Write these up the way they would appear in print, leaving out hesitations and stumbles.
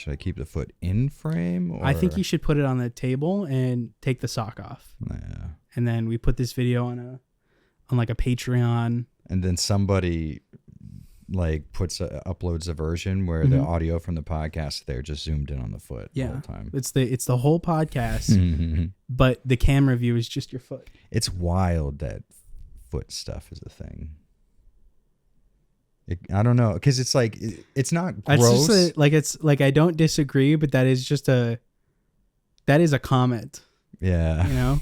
Should I keep the foot in frame? Or? I think you should put it on the table and take the sock off. Yeah. And then we put this video on like a Patreon. And then somebody like uploads a version where the audio from the podcast there just zoomed in on the foot the whole time. It's the whole podcast, but the camera view is just your foot. It's wild that foot stuff is a thing. I don't know, because it's like it's not gross. It's I don't disagree, but that is a comment. Yeah, you know,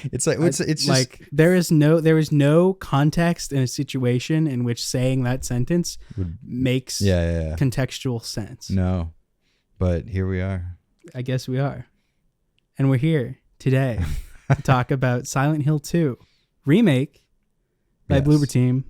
it's like it's just like there is no context in a situation in which saying that sentence makes contextual sense. No, but here we are. I guess we are, and we're here today to talk about Silent Hill 2 Remake by Bloober Team.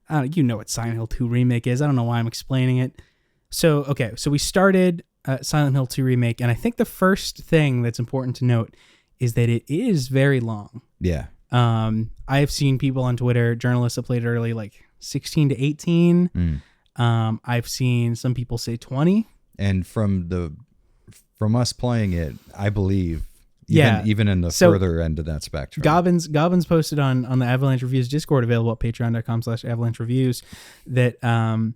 You know what Silent Hill 2 Remake is. I don't know why I'm explaining it. So we started Silent Hill 2 Remake, and I think the first thing that's important to note is that it is very long. Yeah. I've seen people on Twitter, journalists have played it early, like 16 to 18. I've seen some people say 20. And from us playing it, I believe, even in the further end of that spectrum. Gobbins posted on the Avalanche Reviews Discord, available at patreon.com/Avalanche Reviews, that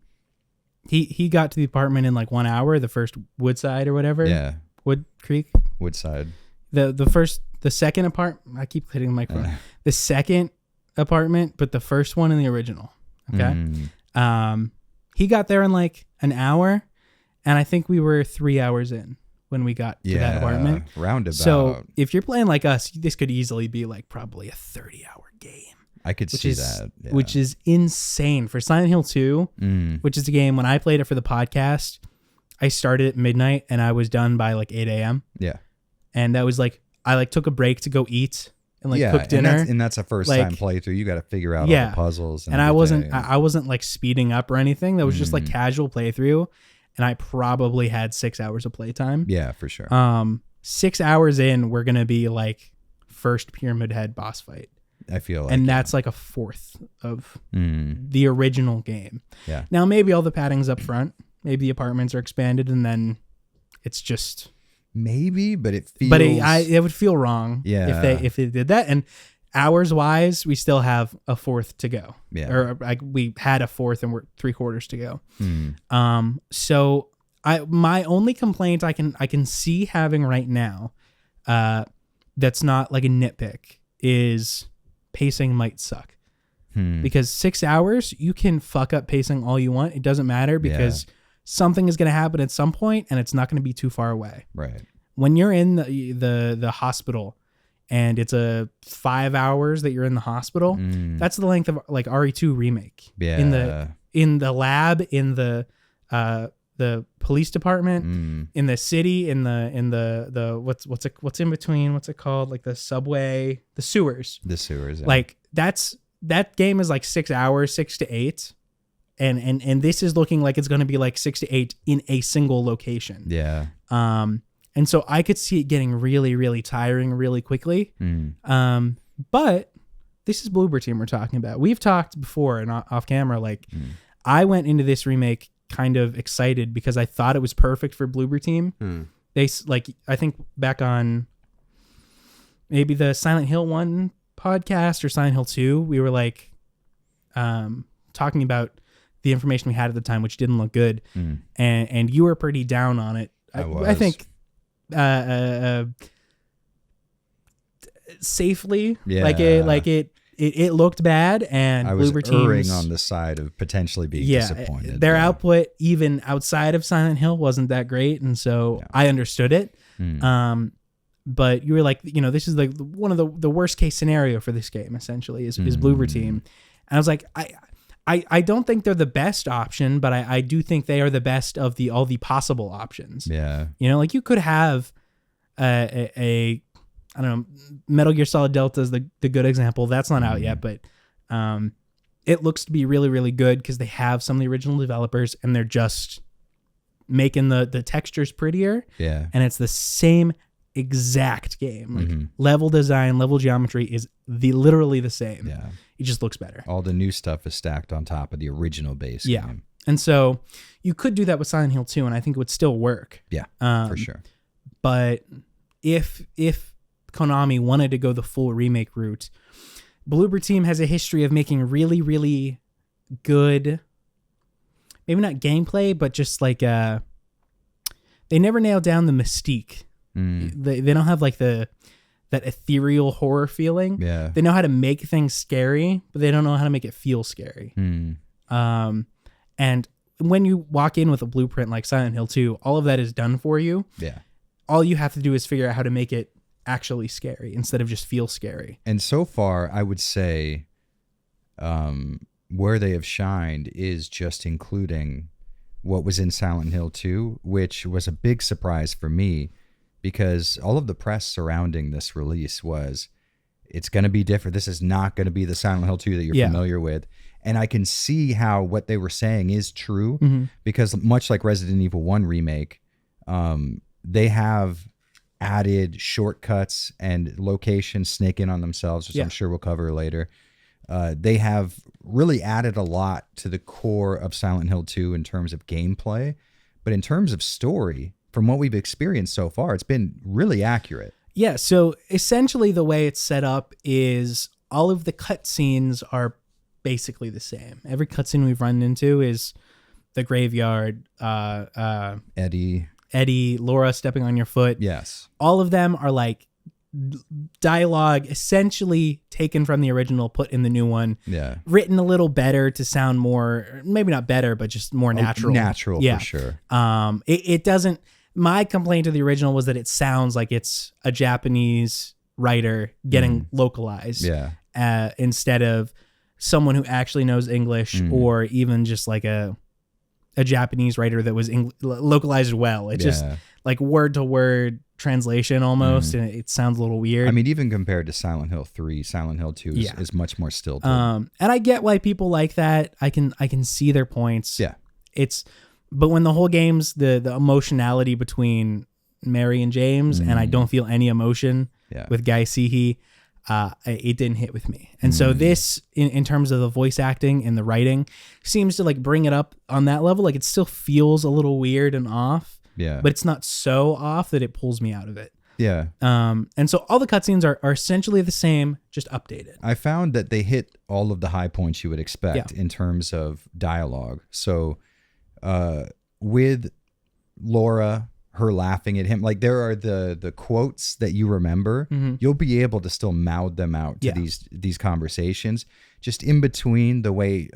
he got to the apartment in like 1 hour, the first Woodside or whatever. Yeah. Wood Creek? Woodside. The second apartment, I keep hitting the microphone. The second apartment, but the first one in the original. Okay. He got there in like an hour, and I think we were 3 hours in when we got to that apartment. Roundabout. So if you're playing like us, this could easily be like probably a 30-hour game. I could see that. Yeah. Which is insane. For Silent Hill 2, which is a game, when I played it for the podcast, I started at midnight and I was done by like 8 a.m. Yeah. And that was like, I like took a break to go eat and like cook dinner. And that's a first time playthrough. You got to figure out all the puzzles. And I wasn't like speeding up or anything. That was just like casual playthrough. And I probably had 6 hours of playtime. Yeah, for sure. 6 hours in, we're going to be like first Pyramid Head boss fight. I feel like. And that's like a fourth of the original game. Yeah. Now, maybe all the padding's up front. Maybe the apartments are expanded and then it's just... Maybe, but it feels... But it would feel wrong if they did that. And hours-wise, we still have a fourth to go. Yeah. Or like we had a fourth and we're 3/4 to go. So my only complaint I can see having right now, that's not like a nitpick, is pacing might suck. Because 6 hours, you can fuck up pacing all you want. It doesn't matter because something is going to happen at some point and it's not going to be too far away. Right. When you're in the hospital and it's a 5 hours that you're in the hospital, that's the length of like RE2 Remake. Yeah. In the lab, in the police department, in the city, in the what's in between, what's it called? Like the subway, the sewers. The sewers. Yeah. Like that game is like 6 hours, 6 to 8. And this is looking like it's going to be like 6 to 8 in a single location. Yeah. And so I could see it getting really, really tiring really quickly. But this is Bloober Team we're talking about. We've talked before and off camera, like I went into this remake kind of excited because I thought it was perfect for Bloober Team. They I think back on maybe the Silent Hill 1 podcast or Silent Hill 2, we were like talking about the information we had at the time, which didn't look good. And you were pretty down on it. I think safely. Yeah. It looked bad, and I was Bloober erring Team's on the side of potentially being disappointed. Their output, even outside of Silent Hill, wasn't that great, and so I understood it. But you were like, this is like one of the worst case scenario for this game. Essentially, is Bloober Team, and I was like, I don't think they're the best option, but I do think they are the best of all the possible options. Yeah, like you could have a I don't know, Metal Gear Solid Delta is the good example. That's not out yet, but it looks to be really, really good because they have some of the original developers and they're just making the textures prettier. Yeah. And it's the same exact game. Like level design, level geometry is literally the same. Yeah. It just looks better. All the new stuff is stacked on top of the original base game. And so you could do that with Silent Hill 2, and I think it would still work. Yeah, for sure. But if Konami wanted to go the full remake route, Bloober Team has a history of making really, really good, maybe not gameplay, but just like they never nailed down the mystique. They don't have like that ethereal horror feeling. Yeah. They know how to make things scary, but they don't know how to make it feel scary. And when you walk in with a blueprint like Silent Hill 2, all of that is done for you. Yeah. All you have to do is figure out how to make it actually scary instead of just feel scary. And so far, I would say where they have shined is just including what was in Silent Hill 2, which was a big surprise for me because all of the press surrounding this release was, it's going to be different. This is not going to be the Silent Hill 2 that you're familiar with. And I can see how what they were saying is true because much like Resident Evil 1 Remake, they have added shortcuts and locations snake in on themselves, which I'm sure we'll cover later. They have really added a lot to the core of Silent Hill 2 in terms of gameplay. But in terms of story, from what we've experienced so far, it's been really accurate. Yeah, so essentially the way it's set up is all of the cutscenes are basically the same. Every cutscene we've run into is the graveyard, Eddie, Laura stepping on your foot. Yes. All of them are like dialogue essentially taken from the original, put in the new one. Yeah. Written a little better to sound more, maybe not better, but just more natural. Natural, for sure. It doesn't, my complaint to the original was that it sounds like it's a Japanese writer getting localized. Yeah. Instead of someone who actually knows English or even just like a Japanese writer that was localized well. It's just like word to word translation almost, and it sounds a little weird. I mean, even compared to Silent Hill 3, Silent Hill 2 is much more stilted. And I get why people like that. I can see their points. Yeah. But when the whole game's the emotionality between Mary and James, and I don't feel any emotion with Guy Seehee, it didn't hit with me. And so this, in terms of the voice acting and the writing, seems to like bring it up on that level. Like it still feels a little weird and off. Yeah. But it's not so off that it pulls me out of it. Yeah. And so all the cutscenes are essentially the same, just updated. I found that they hit all of the high points you would expect in terms of dialogue. So with Laura, her laughing at him, like there are the quotes that you remember, you'll be able to still mouth them out to these conversations. Just in between, the way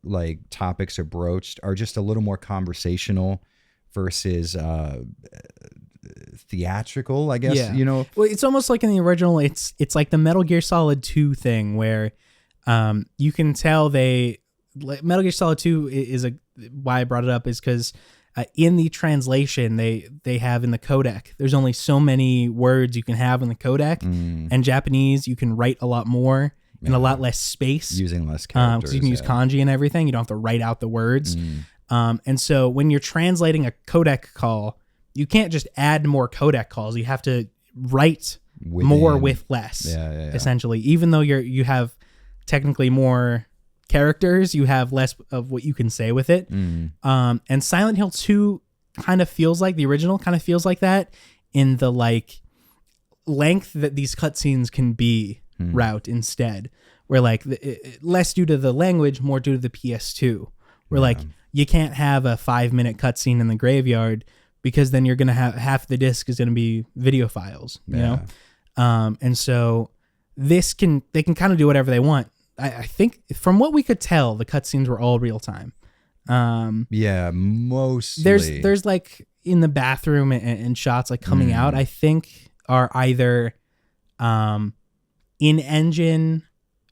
like topics are broached are just a little more conversational versus theatrical, I guess. You know, well, it's almost like in the original, it's like the Metal Gear Solid 2 thing where you can tell Metal Gear Solid 2 is why I brought it up is because in the translation they have in the codec, there's only so many words you can have in the codec, and Japanese you can write a lot more in a lot less space, using less characters, because you can use kanji and everything. You don't have to write out the words. And so when you're translating a codec call, you can't just add more codec calls. You have to write more with less, essentially. Even though you have technically more characters, you have less of what you can say with it. And Silent Hill 2 kind of feels like the original, kind of feels like that in the like length that these cutscenes can be route instead, where like less due to the language, more due to the PS2, where like you can't have a 5-minute cutscene in the graveyard because then you're going to have half the disc is going to be video files, you know? And so they can kind of do whatever they want. I think from what we could tell, the cutscenes were all real time. Mostly. There's like in the bathroom and shots like coming out, I think are either in engine,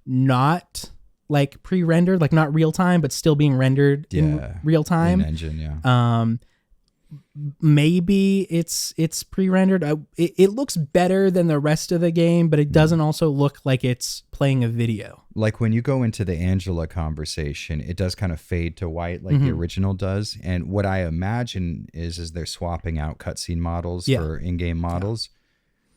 not like pre-rendered, like not real time, but still being rendered in real time. In engine, maybe it's pre-rendered. It looks better than the rest of the game, but it doesn't also look like it's playing a video. Like when you go into the Angela conversation, it does kind of fade to white like the original does. And what I imagine is they're swapping out cutscene models for in-game models.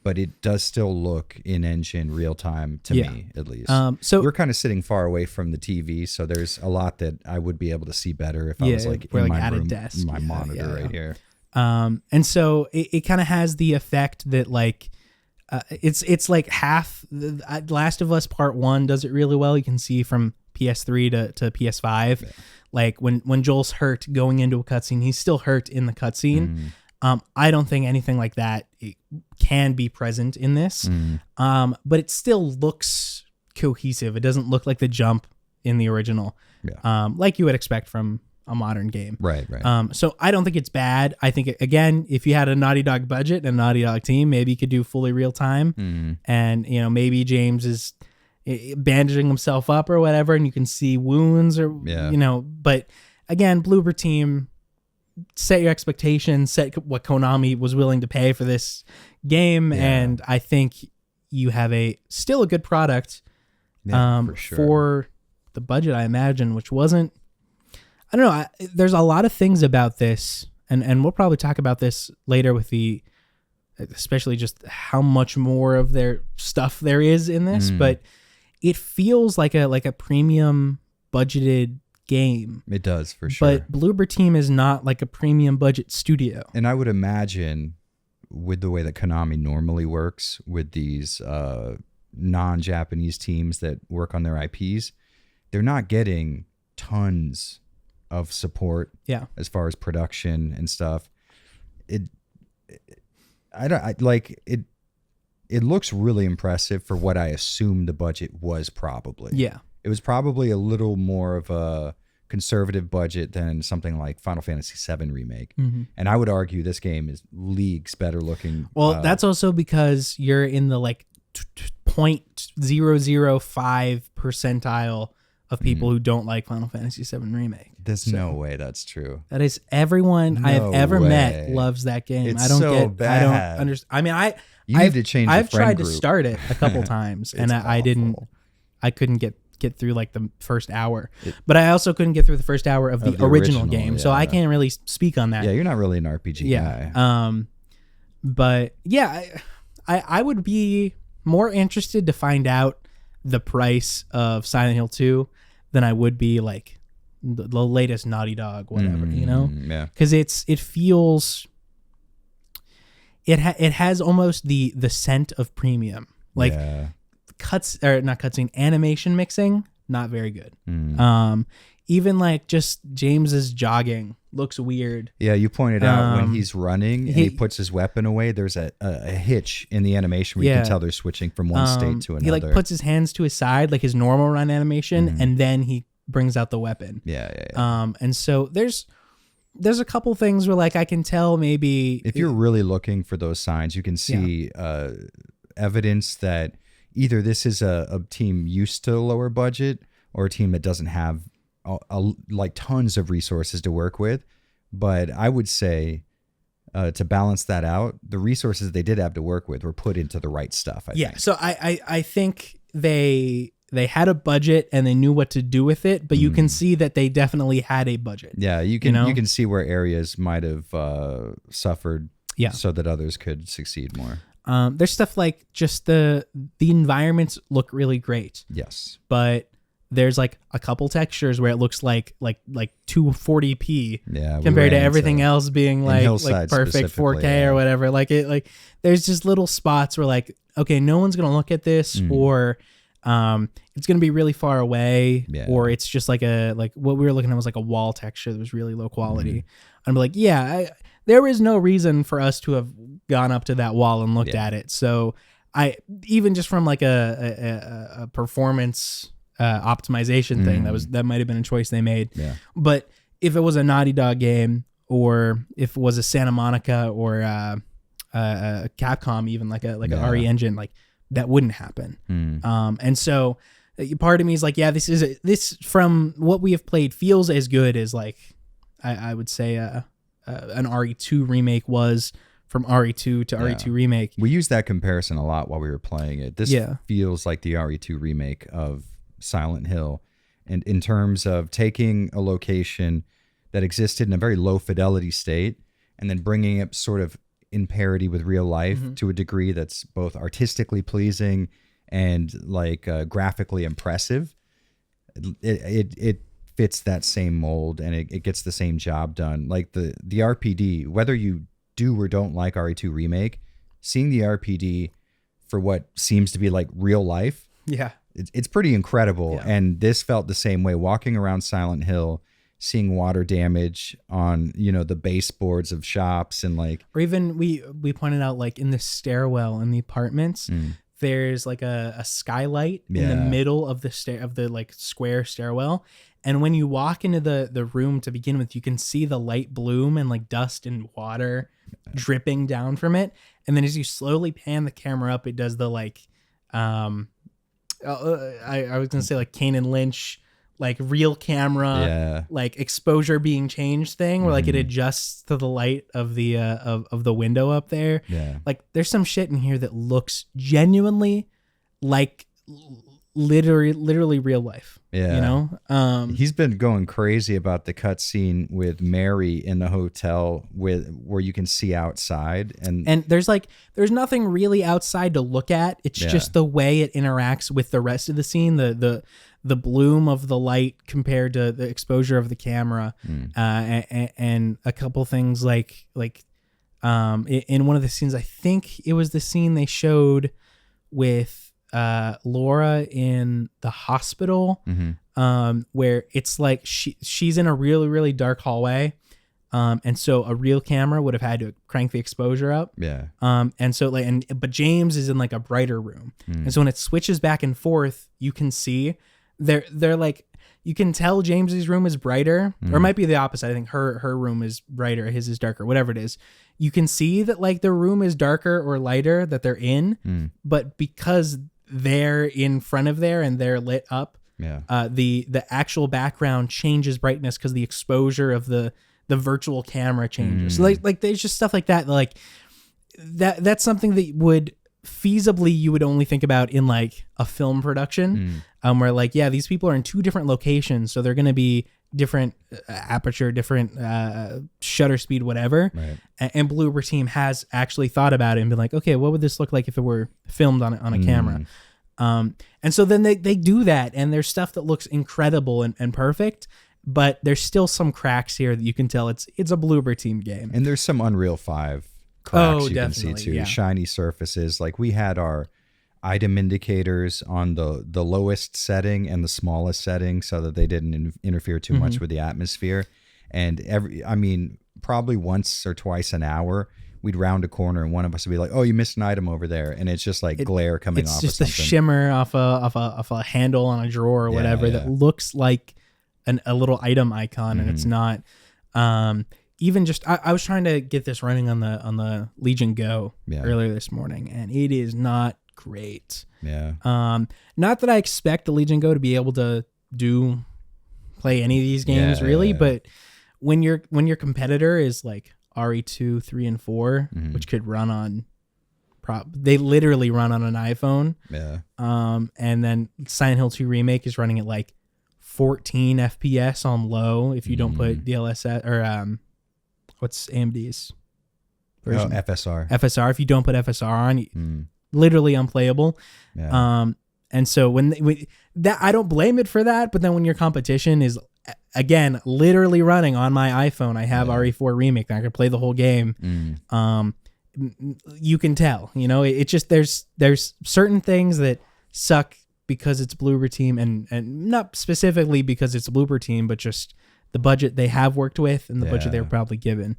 but it does still look in engine real time to me, at least. So we're kind of sitting far away from the TV, so there's a lot that I would be able to see better if I was like in my room, my monitor right here. And so it kind of has the effect that like it's like half. Last of Us Part 1 does it really well. You can see from PS3 to PS5. Yeah. Like when Joel's hurt going into a cutscene, he's still hurt in the cutscene. I don't think anything like that can be present in this, but it still looks cohesive. It doesn't look like the jump in the original, like you would expect from a modern game. Right. So I don't think it's bad. I think, again, if you had a Naughty Dog budget and a Naughty Dog team, maybe you could do fully real time. And, you know, maybe James is bandaging himself up or whatever, and you can see wounds or, you know, but again, Bloober team, set your expectations, set what Konami was willing to pay for this game. And I think you have still a good product for sure. For the budget, I imagine, which wasn't, I don't know. There's a lot of things about this, and we'll probably talk about this later with especially just how much more of their stuff there is in this, but it feels like a premium budgeted game. It does, for sure. But Bloober Team is not like a premium budget studio. And I would imagine with the way that Konami normally works with these non-Japanese teams that work on their IPs, they're not getting tons of support as far as production and stuff. It looks really impressive for what I assume the budget was probably. Yeah. It was probably a little more of a conservative budget than something like Final Fantasy VII Remake. And I would argue this game is leagues better looking. Well, that's also because you're in the like 0.005 percentile of people who don't like Final Fantasy VII Remake. There's no way that's true. That is everyone I have ever met loves that game. It's I don't so get. bad. I don't understand. I mean, You need to change I've the friend tried group. to start it a couple times, and I didn't. I couldn't get through like the first hour, but I also couldn't get through the first hour of the original game. So I can't really speak on that. Yeah, you're not really an RPG guy. But yeah, I would be more interested to find out the price of Silent Hill 2 than I would be like the latest Naughty Dog, whatever, you know? Yeah. Because it feels, it has almost the scent of premium. Like animation mixing, not very good. Even like just James's jogging looks weird. Yeah, you pointed out when he's running and he puts his weapon away, there's a hitch in the animation where you can tell they're switching from one state to another. He like puts his hands to his side, like his normal run animation, and then he brings out the weapon. Yeah. And so there's a couple things where like I can tell maybe if you're really looking for those signs, you can see evidence that either this is a team used to lower budget or a team that doesn't have like tons of resources to work with. But I would say to balance that out, the resources they did have to work with were put into the right stuff. I think. So I think they had a budget and they knew what to do with it, but you can see that they definitely had a budget. Yeah, you can see where areas might have suffered so that others could succeed more. There's stuff like just the environments look really great. Yes. But there's like a couple textures where it looks like 240p compared to everything else being like perfect 4K or whatever. There's just little spots where like, okay, no one's going to look at this or it's going to be really far away or it's just like what we were looking at was like a wall texture that was really low quality. I'm like, there is no reason for us to have gone up to that wall and looked at it. So I, even just from like a performance optimization thing, that might've been a choice they made. But if it was a Naughty Dog game or if it was a Santa Monica or a Capcom, even like an RE engine, like that wouldn't happen. And so part of me is like, this from what we have played feels as good as like, I would say, an RE2 remake was from RE2 to RE2 remake. We used that comparison a lot while we were playing it. This feels like the RE2 remake of Silent Hill, and in terms of taking a location that existed in a very low fidelity state and then bringing it sort of in parody with real life to a degree that's both artistically pleasing and like graphically impressive. It fits that same mold, and it gets the same job done. Like the RPD, whether you do or don't like RE2 Remake, seeing the RPD for what seems to be like real life, it's pretty incredible. Yeah. And this felt the same way. Walking around Silent Hill, seeing water damage on, you know, the baseboards of shops, and like, or even we pointed out, like in the stairwell in the apartments, there's like a skylight in the middle of the like square stairwell. And when you walk into the room to begin with, you can see the light bloom and like dust and water dripping down from it. And then as you slowly pan the camera up, it does the like, I was going to say like Kane and Lynch, like real camera, like exposure being changed thing, where like it adjusts to the light of the of the window up there. Like there's some shit in here that looks genuinely like literally real life. You know, he's been going crazy about the cutscene with Mary in the hotel where you can see outside, and there's nothing really outside to look at. It's just the way it interacts with the rest of the scene, the bloom of the light compared to the exposure of the camera, and a couple things like in one of the scenes, I think it was the scene they showed with Laura in the hospital, where it's like she's in a really, really dark hallway. And so a real camera would have had to crank the exposure up. And so but James is in like a brighter room. And so when it switches back and forth, you can see they're like, you can tell James's room is brighter, or it might be the opposite. I think her room is brighter, his is darker, whatever it is. You can see that like the room is darker or lighter that they're in, but because they're in front of there and they're lit up, the actual background changes brightness because the exposure of the virtual camera changes. So like there's just stuff like that. Like that's something that would feasibly you would only think about in like a film production, where like, these people are in two different locations, so they're going to be different aperture, different shutter speed, whatever. And Bloober Team has actually thought about it and been like, okay, what would this look like if it were filmed on a camera? And so then they do that, and there's stuff that looks incredible and perfect, but there's still some cracks here that you can tell it's a Bloober Team game. And there's some Unreal 5 cracks you can see too. Shiny surfaces. Like we had our item indicators on the lowest setting and the smallest setting so that they didn't interfere too much with the atmosphere. And probably once or twice an hour, we'd round a corner and one of us would be like, "Oh, you missed an item over there," and it's just like glare coming off. It's just a shimmer off a handle on a drawer or whatever that looks like a little item icon, and it's not. Even just I was trying to get this running on the Legion Go earlier this morning, and it is not great. Not that I expect the Legion Go to be able to play any of these games really, but when your competitor is like RE2, 3, and 4, which could run on they literally run on an iPhone. And then Silent Hill 2 Remake is running at like 14 FPS on low if you don't put DLSS or what's AMD's version? FSR. If you don't put FSR on, literally unplayable. And so when that, I don't blame it for that. But then when your competition is again literally running on my iPhone, I have RE4 Remake, and I can play the whole game. You can tell, it just there's certain things that suck because it's Bloober Team, and not specifically because it's a Bloober Team, but just the budget they have worked with and the budget they were probably given.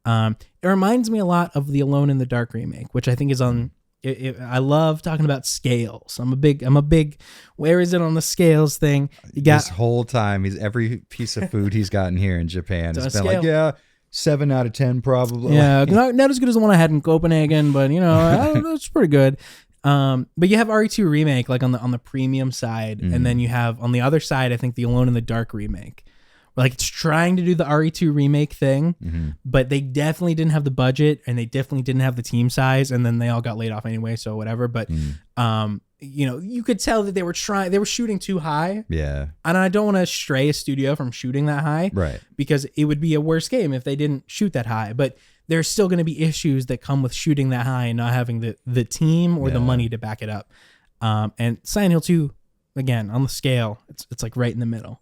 It reminds me a lot of the Alone in the Dark remake, which I think is on. I love talking about scales. I'm a big. Where is it on the scales thing? You got this whole time. Every piece of food he's gotten here in Japan has been like 7 out of 10 probably. Yeah, not as good as the one I had in Copenhagen, but it's pretty good. But you have RE2 Remake like on the premium side, and then you have on the other side, I think the Alone in the Dark remake. Like it's trying to do the RE2 Remake thing, but they definitely didn't have the budget, and they definitely didn't have the team size, and then they all got laid off anyway, so whatever. But you could tell that they were shooting too high. And I don't want to stray a studio from shooting that high, right? Because it would be a worse game if they didn't shoot that high. But there's still going to be issues that come with shooting that high and not having the team or the money to back it up. And Silent Hill 2, again, on the scale, it's like right in the middle.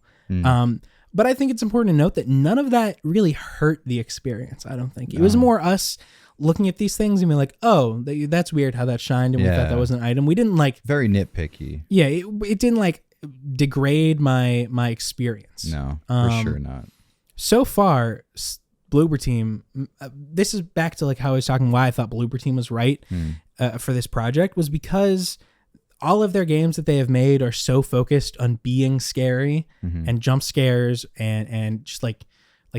But I think it's important to note that none of that really hurt the experience. I don't think it was more us looking at these things and being like, oh, that's weird how that shined, and we thought that was an item. We didn't like very nitpicky. Yeah, it didn't like degrade my experience. No, for sure not. So far, Bloober Team. This is back to like how I was talking. Why I thought Bloober Team was right for this project was because all of their games that they have made are so focused on being scary and jump scares and just like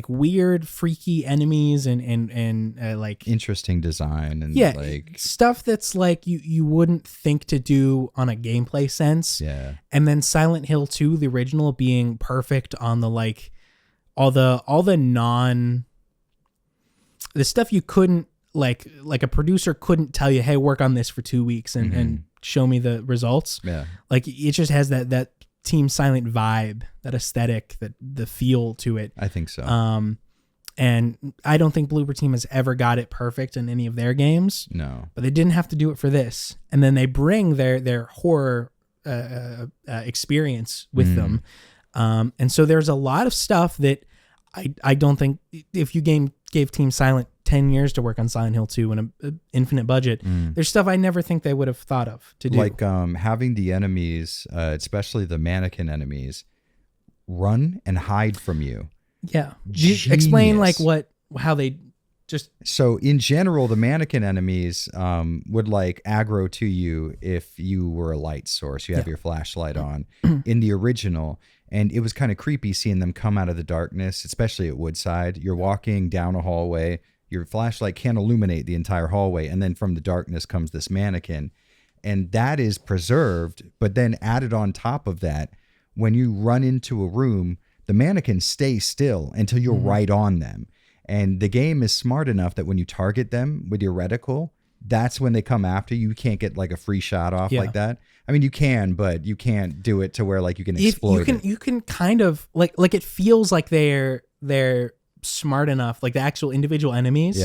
weird, freaky enemies and like interesting design and like stuff that's like you wouldn't think to do on a gameplay sense. Yeah. And then Silent Hill 2, the original, being perfect on the like all the stuff you couldn't like a producer couldn't tell you, hey, work on this for 2 weeks and show me the results. Yeah. Like it just has that Team Silent vibe, that aesthetic, that the feel to it. I think so. And I don't think Bloober Team has ever got it perfect in any of their games. No. But they didn't have to do it for this. And then they bring their horror experience with them. And so there's a lot of stuff that I don't think if you gave Team Silent 10 years to work on Silent Hill 2 and an infinite budget, there's stuff I never think they would have thought of to do. Like having the enemies, especially the mannequin enemies, run and hide from you. Yeah. Explain like how they just... So in general, the mannequin enemies would like aggro to you if you were a light source. You have your flashlight on in the original. And it was kind of creepy seeing them come out of the darkness, especially at Woodside. You're walking down a hallway. Your flashlight can't illuminate the entire hallway. And then from the darkness comes this mannequin. And that is preserved, but then added on top of that, when you run into a room, the mannequins stay still until you're right on them. And the game is smart enough that when you target them with your reticle, that's when they come after you. You can't get like a free shot off like that. I mean, you can, but you can't do it to where like you can exploit it. You can kind of like it feels like they're smart enough, like the actual individual enemies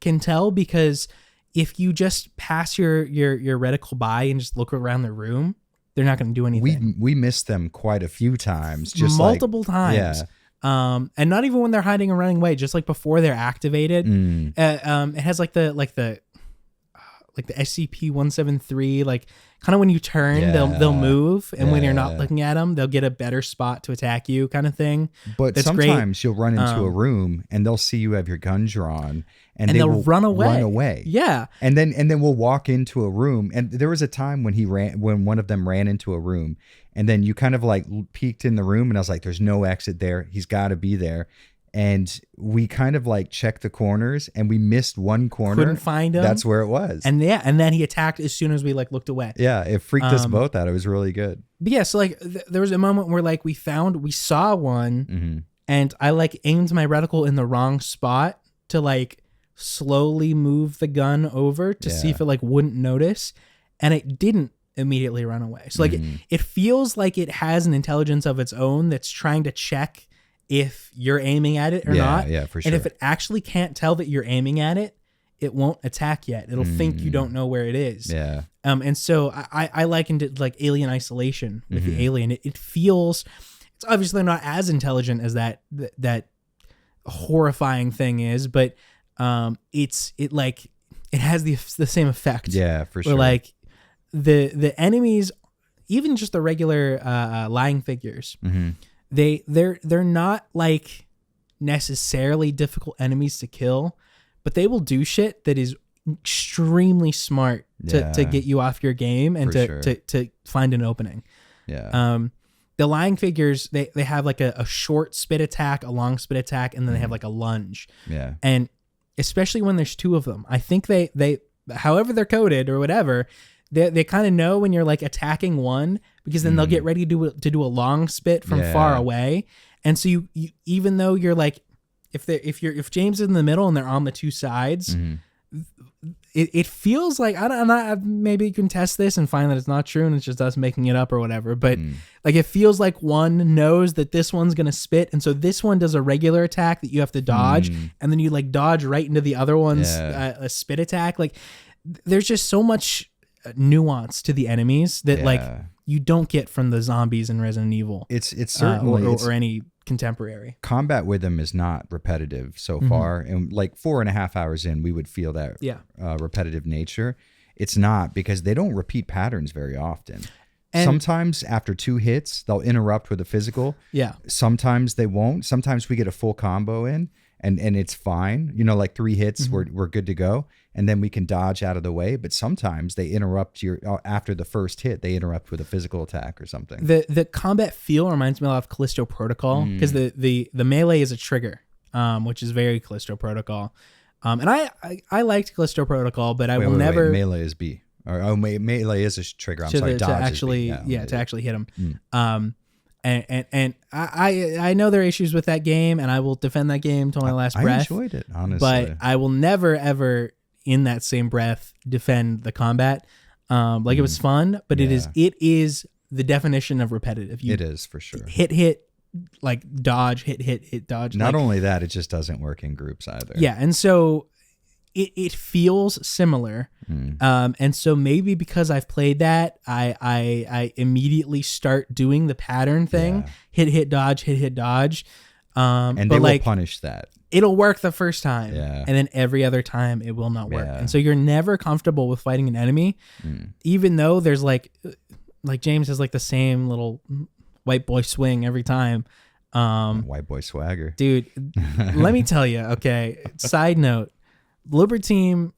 can tell, because if you just pass your reticle by and just look around the room, they're not going to do anything. We missed them quite a few times, just multiple times. Yeah. And not even when they're hiding or running away, just like before they're activated. It has like the SCP-173, like kind of when you turn, they'll move, and when you're not looking at them, they'll get a better spot to attack you, kind of thing. But that's sometimes you'll run into a room and they'll see you have your gun drawn, and they will run away. Yeah, and then we'll walk into a room, and there was a time when one of them ran into a room, and then you kind of like peeked in the room, and I was like, "There's no exit there. He's got to be there." And we kind of like checked the corners, and we missed one corner. Couldn't find him. That's where it was. And then he attacked as soon as we like looked away. Yeah, it freaked us both out. It was really good. But yeah, so like there was a moment where like we saw one, and I like aimed my reticle in the wrong spot to like slowly move the gun over to see if it like wouldn't notice, and it didn't immediately run away. So like it feels like it has an intelligence of its own that's trying to check if you're aiming at it or not. Yeah, for sure. And if it actually can't tell that you're aiming at it, it won't attack yet. It'll think you don't know where it is. Yeah. And so I likened it like Alien Isolation with the alien. It feels, it's obviously not as intelligent as that horrifying thing is, but it has the same effect. Yeah, for sure. Where like the enemies, even just the regular lying figures, they're not like necessarily difficult enemies to kill, but they will do shit that is extremely smart to get you off your game and to find an opening. Yeah. The lying figures, they have like a short spit attack, a long spit attack, and then they have like a lunge. Yeah. And especially when there's two of them, I think they however they're coded or whatever, they kind of know when you're like attacking one, because then they'll get ready to do a long spit from far away. And so you even though you're like, if James is in the middle and they're on the two sides, it feels like I'm not, maybe you can test this and find that it's not true and it's just us making it up or whatever, but like it feels like one knows that this one's gonna spit, and so this one does a regular attack that you have to dodge, and then you like dodge right into the other one's a spit attack. Like there's just so much nuance to the enemies that like you don't get from the zombies in Resident Evil. It's certainly or any contemporary. Combat with them is not repetitive so far, and like 4.5 hours in, we would feel that repetitive nature. It's not, because they don't repeat patterns very often. And sometimes after 2 hits, they'll interrupt with a physical. Yeah. Sometimes they won't. Sometimes we get a full combo in, and it's fine. You know, like 3 hits, we're good to go. And then we can dodge out of the way. But sometimes they interrupt after the first hit, they interrupt with a physical attack or something. The combat feel reminds me a lot of Callisto Protocol, because the melee is a trigger, which is very Callisto Protocol. And I liked Callisto Protocol, but I will never. Melee is B. Or melee is a trigger. I'm sorry, dodge to actually is B. to actually hit them. And I know there are issues with that game, and I will defend that game till my last breath. I enjoyed it, honestly, but I will never ever in that same breath defend the combat. Like it was fun, but it is the definition of repetitive. It is for sure. Hit, like dodge, hit, dodge. Not only that, it just doesn't work in groups either. Yeah, and so it feels similar. And so maybe because I've played that, I immediately start doing the pattern thing. Hit, dodge, hit, dodge. And they will punish that. It'll work the first time, and then every other time it will not work. And so you're never comfortable with fighting an enemy, even though there's like James has like the same little white boy swing every time. White boy swagger. Dude, let me tell you, okay, side note, Bloober Team,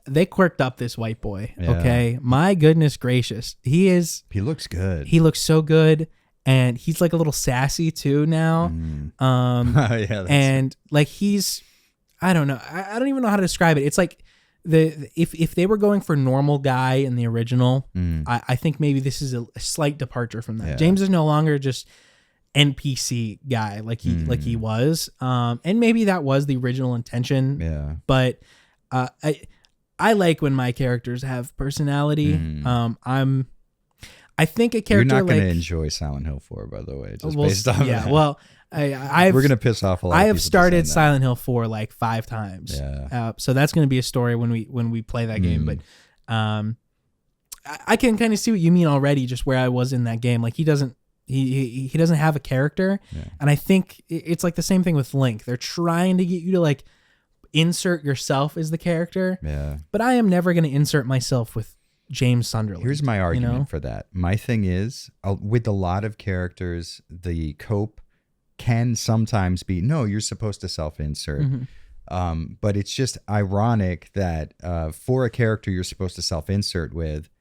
they quirked up this white boy, okay? My goodness gracious. He looks good. He looks so good. And he's like a little sassy too now. And like I don't know. I don't even know how to describe it. It's like if they were going for normal guy in the original, I think maybe this is a slight departure from that. James is no longer just NPC guy like he was. And maybe that was the original intention. Yeah. But I like when my characters have personality. I think a character. You're not going to enjoy Silent Hill 4, by the way, just based on that. Well, we're going to piss off a lot. I have started Silent Hill 4 like 5 times. Yeah. So that's going to be a story when we play that game. But I can kind of see what you mean already, just where I was in that game. Like he doesn't have a character, and I think it's like the same thing with Link. They're trying to get you to like insert yourself as the character. Yeah. But I am never going to insert myself with James Sunderland. Here's my argument for that. My thing is, with a lot of characters, the cope can sometimes be, no, you're supposed to self-insert. But it's just ironic that for a character you're supposed to self-insert with,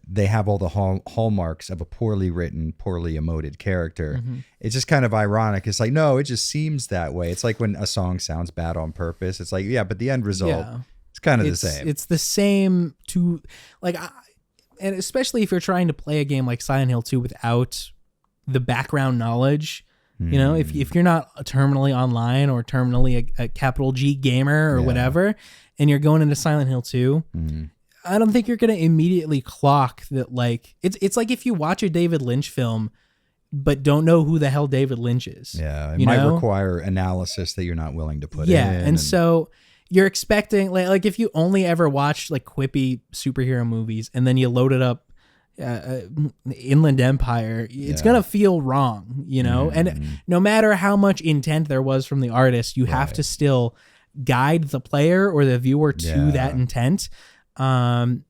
they have all the hallmarks of a poorly written, poorly emoted character. It's just kind of ironic. It's like, no, it just seems that way. It's like when a song sounds bad on purpose. It's like, yeah, but the end result... It's kind of the same. It's the same to like, and especially if you're trying to play a game like Silent Hill 2 without the background knowledge, you know, if you're not terminally online or terminally a capital G gamer or whatever, and you're going into Silent Hill 2, I don't think you're going to immediately clock that. Like it's like if you watch a David Lynch film, but don't know who the hell David Lynch is. Yeah. It might require analysis that you're not willing to put in. And so you're expecting like if you only ever watched like quippy superhero movies and then you loaded up Inland Empire, it's gonna feel wrong, you know. And no matter how much intent there was from the artist, you have to still guide the player or the viewer to that intent. And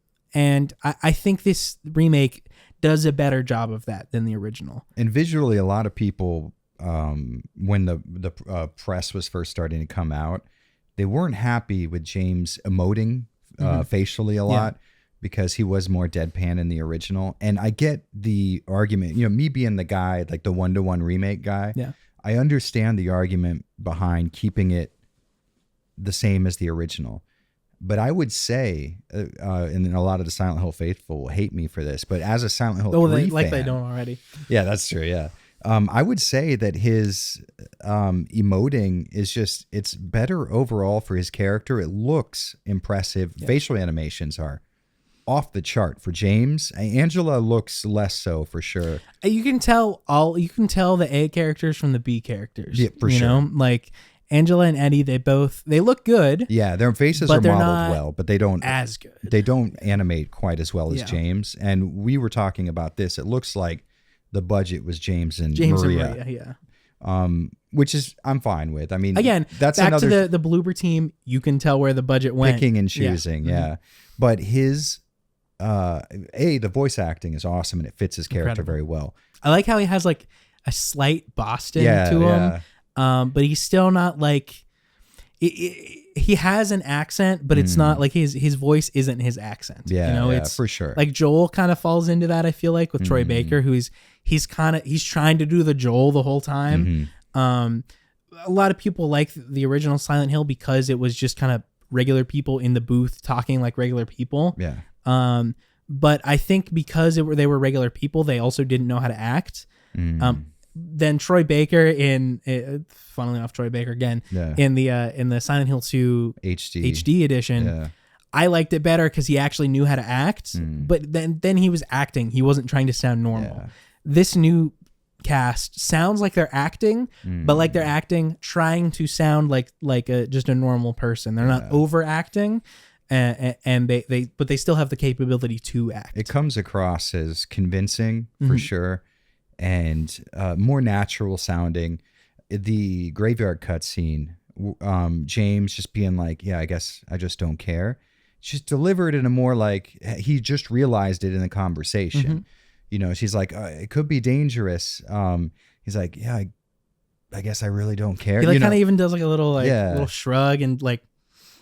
I think this remake does a better job of that than the original. And visually, a lot of people, when the press was first starting to come out, they weren't happy with James emoting facially a lot because he was more deadpan in the original. And I get the argument, you know, me being the guy, like the 1-to-1 remake guy, I understand the argument behind keeping it the same as the original. But I would say, and a lot of the Silent Hill faithful will hate me for this, but as a Silent Hill 3 like fan, they don't already. Yeah, that's true, yeah. I would say that his emoting is just, it's better overall for his character. It looks impressive. Yeah. Facial animations are off the chart for James. Angela looks less so for sure. You can tell the A characters from the B characters. Yeah, for sure. You know, like Angela and Eddie, they look good. Yeah, their faces but are they're modeled not well, but they don't as good. They don't animate quite as well as Yeah. James. And we were talking about this. It looks like the budget was James and And Maria. Maria, Which is I'm fine with. I mean, again, that's back another to the Bloober team. You can tell where the budget went. picking and choosing. Yeah. Yeah. But his the voice acting is awesome and it fits his character Incredible. very well. I like how he has like a slight Boston Yeah, to him, yeah. but he's still not like. He has an accent, but it's not like his voice isn't his accent. Yeah, you know, yeah, it's for sure. Like Joel kind of falls into that. I feel like with Troy Baker, he's trying to do the Joel the whole time. A lot of people like the original Silent Hill because it was just kind of regular people in the booth talking like regular people. Yeah. But I think because they were regular people, they also didn't know how to act. Then Troy Baker funnily enough, Troy Baker again in the Silent Hill 2 HD edition. Yeah. I liked it better because he actually knew how to act, but then he was acting. He wasn't trying to sound normal. Yeah. This new cast sounds like they're acting, but like they're acting trying to sound like just a normal person. They're not overacting, and they still have the capability to act. It comes across as convincing for sure, and more natural sounding. The graveyard cutscene, James just being like, "Yeah, I guess I just don't care." She's delivered in a more like he just realized it in the conversation. You know, she's like, "It could be dangerous." He's like, "Yeah, I guess I really don't care." He kind of even does like a little little shrug and like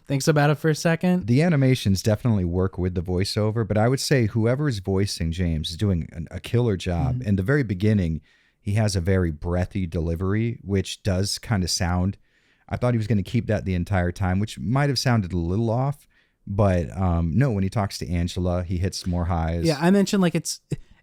thinks about it for a second. The animations definitely work with the voiceover, but I would say whoever's voicing James is doing a killer job. In the very beginning, he has a very breathy delivery, which does kind of sound. I thought he was going to keep that the entire time, which might have sounded a little off. But no, when he talks to Angela, he hits more highs. Yeah, I mentioned like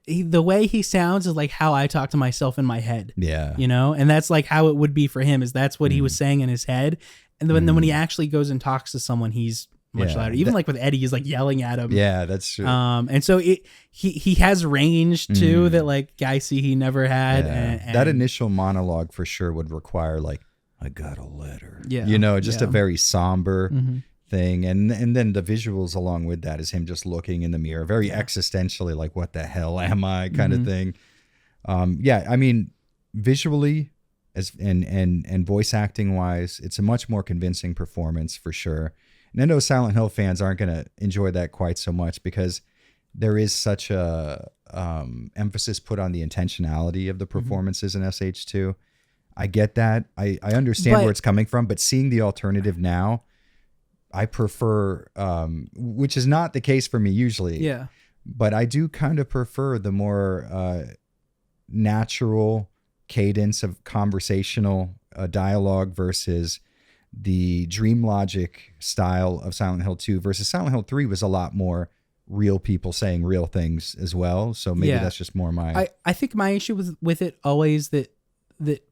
the way he sounds is like how I talk to myself in my head. Yeah. You know, and that's like how it would be for him, is that's what he was saying in his head. And then when he actually goes and talks to someone, he's much louder. Even like with Eddie, he's like yelling at him. Yeah, that's true. And so he has range too that like Guy C he never had. Yeah. And that initial monologue for sure would require like, "I got a letter." Yeah. You know, just a very somber thing. And then the visuals along with that is him just looking in the mirror, very existentially, like, "What the hell am I?" kind of thing. Yeah, I mean, visually and voice acting wise, it's a much more convincing performance for sure. And I know Silent Hill fans aren't going to enjoy that quite so much because there is such a emphasis put on the intentionality of the performances in SH2. I get that. I understand where it's coming from, but seeing the alternative now, I prefer, which is not the case for me usually. Yeah. But I do kind of prefer the more natural cadence of conversational dialogue versus the dream logic style of Silent Hill 2 versus Silent Hill 3 was a lot more real people saying real things as well. So maybe that's just more my... I think my issue with it always that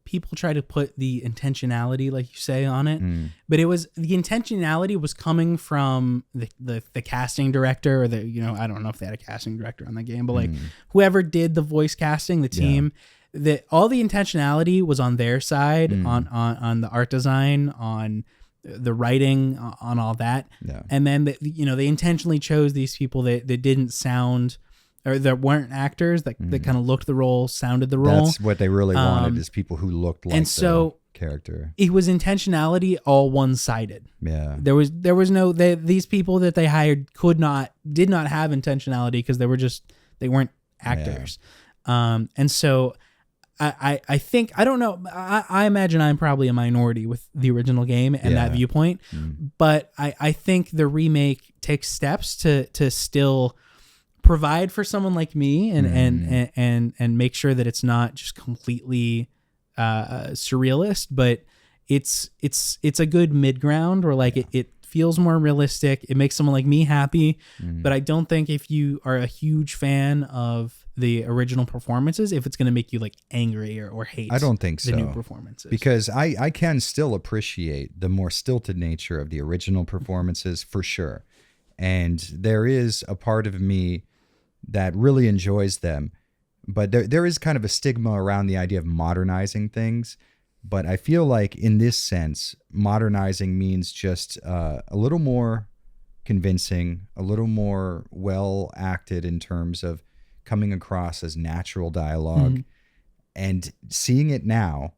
people try to put the intentionality, like you say, on it, but it was the intentionality was coming from the casting director or I don't know if they had a casting director on the game, but like whoever did the voice casting, the team, that all the intentionality was on their side, on the art design, on the writing, on all that. Yeah. And then they intentionally chose these people that didn't sound, or that weren't actors, that kind of looked the role, sounded the role. That's what they really wanted, is people who looked like the character. It was intentionality all one-sided. Yeah. There was no, these people that they hired did not have intentionality because they weren't actors. Yeah. And so I think, I don't know, I imagine I'm probably a minority with the original game and that viewpoint, but I think the remake takes steps to still provide for someone like me and make sure that it's not just completely surrealist, but it's a good mid ground where like it feels more realistic. It makes someone like me happy, but I don't think if you are a huge fan of the original performances if it's going to make you like angry or hate. I don't think the so. new performances, Because I can still appreciate the more stilted nature of the original performances for sure. And there is a part of me that really enjoys them. But there is kind of a stigma around the idea of modernizing things. But I feel like in this sense, modernizing means just a little more convincing, a little more well acted in terms of coming across as natural dialogue. And seeing it now,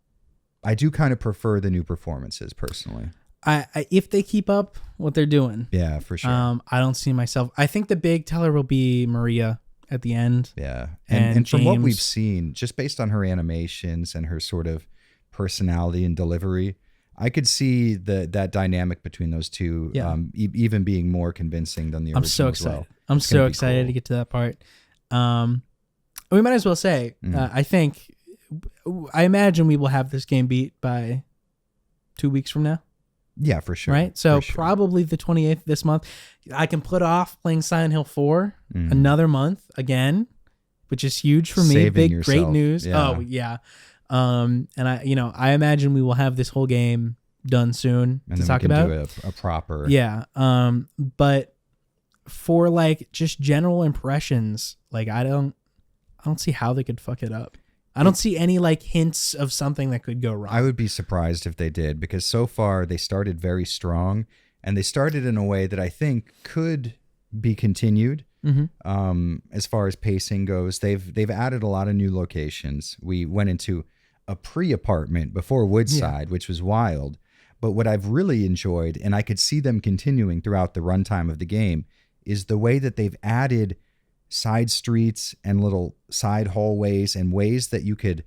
I do kind of prefer the new performances personally. I if they keep up what they're doing, Yeah, for sure. I don't see myself. I think the big teller will be Maria at the end. Yeah. And from what James. we've seen, just based on her animations and her sort of personality and delivery, I could see that dynamic between those two even being more convincing than the original. I'm so excited. As well. I'm It's gonna so be excited cool. to get to that part. We might as well say, I think, I imagine we will have this game beat by 2 weeks from now. Yeah, for sure. Right? So For sure. probably the 28th this month. I can put off playing Silent Hill 4 another month again, which is huge for me. Saving Great yourself. news. Yeah. Oh, yeah. And I imagine we will have this whole game done soon And to then talk we can about. do a proper. Yeah. But for like just general impressions, like I don't see how they could fuck it up. I don't see any like hints of something that could go wrong. I would be surprised if they did, because so far they started very strong, and they started in a way that I think could be continued. As far as pacing goes, they've added a lot of new locations. We went into a pre-apartment before Woodside, which was wild. But what I've really enjoyed, and I could see them continuing throughout the runtime of the game, is the way that they've added side streets and little side hallways and ways that you could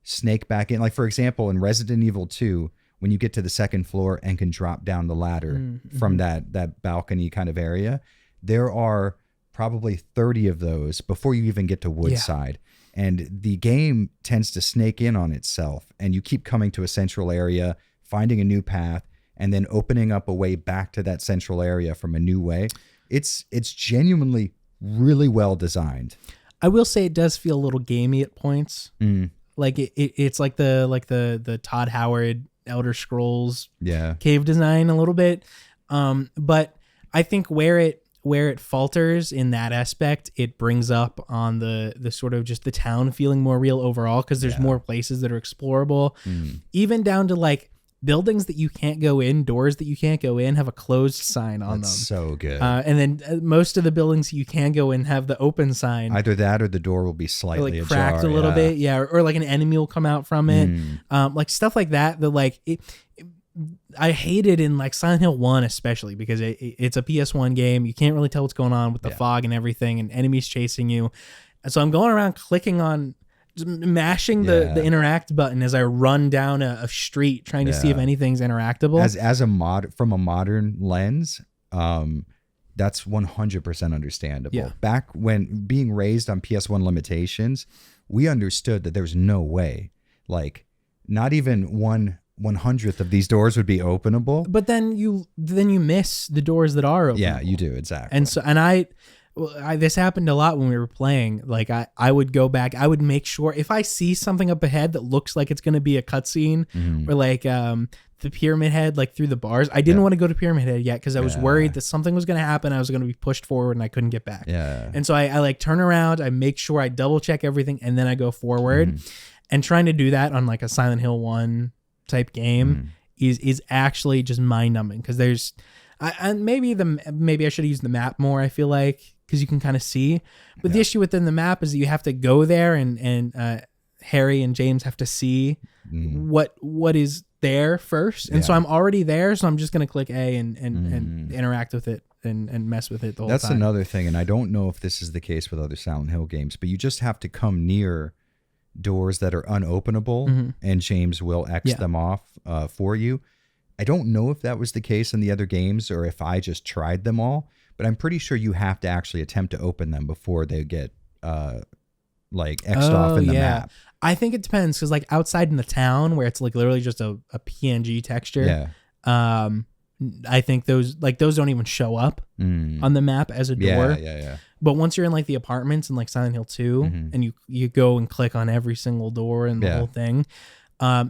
snake back in. Like, for example, in Resident Evil 2, when you get to the second floor and can drop down the ladder from that balcony kind of area, there are probably 30 of those before you even get to Woodside. And the game tends to snake in on itself, and you keep coming to a central area, finding a new path, and then opening up a way back to that central area from a new way. It's genuinely really well designed. I will say it does feel a little gamey at points. Like it's like the Todd Howard Elder Scrolls cave design a little bit. But I think where it falters in that aspect, it brings up on the sort of just the town feeling more real overall, because there's more places that are explorable, even down to like buildings that you can't go in, doors that you can't go in have a closed sign on them. So good. And then most of the buildings you can go in have the open sign. Either that or the door will be slightly like cracked ajar, a little bit, or like an enemy will come out from it, like stuff like that. That like I hated in like Silent Hill 1 especially, because it's a PS1 game. You can't really tell what's going on with the fog and everything, and enemies chasing you. And so I'm going around clicking on, just mashing the interact button as I run down a street trying to see if anything's interactable. As from a modern lens, that's 100% understandable. Yeah. Back when being raised on PS1 limitations, we understood that there's no way, like not even 1/100th of these doors would be openable. But then you miss the doors that are open. Yeah, you do, exactly. And so, this happened a lot when we were playing. Like I would go back, I would make sure if I see something up ahead that looks like it's going to be a cutscene, or like the Pyramid Head, like through the bars. I didn't want to go to Pyramid Head yet because I was worried that something was going to happen. I was going to be pushed forward and I couldn't get back. Yeah. And so I like turn around, I make sure I double check everything, and then I go forward. And trying to do that on like a Silent Hill 1 type game is actually just mind numbing, because there's maybe I should have used the map more, I feel like, because you can kind of see. But the issue within the map is that you have to go there, and Harry and James have to see what is there first. And so I'm already there, so I'm just going to click A and interact with it and mess with it the whole time. That's another thing, and I don't know if this is the case with other Silent Hill games, but you just have to come near doors that are unopenable, and James will X them off for you. I don't know if that was the case in the other games or if I just tried them all, but I'm pretty sure you have to actually attempt to open them before they get like X'd off in the map. I think it depends, because like outside in the town where it's like literally just a PNG texture, I think those don't even show up on the map as a door. But once you're in like the apartments in like Silent Hill 2 and you go and click on every single door and the whole thing,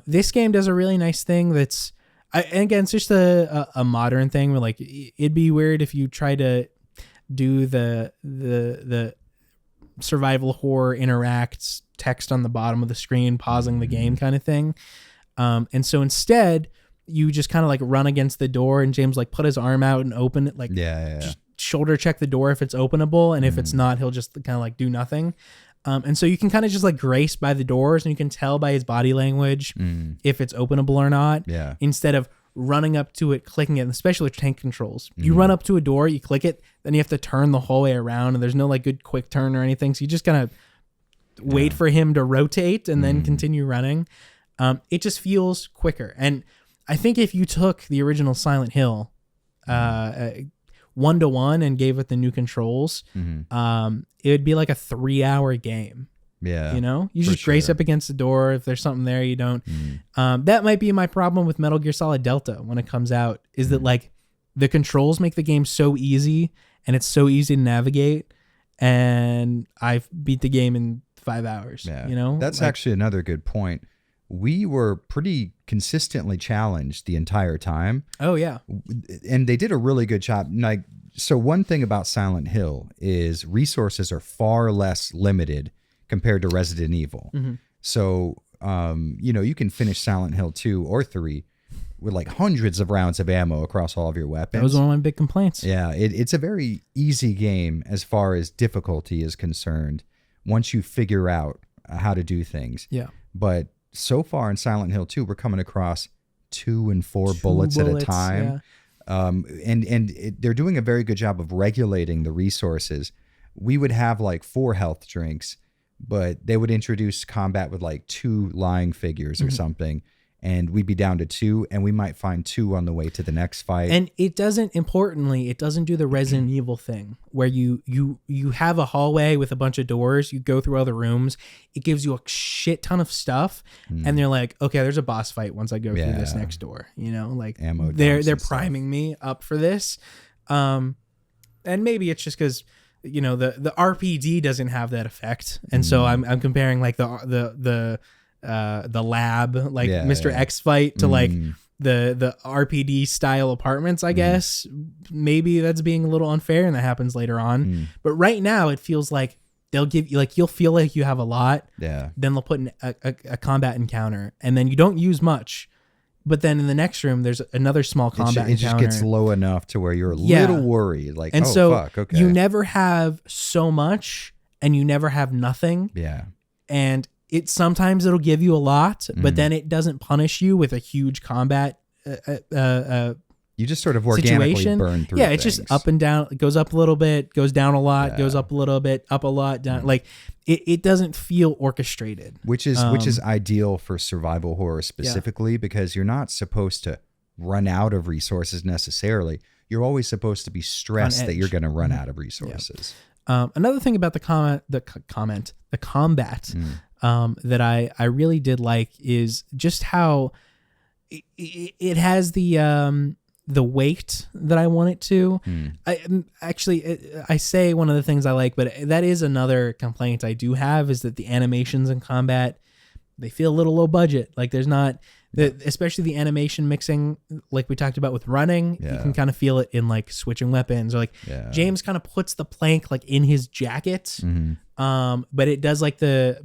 this game does a really nice thing that's, and again, it's just a modern thing where like it'd be weird if you try to do the survival horror interacts text on the bottom of the screen, pausing the game kind of thing. And so instead you just kind of like run against the door and James like put his arm out and open it, like just shoulder check the door if it's openable. And if it's not, he'll just kind of like do nothing. And so you can kind of just like grace by the doors and you can tell by his body language if it's openable or not, instead of running up to it, clicking it, and especially with tank controls. You run up to a door, you click it, then you have to turn the whole way around and there's no like good quick turn or anything. So you just kind of wait for him to rotate and then continue running. It just feels quicker. And I think if you took the original Silent Hill 1-to-1 and gave it the new controls, it would be like a 3-hour game. Yeah. You know, you just grace up against the door. If there's something there, you don't. That might be my problem with Metal Gear Solid Delta when it comes out, is that like the controls make the game so easy and it's so easy to navigate. And I've beat the game in 5 hours. Yeah. You know, that's actually another good point. We were pretty consistently challenged the entire time. Oh yeah. And they did a really good job. Like, so one thing about Silent Hill is resources are far less limited compared to Resident Evil. So, you know, you can finish Silent Hill 2 or 3 with like hundreds of rounds of ammo across all of your weapons. That was one of my big complaints. Yeah. It's a very easy game as far as difficulty is concerned once you figure out how to do things. Yeah. But so far in Silent Hill 2, we're coming across 2 and 4 bullets at a time. Yeah. They're doing a very good job of regulating the resources. We would have like 4 health drinks, but they would introduce combat with like 2 lying figures or something. And we'd be down to 2, and we might find 2 on the way to the next fight. And it doesn't do the Resident Evil thing where you have a hallway with a bunch of doors, you go through other rooms, it gives you a shit ton of stuff, and they're like, okay, there's a boss fight once I go through this next door. You know, like ammo they're priming me up for this. And maybe it's just because, you know, the RPD doesn't have that effect, and so I'm comparing like the lab, like Mr. X fight to like the RPD style apartments, I guess. Maybe that's being a little unfair and that happens later on. But right now it feels like they'll give you, like, you'll feel like you have a lot. Yeah. Then they'll put in a combat encounter and then you don't use much. But then in the next room, there's another small combat encounter. It just gets low enough to where you're a little worried. Like, and fuck, okay. You never have so much and you never have nothing. Yeah. And sometimes it'll give you a lot, but then it doesn't punish you with a huge combat you just sort of organically situation. Burn through it's just up and down. It goes up a little bit, goes down a lot, goes up a little bit, up a lot, down. Like it doesn't feel orchestrated. Which is ideal for survival horror specifically because you're not supposed to run out of resources necessarily. You're always supposed to be stressed that you're going to run out of resources. Another thing about the combat that I really did like is just how it has the weight that I want it to. I say one of the things I like, but that is another complaint I do have, is that the animations in combat, they feel a little low budget. Like there's not, especially the animation mixing, like we talked about with running, you can kind of feel it in like switching weapons, or like James kind of puts the plank like in his jacket. But it does like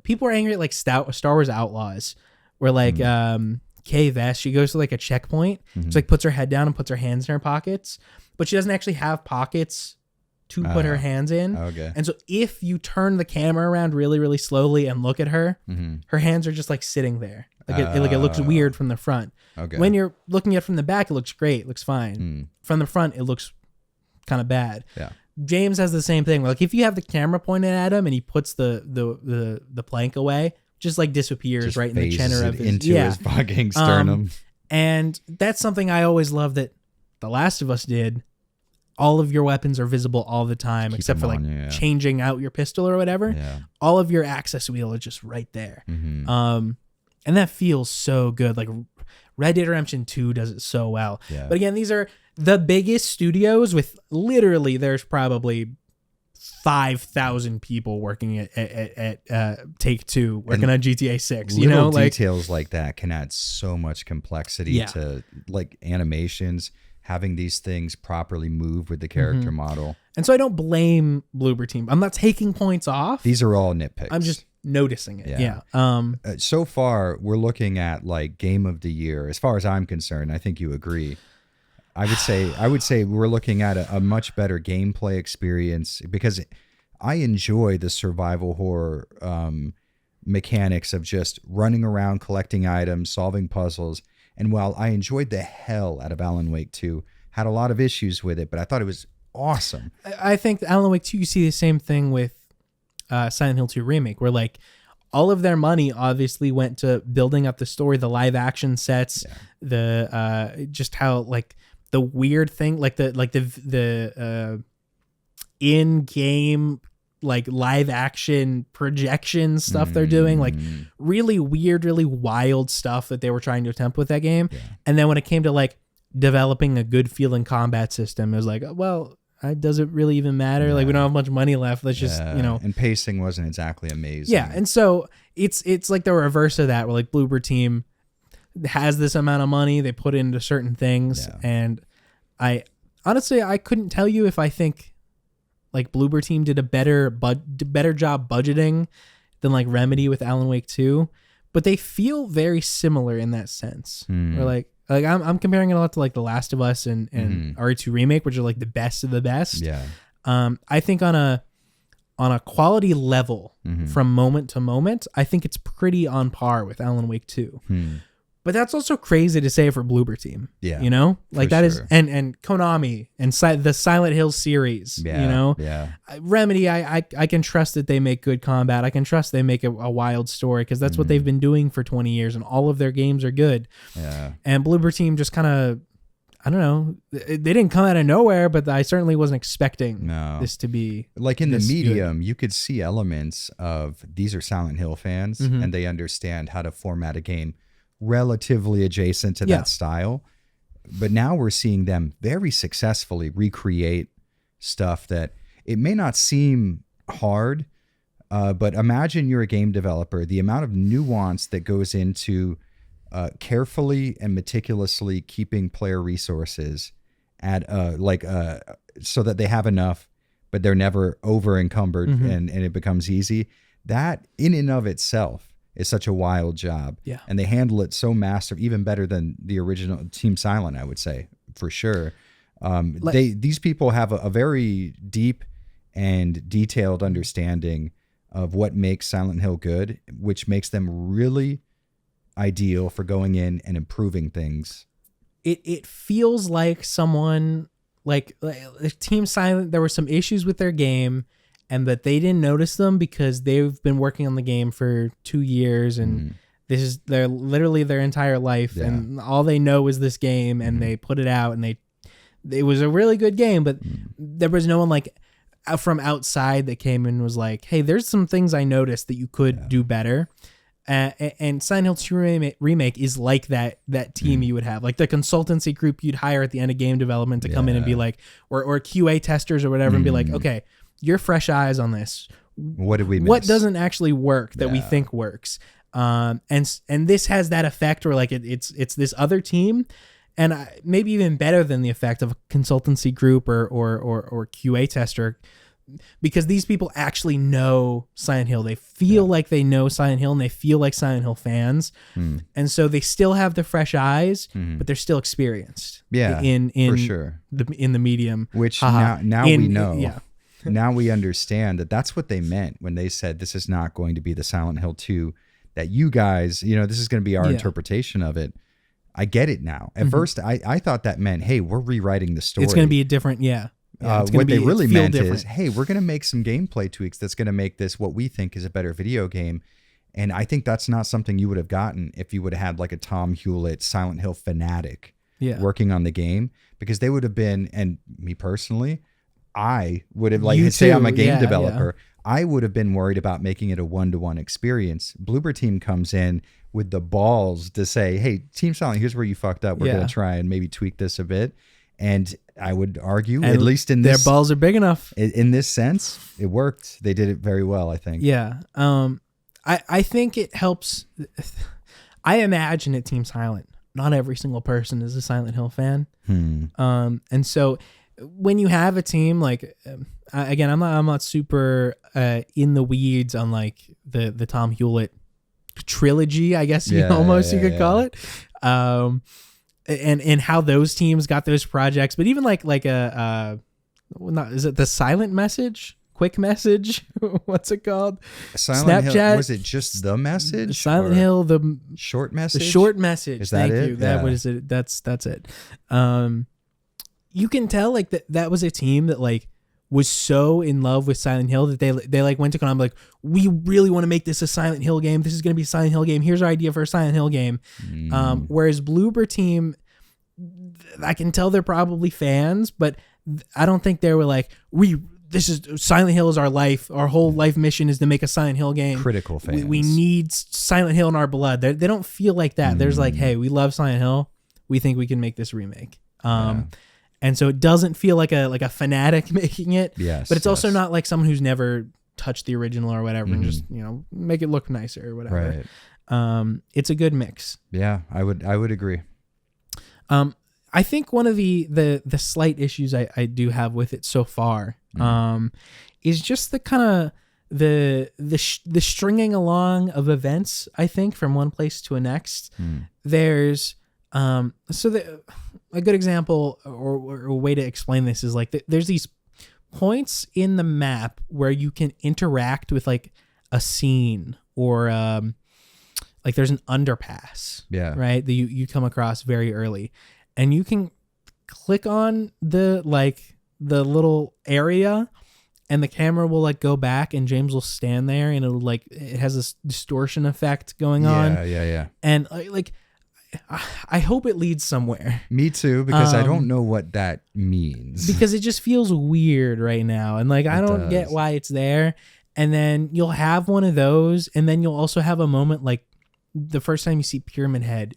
people are angry at like Star Wars Outlaws, where like Kay Vess, she goes to like a checkpoint, she like puts her head down and puts her hands in her pockets, but she doesn't actually have pockets to put her hands in. Okay. And so if you turn the camera around really, really slowly and look at her, her hands are just like sitting there. Like it looks weird from the front. Okay. When you're looking at it from the back, it looks great. It looks fine. From the front, it looks kind of bad. Yeah. James has the same thing. Like if you have the camera pointed at him and he puts the plank away, just like disappears just right in the center of his fucking sternum. And that's something I always love that The Last of Us did. All of your weapons are visible all the time, except for like changing out your pistol or whatever. Yeah. All of your access wheel is just right there. And that feels so good. Like Red Dead Redemption 2 does it so well. Yeah. But again, these are the biggest studios with literally there's probably 5,000 people working at Take-Two, working And on GTA 6. Little details like that can add so much complexity Yeah. to like animations, having these things properly move with the character model. And so I don't blame Bloober Team. I'm not taking points off. These are all nitpicks. I'm just noticing it. Yeah. Yeah. So far, we're looking at like game of the year. As far as I'm concerned, I think you agree. I would say we're looking at a much better gameplay experience because I enjoy the survival horror mechanics of just running around, collecting items, solving puzzles. And while I enjoyed the hell out of Alan Wake 2, had a lot of issues with it, but I thought it was awesome. I think Alan Wake 2, you see the same thing with Silent Hill 2 Remake, where like all of their money obviously went to building up the story, the live action sets, the just how like the weird thing, like the in-game like live action projection stuff they're doing, like really weird, really wild stuff that they were trying to attempt with that game. Yeah. And then when it came to like developing a good feeling combat system, it was like, well, does it really even matter? Yeah. Like we don't have much money left. Let's just, And pacing wasn't exactly amazing. Yeah. And so it's like the reverse of that, where like Bloober Team has this amount of money, they put into certain things. Yeah. And I honestly, I couldn't tell you if I think like Bloober Team did a better job budgeting than like Remedy with Alan Wake 2, but they feel very similar in that sense. Or like I'm comparing it a lot to like The Last of Us and RE2 Remake, which are like the best of the best. Yeah. I think on a quality level from moment to moment, I think it's pretty on par with Alan Wake 2. But that's also crazy to say for Bloober Team. Yeah. You know? Like that is and Konami and the Silent Hill series. Yeah. You know? Yeah. Remedy, I can trust that they make good combat. I can trust they make a wild story because that's what they've been doing for 20 years and all of their games are good. Yeah. And Bloober Team just kind of, I don't know, they didn't come out of nowhere, but I certainly wasn't expecting this to be like in the medium. Good. You could see elements of these are Silent Hill fans and they understand how to format a game relatively adjacent to that style. But now we're seeing them very successfully recreate stuff that it may not seem hard, but imagine you're a game developer, the amount of nuance that goes into carefully and meticulously keeping player resources at so that they have enough, but they're never over encumbered and it becomes easy. That in and of itself is such a wild job. Yeah. And they handle it so even better than the original Team Silent, I would say, for sure. These people have a very deep and detailed understanding of what makes Silent Hill good, which makes them really ideal for going in and improving things. It feels like someone like Team Silent, there were some issues with their game and that they didn't notice them because they've been working on the game for 2 years and this is literally their entire life and all they know is this game and they put it out and it was a really good game, but there was no one like from outside that came and was like, hey, there's some things I noticed that you could do better. And Silent Hill 2 Remake is like that team you would have, like the consultancy group you'd hire at the end of game development to come in and be like, or QA testers or whatever and be like, okay, you're fresh eyes on this. What did we miss? What doesn't actually work that we think works? And this has that effect where like it's this other team, and maybe even better than the effect of a consultancy group or QA tester, because these people actually know Silent Hill. They feel like they know Silent Hill and they feel like Silent Hill fans, and so they still have the fresh eyes, but they're still experienced. Yeah, in for sure. In the medium, which now we know. Yeah. Now we understand that that's what they meant when they said this is not going to be the Silent Hill 2 that you guys, this is going to be our interpretation of it. I get it now. At first, I thought that meant, hey, we're rewriting the story. It's going to be a different, what they really meant is, hey, we're going to make some gameplay tweaks that's going to make this what we think is a better video game. And I think that's not something you would have gotten if you would have had like a Tom Hewlett Silent Hill fanatic working on the game, because they would have been, and me personally, I would have say I'm a game developer. Yeah. I would have been worried about making it a one-to-one experience. Bloober Team comes in with the balls to say, hey, Team Silent, here's where you fucked up. We're going to try and maybe tweak this a bit. And I would argue, And at least in their this balls are big enough. in this sense, it worked. They did it very well, I think. Yeah. I think it helps. I imagine at Team Silent, not every single person is a Silent Hill fan. And so when you have a team like, again, I'm not super in the weeds on like the Tom Hewlett trilogy, I guess you could call it. And how those teams got those projects, but even like is it the Silent Message? Quick Message? What's it called? Silent Snapchat? Hill, was it just the message? Silent Hill, the short message? The short message. Is that Thank it? you. That was it. That's it. You can tell like that was a team that like was so in love with Silent Hill that they like went to Konami like, we really want to make this a Silent Hill game. This is going to be a Silent Hill game. Here's our idea for a Silent Hill game. Whereas Bloober Team, I can tell they're probably fans, but I don't think they were like, this is Silent Hill is our life. Our whole life mission is to make a Silent Hill game. Critical fans. We need Silent Hill in our blood. They don't feel like that. There's like, hey, we love Silent Hill. We think we can make this remake. And so it doesn't feel like a fanatic making it. Yes, but it's also not like someone who's never touched the original or whatever and just, make it look nicer or whatever. Right. It's a good mix. Yeah, I would agree. I think one of the slight issues I do have with it so far is just the kind of the stringing along of events, I think, from one place to a next. There's a good example or a way to explain this is like there's these points in the map where you can interact with like a scene or like there's an underpass, right, that you come across very early, and you can click on the little area and the camera will like go back and James will stand there and it'll like, it has this distortion effect going on. And like I hope it leads somewhere. Me too, because I don't know what that means. Because it just feels weird right now. And like, I don't get why it's there. And then you'll have one of those. And then you'll also have a moment like the first time you see Pyramid Head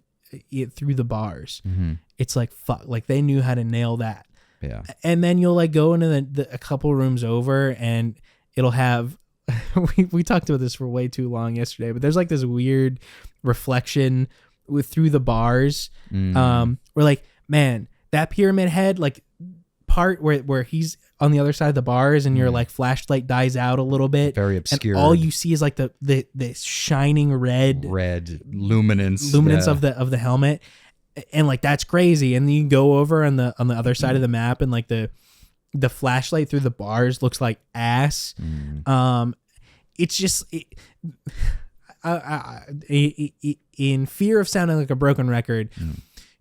through the bars. It's like, fuck, like they knew how to nail that. Yeah. And then you'll like go into a couple rooms over and it'll have, we talked about this for way too long yesterday, but there's like this weird reflection through the bars. We're like, man, that Pyramid Head like part where he's on the other side of the bars and your like flashlight dies out a little bit, very obscure, and all you see is like the shining red luminance of the helmet, and like that's crazy. And then you go over on the other side of the map and like the flashlight through the bars looks like ass. It's just in fear of sounding like a broken record,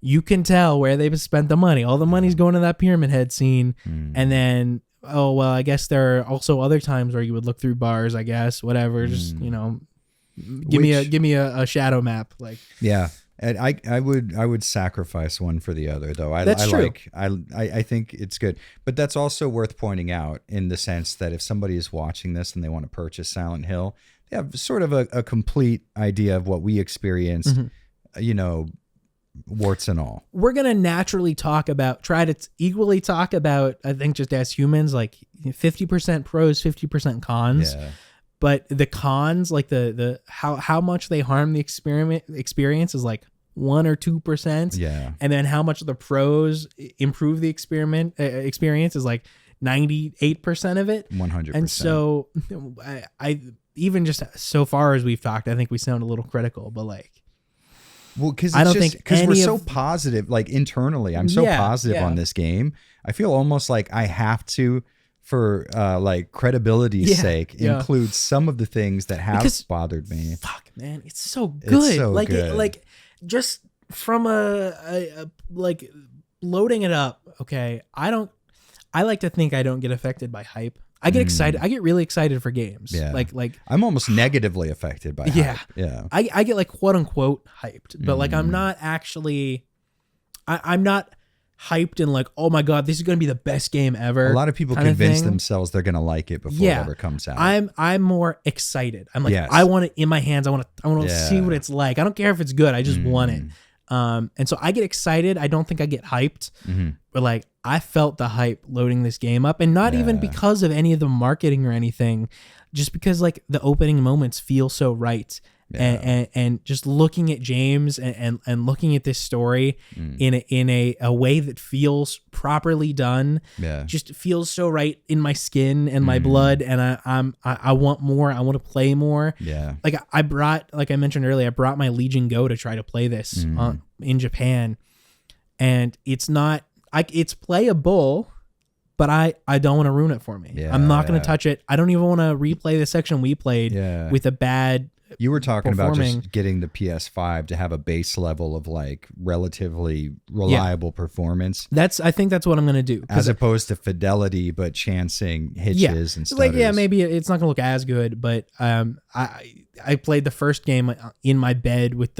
you can tell where they've spent the money. All the money's going to that Pyramid Head scene. And then, oh, well, I guess there are also other times where you would look through bars, I guess, whatever. Just, give me a shadow map. Like, yeah. And I would sacrifice one for the other, though. I think it's good, but that's also worth pointing out in the sense that if somebody is watching this and they want to purchase Silent Hill, they have sort of a complete idea of what we experienced, warts and all. We're gonna naturally try to equally talk about, I think, just as humans, like 50% pros, 50% cons. Yeah. But the cons, like the how much they harm the experience is like 1 or 2%. Yeah. And then how much the pros improve the experience is like 98% of it. 100%. And so I even just so far as we've talked, I think we sound a little critical, but like, well, because we're so positive, like internally, I'm so positive on this game. I feel almost like I have to, for like credibility's sake, include some of the things that have bothered me. Fuck, man, it's so good. It's so like good. Like just from a like loading it up. Okay, I like to think I don't get affected by hype. I get excited. I get really excited for games. Yeah. Like I'm almost negatively affected by hype. Yeah. I get like quote unquote hyped, but like I'm not actually. I'm not hyped and like, oh my god, this is gonna be the best game ever. A lot of people convince themselves they're gonna like it before it ever comes out. I'm more excited. I'm like, I want it in my hands. I want to see what it's like. I don't care if it's good. I just want it. And so I get excited. I don't think I get hyped. but like I felt the hype loading this game up, and not even because of any of the marketing or anything, just because like the opening moments feel so right. And just looking at James and looking at this story in a way that feels properly done, just feels so right in my skin and my blood, and I want more. I want to play more. Like I mentioned earlier, I brought my Legion Go to try to play this in Japan, and it's playable. But I don't want to ruin it for me. I'm not going to touch it. I don't even want to replay the section we played with a bad. You were talking about just getting the PS5 to have a base level of like relatively reliable performance. I think that's what I'm going to do. As opposed to fidelity, but chancing hitches and stuff. Like, maybe it's not going to look as good, but I played the first game in my bed with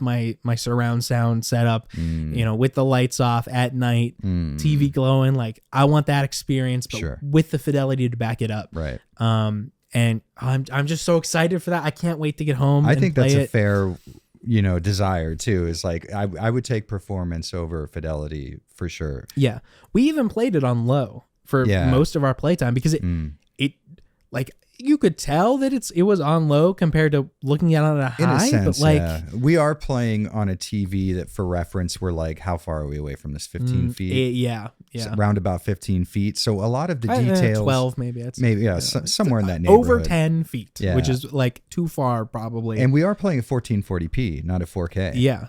my surround sound set up, with the lights off at night, TV glowing. Like I want that experience, but with the fidelity to back it up. Right. And I'm just so excited for that. I can't wait to get home. I think that's a fair, desire too. Is like I would take performance over fidelity for sure. Yeah, we even played it on low for most of our playtime because it like you could tell that it was on low compared to looking at it on a high. In a sense, but like we are playing on a TV that, for reference, we're like, how far are we away from this? 15 feet. Yeah. Around about 1540 feet. So a lot of the details, 12 maybe. Somewhere in that neighborhood. Over 10 feet, which is like too far probably. And we are playing at 1440p, not at 4K. Yeah.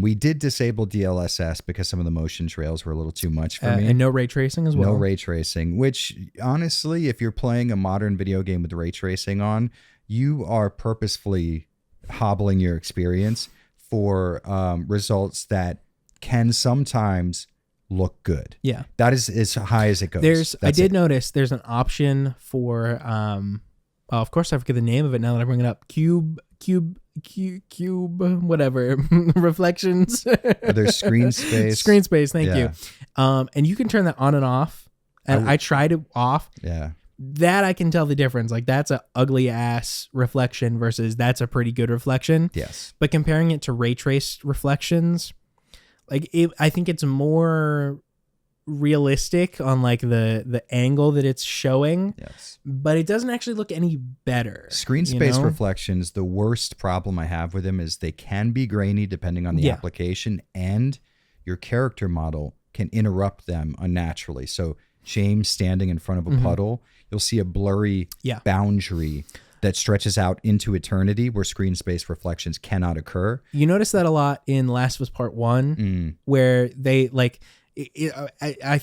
We did disable DLSS because some of the motion trails were a little too much for me. And no ray tracing as well. No ray tracing, which honestly, if you're playing a modern video game with ray tracing on, you are purposefully hobbling your experience for results that can sometimes look good. Yeah. That is as high as it goes. I did notice there's an option for, of course I forget the name of it now that I bring it up. Cube, whatever, reflections. There's screen space. Screen space, thank you. And you can turn that on and off. And I tried it off. Yeah. That I can tell the difference. Like that's a ugly ass reflection versus that's a pretty good reflection. Yes. But comparing it to ray traced reflections, like I think it's more realistic on like the angle that it's showing. Yes. But it doesn't actually look any better. Screen space reflections, the worst problem I have with them is they can be grainy depending on the application, and your character model can interrupt them unnaturally. So James standing in front of a puddle, you'll see a blurry boundary that stretches out into eternity where screen space reflections cannot occur. You notice that a lot in Last of Us Part 1 where they like I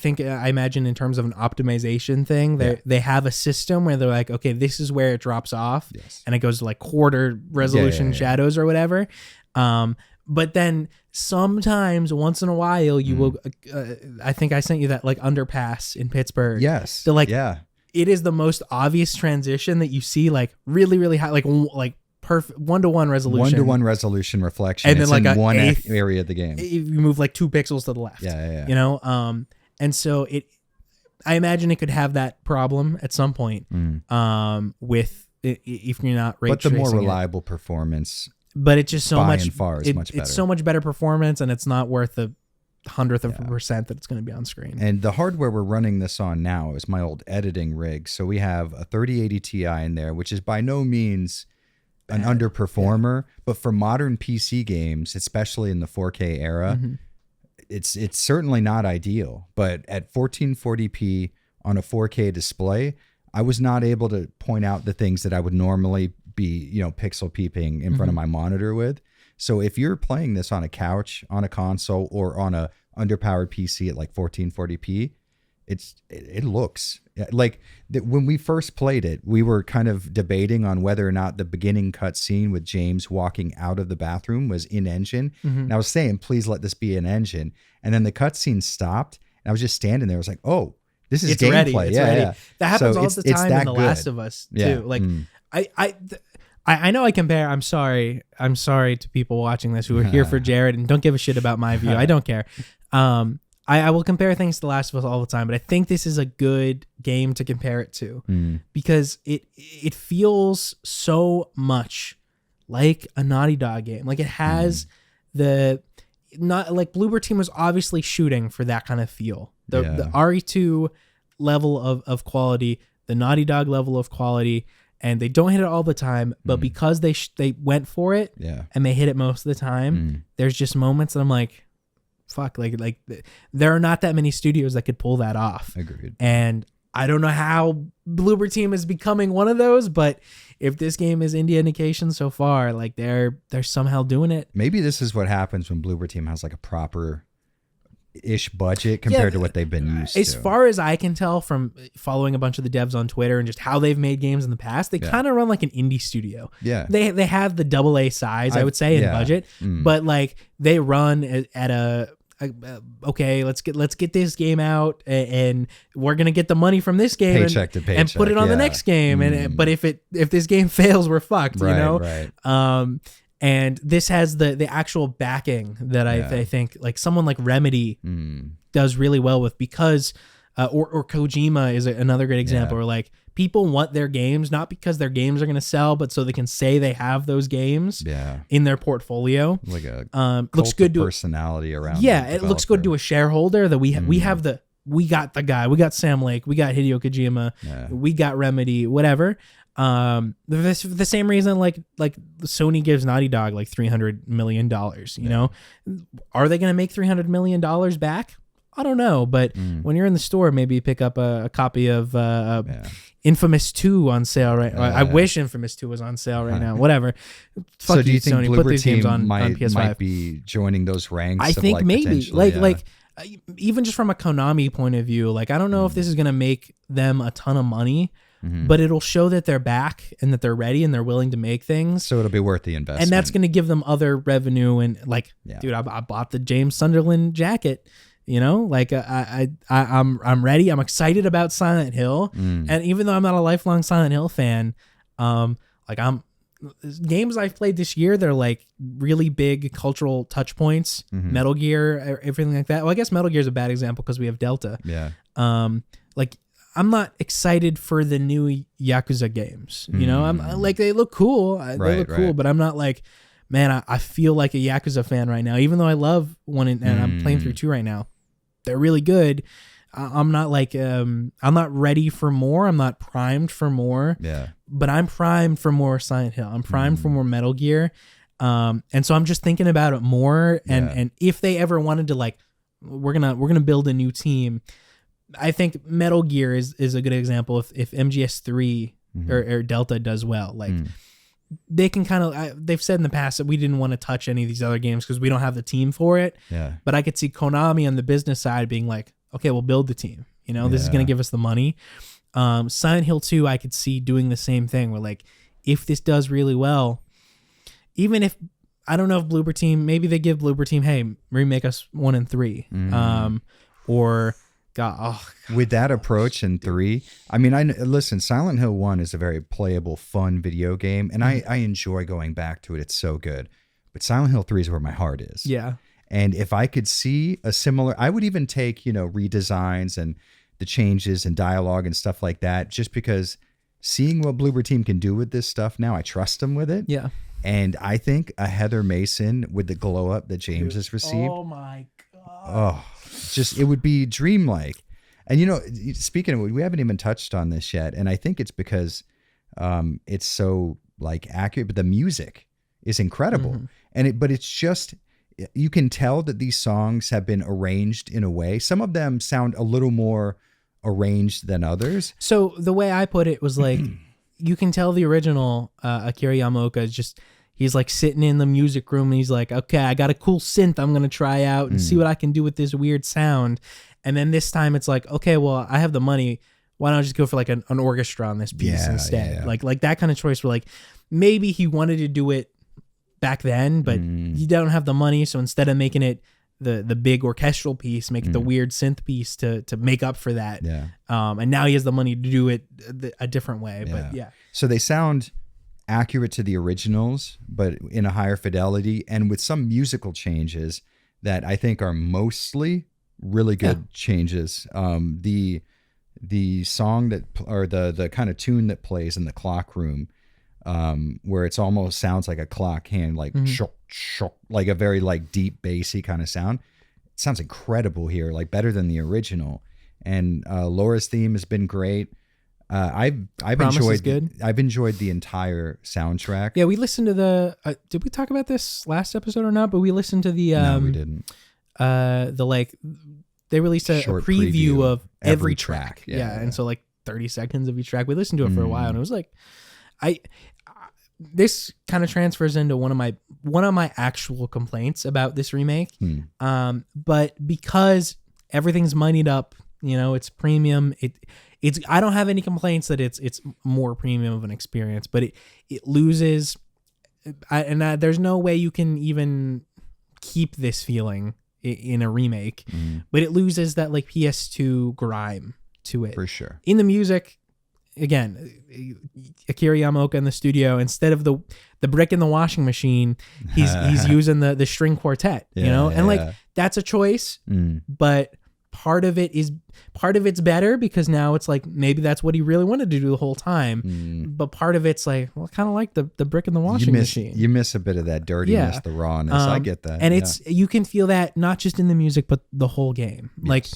imagine in terms of an optimization thing, they have a system where they're like, okay, this is where it drops off and it goes to like quarter resolution shadows or whatever. But then sometimes once in a while you will, I think I sent you that like underpass in Pittsburgh. Yes. So like, it is the most obvious transition that you see, like really, really high, like perfect 1:1 resolution. 1:1 resolution reflection. And then it's like in one area of the game. You move like 2 pixels to the left. Yeah. You know, and so I imagine it could have that problem at some point. With if you're not ray tracing. But the more reliable performance. But it's just so by much. And far is much better. It's so much better performance, and it's not worth the 100th of a percent that it's going to be on screen. And the hardware we're running this on now is my old editing rig. So we have a 3080 Ti in there, which is by no means an underperformer, but for modern PC games, especially in the 4K era, it's certainly not ideal. But at 1440p on a 4K display, I was not able to point out the things that I would normally be, pixel peeping in front of my monitor with. So if you're playing this on a couch, on a console, or on a underpowered PC at like 1440p, it looks like when we first played it, we were kind of debating on whether or not the beginning cutscene with James walking out of the bathroom was in engine. And I was saying, please let this be in engine. And then the cutscene stopped, and I was just standing there. I was like, oh, this is gameplay. Ready. It's ready. Yeah. That happens all the time in The Last of Us too. Like I know I compare. I'm sorry to people watching this who are here for Jared and don't give a shit about my view. I don't care. I will compare things to The Last of Us all the time, but I think this is a good game to compare it to because it feels so much like a Naughty Dog game. Like it has not like Bloober Team was obviously shooting for that kind of feel. The RE2 level of quality, the Naughty Dog level of quality, and they don't hit it all the time, but because they went for it and they hit it most of the time, there's just moments that I'm like, fuck, like there are not that many studios that could pull that off. Agreed. And I don't know how Bloober Team is becoming one of those, but if this game is any indication so far, like they're somehow doing it. Maybe this is what happens when Bloober Team has like a proper-ish budget compared to what they've been used to. As far as I can tell from following a bunch of the devs on Twitter and just how they've made games in the past, they kind of run like an indie studio. Yeah. They have the AA size, I would say, in budget, but like they run at a okay, let's get this game out, and we're gonna get the money from this game and put it on the next game. And but if this game fails, we're fucked. Right, you know. Right. And this has the actual backing that I think like someone like Remedy does really well with, because or Kojima is another great example where like people want their games not because their games are going to sell, but so they can say they have those games in their portfolio. Like a looks good to personality around. Yeah, it looks good to a shareholder that we have we got the guy, we got Sam Lake, we got Hideo Kojima, we got Remedy, whatever. The same reason like Sony gives Naughty Dog like $300 million, you know, are they going to make $300 million back? I don't know, but when you're in the store, maybe you pick up a copy of Infamous 2 on sale right now. I wish Infamous 2 was on sale right now. Whatever. Fuck so do you think Sony, put these games on PS5. Might be joining those ranks? I think like maybe like even just from a Konami point of view, like I don't know if this is gonna make them a ton of money, but it'll show that they're back and that they're ready and they're willing to make things. So it'll be worth the investment, and that's gonna give them other revenue. And like, dude, I bought the James Sunderland jacket. You know, like I'm ready. I'm excited about Silent Hill, and even though I'm not a lifelong Silent Hill fan, like games I've played this year, they're like really big cultural touch points. Metal Gear, everything like that. Well, I guess Metal Gear is a bad example because we have Delta. Yeah. Like I'm not excited for the new Yakuza games. You know, I'm like they look cool. They look cool, but I'm not like, man, I feel like a Yakuza fan right now. Even though I love 1 and I'm playing through 2 right now. They're really good. I'm not like I'm not ready for more. I'm not primed for more. Yeah. But I'm primed for more Silent Hill. I'm primed for more Metal Gear. And so I'm just thinking about it more. And if they ever wanted to like, we're gonna build a new team. I think Metal Gear is a good example. If MGS3 or Delta does well, like. They can kind of, they've said in the past that we didn't want to touch any of these other games because we don't have the team for it. Yeah. But I could see Konami on the business side being like, okay, we'll build the team. You know, this is going to give us the money. Silent Hill 2, I could see doing the same thing where like, if this does really well, even if, I don't know if Bloober Team, maybe they give Bloober Team, hey, remake us 1 and 3. Or... God. With that approach in 3, I mean, listen, Silent Hill 1 is a very playable, fun video game, and I enjoy going back to it. It's so good. But Silent Hill 3 is where my heart is. Yeah. And if I could see a similar, I would even take, you know, redesigns and the changes and dialogue and stuff like that, just because seeing what Bloober Team can do with this stuff now, I trust them with it. Yeah. And I think a Heather Mason with the glow up that James has received. Oh my God. Oh. Just it would be dreamlike. And you know, speaking of, we haven't even touched on this yet, and I think it's because it's so like accurate, but the music is incredible. But it's just, you can tell that these songs have been arranged in a way. Some of them sound a little more arranged than others. So the way I put it was like, you can tell the original Akira Yamaoka is just, he's like sitting in the music room and he's like, okay, I got a cool synth I'm going to try out and see what I can do with this weird sound. And then this time it's like, okay, well, I have the money. Why don't I just go for like an orchestra on this piece instead? Yeah. Like that kind of choice where like, maybe he wanted to do it back then, but you don't have the money. So instead of making it the big orchestral piece, make it the weird synth piece to make up for that. Yeah. And now he has the money to do it a different way. But yeah. So they sound accurate to the originals, but in a higher fidelity and with some musical changes that I think are mostly really good changes. The song that, or the kind of tune that plays in the clock room, where it's almost sounds like a clock hand, like shock, shock, like a very like deep bassy kind of sound. It sounds incredible here, like better than the original. And Laura's theme has been great. I've enjoyed the entire soundtrack. Yeah, we listened to the. Did we talk about this last episode or not? But we listened to the. No, we didn't. They released a preview of every track. Yeah, and so like 30 seconds of each track. We listened to it for a while, and it was like, this kind of transfers into one of my actual complaints about this remake. But because everything's moneyed up, it's premium. It's I don't have any complaints that it's more premium of an experience, but it loses, there's no way you can even keep this feeling in a remake, but it loses that like PS2 grime to it for sure. In the music, again, Akira Yamaoka in the studio, instead of the brick in the washing machine, he's using the string quartet, that's a choice, but part of it's better because now it's like maybe that's what he really wanted to do the whole time, but part of it's like, well, kind of like the brick in the washing machine. You miss a bit of that dirtiness, the rawness. I get that, and you can feel that not just in the music but the whole game. Yes. Like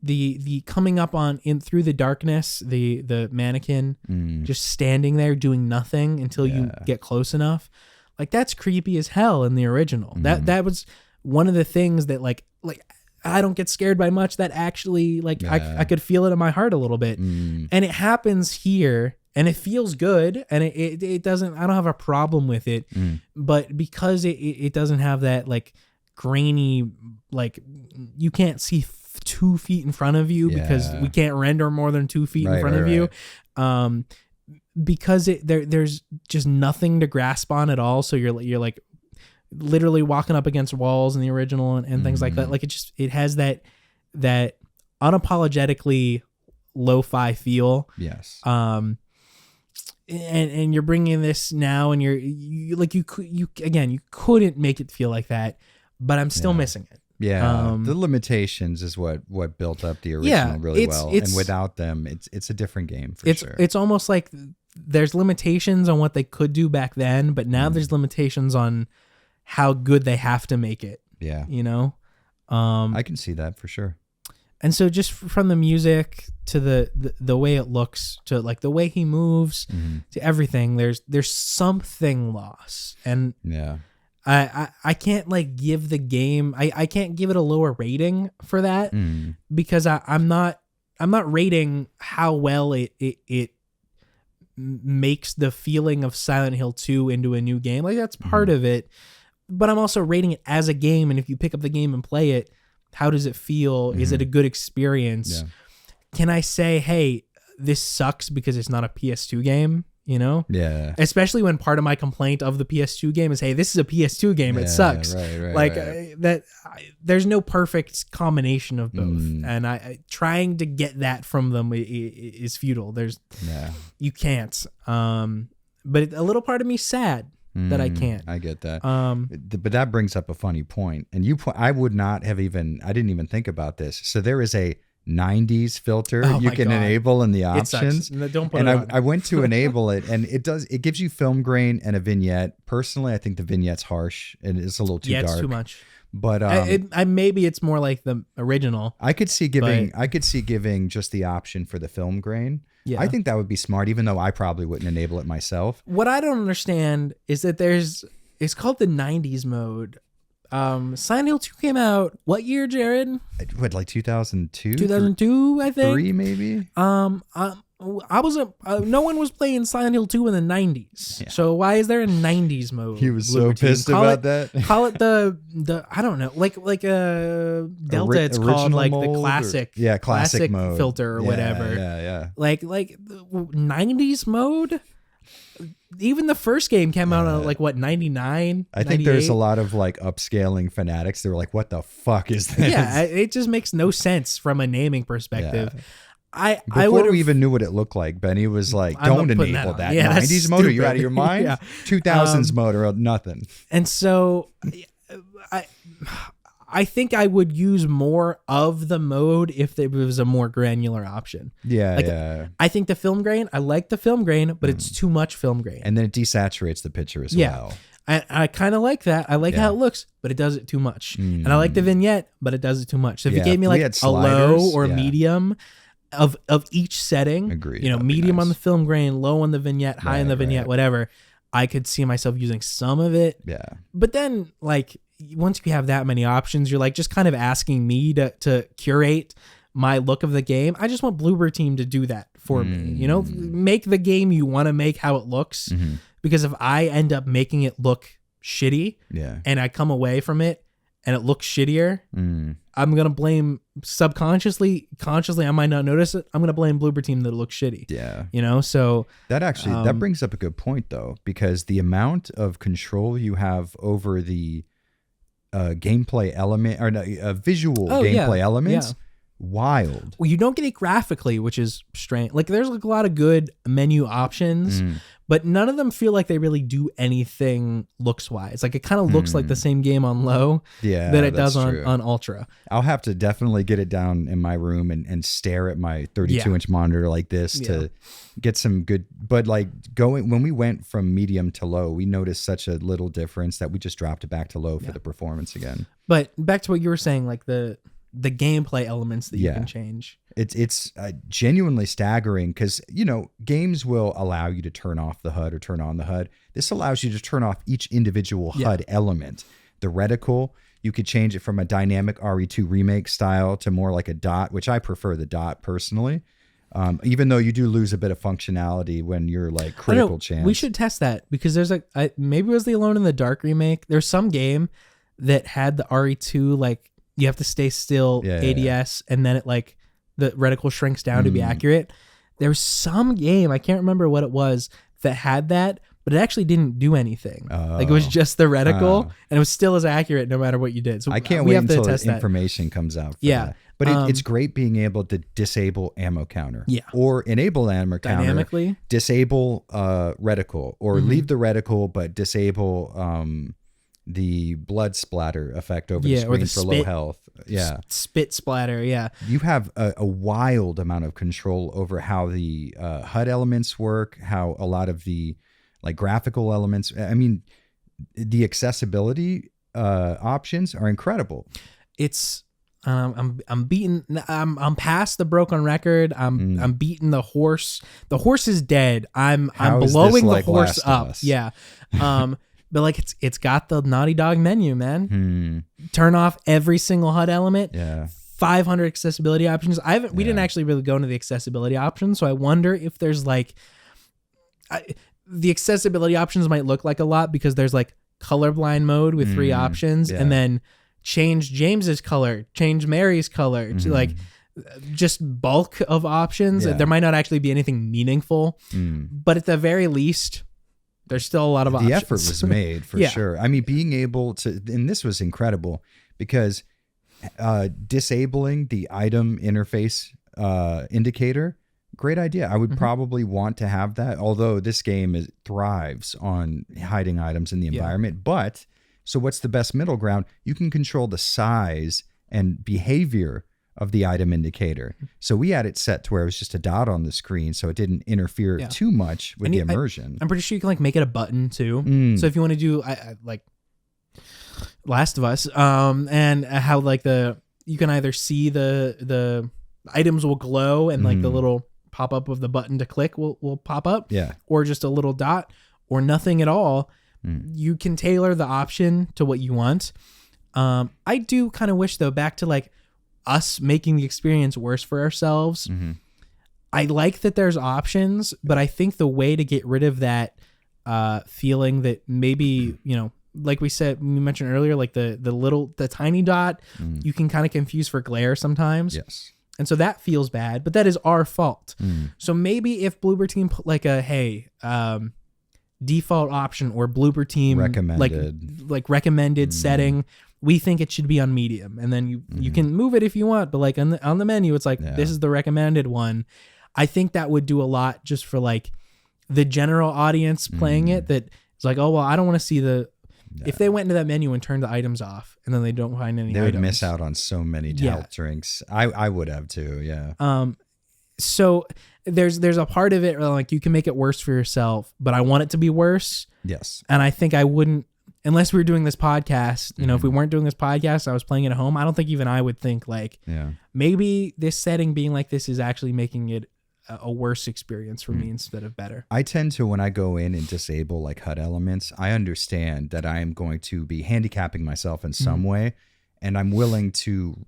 the coming up through the darkness, the mannequin just standing there doing nothing until you get close enough. Like that's creepy as hell in the original. That was one of the things that like I don't get scared by much. That actually I could feel it in my heart a little bit, and it happens here, and it feels good, and it doesn't. I don't have a problem with it, but because it doesn't have that like grainy, like you can't see 2 feet in front of you because we can't render more than 2 feet in front of you. Because there's just nothing to grasp on at all. So you're like literally walking up against walls in the original and things like that. Like it has that unapologetically lo-fi feel. Yes. And you're bringing this now, and you couldn't make it feel like that, but I'm still missing it. Yeah, the limitations is what built up the original really well, and without them, it's a different game for sure. It's almost like there's limitations on what they could do back then, but now there's limitations on how good they have to make it. Yeah, I can see that for sure. And so, just from the music to the way it looks to like the way he moves to everything, there's something lost, and I can't like give the game. I can't give it a lower rating for that because I'm not rating how well it makes the feeling of Silent Hill 2 into a new game. Like that's part of it, but I'm also rating it as a game. And if you pick up the game and play it, how does it feel? Is it a good experience? Yeah. Can I say, hey, this sucks because it's not a PS2 game? Yeah. Especially when part of my complaint of the PS2 game is, hey, this is a PS2 game. It sucks. Right. There's no perfect combination of both, and I trying to get that from them is futile. You can't. But a little part of me's sad that I can't. I get that. But that brings up a funny point, and I didn't even think about this. So there is a 90s filter you can enable in the options. Don't put and it on. I went to enable it, and it gives you film grain and a vignette. Personally, I think the vignette's harsh and it's a little too dark. It's too much. But maybe it's more like the original. I could see giving just the option for the film grain. Yeah. I think that would be smart, even though I probably wouldn't enable it myself. What I don't understand is that it's called the 90s mode. Silent Hill 2 came out what year, Jared? What, like 2002? 2002, I think. 3 maybe? I wasn't. No one was playing Silent Hill 2 in the 90s. Yeah. So why is there a 90s mode? He was so pissed about that. Call it the I don't know, like Delta. It's called like the classic. Classic mode filter or whatever. Yeah. Like 90s mode. Even the first game came out on like what 99. I think there's a lot of like upscaling fanatics. They were like, "What the fuck is this?" Yeah, it just makes no sense from a naming perspective. Yeah. Before we even knew what it looked like, Benny was like, "Don't enable that 90s mode. Are you out of your mind? Yeah. 2000s mode or nothing." And so, I think I would use more of the mode if it was a more granular option. Yeah, Like, yeah. I think the film grain, I like the film grain, but it's too much film grain. And then it desaturates the picture as Yeah. well. I kind of like that. I like how it looks, but it does it too much. And I like the vignette, but it does it too much. So if you gave me like a low or medium of each setting, Agreed. you know, That'd be medium nice. on the film grain, low on the vignette, high on the vignette, whatever, I could see myself using some of it. Yeah. But then, like, once you have that many options, you're like just kind of asking me to curate my look of the game. I just want Bloober Team to do that for me. You know, make the game you want to make how it looks. Because if I end up making it look shitty, and I come away from it and it looks shittier, I'm gonna blame subconsciously, consciously I might not notice it. I'm gonna blame Bloober Team that it looks shitty. Yeah. You know, so that actually that brings up a good point though, because the amount of control you have over the gameplay element or visual gameplay elements, wild. Well, you don't get it graphically, which is strange. Like there's like a lot of good menu options, but none of them feel like they really do anything looks wise. Like it kind of looks like the same game on low that it does on ultra. I'll have to definitely get it down in my room and stare at my 32-inch monitor like this to get some good. But like when we went from medium to low, we noticed such a little difference that we just dropped it back to low for the performance again. But back to what you were saying, like the gameplay elements that you can change. It's genuinely staggering because, you know, games will allow you to turn off the HUD or turn on the HUD. This allows you to turn off each individual HUD element. The reticle, you could change it from a dynamic RE2 remake style to more like a dot, which I prefer the dot personally. Even though you do lose a bit of functionality when you're like critical chance. We should test that because there's maybe it was the Alone in the Dark remake. There's some game that had the RE2, like you have to stay still ADS and then it like the reticle shrinks down to be accurate. There was some game, I can't remember what it was, that had that, but it actually didn't do anything. Like it was just the reticle and it was still as accurate no matter what you did. So I can't wait until information comes out for that. But it's great being able to disable ammo counter. Or enable ammo counter. Dynamically. Disable reticle. Or leave the reticle but disable the blood splatter effect over the screen for low health. Spit splatter, You have a wild amount of control over how the HUD elements work, how a lot of the like graphical elements. I mean, the accessibility options are incredible. It's I'm past the broken record. I'm beating the horse. The horse is dead. I'm blowing the horse up. Yeah. But like it's got the Naughty Dog menu, man. Turn off every single HUD element. 500 accessibility options. We didn't actually really go into the accessibility options, so I wonder if there's like the accessibility options might look like a lot because there's like colorblind mode with 3 options and then change James's color, change Mary's color, to like just bulk of options. There might not actually be anything meaningful, but at the very least there's still a lot of options. The effort was made for sure. I mean, being able to, and this was incredible because disabling the item interface indicator, great idea. I would probably want to have that, although this game thrives on hiding items in the environment. But, so what's the best middle ground? You can control the size and behavior of the item indicator. So we had it set to where it was just a dot on the screen, so it didn't interfere too much with the immersion. I'm pretty sure you can like make it a button too. So if you want to do like Last of Us, and how like you can either see the items will glow and like the little pop up of the button to click will pop up, or just a little dot, or nothing at all. You can tailor the option to what you want. I do kind of wish though, back to like us making the experience worse for ourselves. I like that there's options, but I think the way to get rid of that feeling that maybe, you know, like we mentioned earlier, like the tiny dot, you can kind of confuse for glare sometimes. Yes. And so that feels bad, but that is our fault. So maybe if Bloober Team put like a, default option or Bloober Team recommended, like recommended setting, we think it should be on medium, and then you can move it if you want, but like on the menu it's like this is the recommended one. I think that would do a lot just for like the general audience playing it, that it's like, oh well, I don't want to see the If they went into that menu and turned the items off, and then they don't find any, they items, would miss out on so many health drinks. I would have too. Yeah. So there's a part of it where, like, you can make it worse for yourself, but I want it to be worse. Yes. And I think I wouldn't, unless we were doing this podcast. You know, if we weren't doing this podcast, I was playing it at home. I don't think even I would think like, maybe this setting being like this is actually making it a worse experience for me instead of better. I tend to, when I go in and disable like HUD elements, I understand that I am going to be handicapping myself in some way, and I'm willing to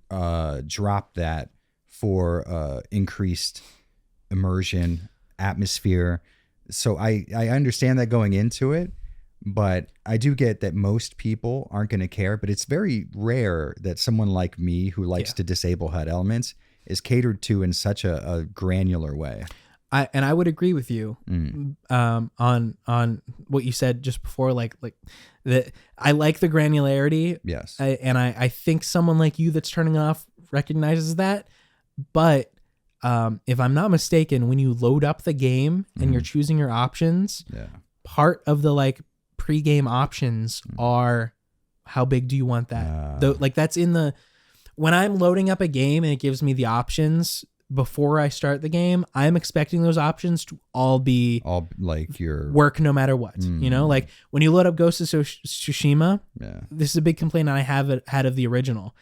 drop that for increased immersion, atmosphere. So I understand that going into it, but I do get that most people aren't going to care. But it's very rare that someone like me who likes to disable HUD elements is catered to in such a granular way. I would agree with you on what you said just before, like that. I like the granularity. Yes. I think someone like you that's turning off recognizes that. But if I'm not mistaken, when you load up the game and you're choosing your options, part of the like pre-game options are how big do you want that? Like that's in the, when I'm loading up a game and it gives me the options before I start the game, I'm expecting those options to all like your work no matter what. You know, like when you load up Ghost of Tsushima, this is a big complaint I had of the original.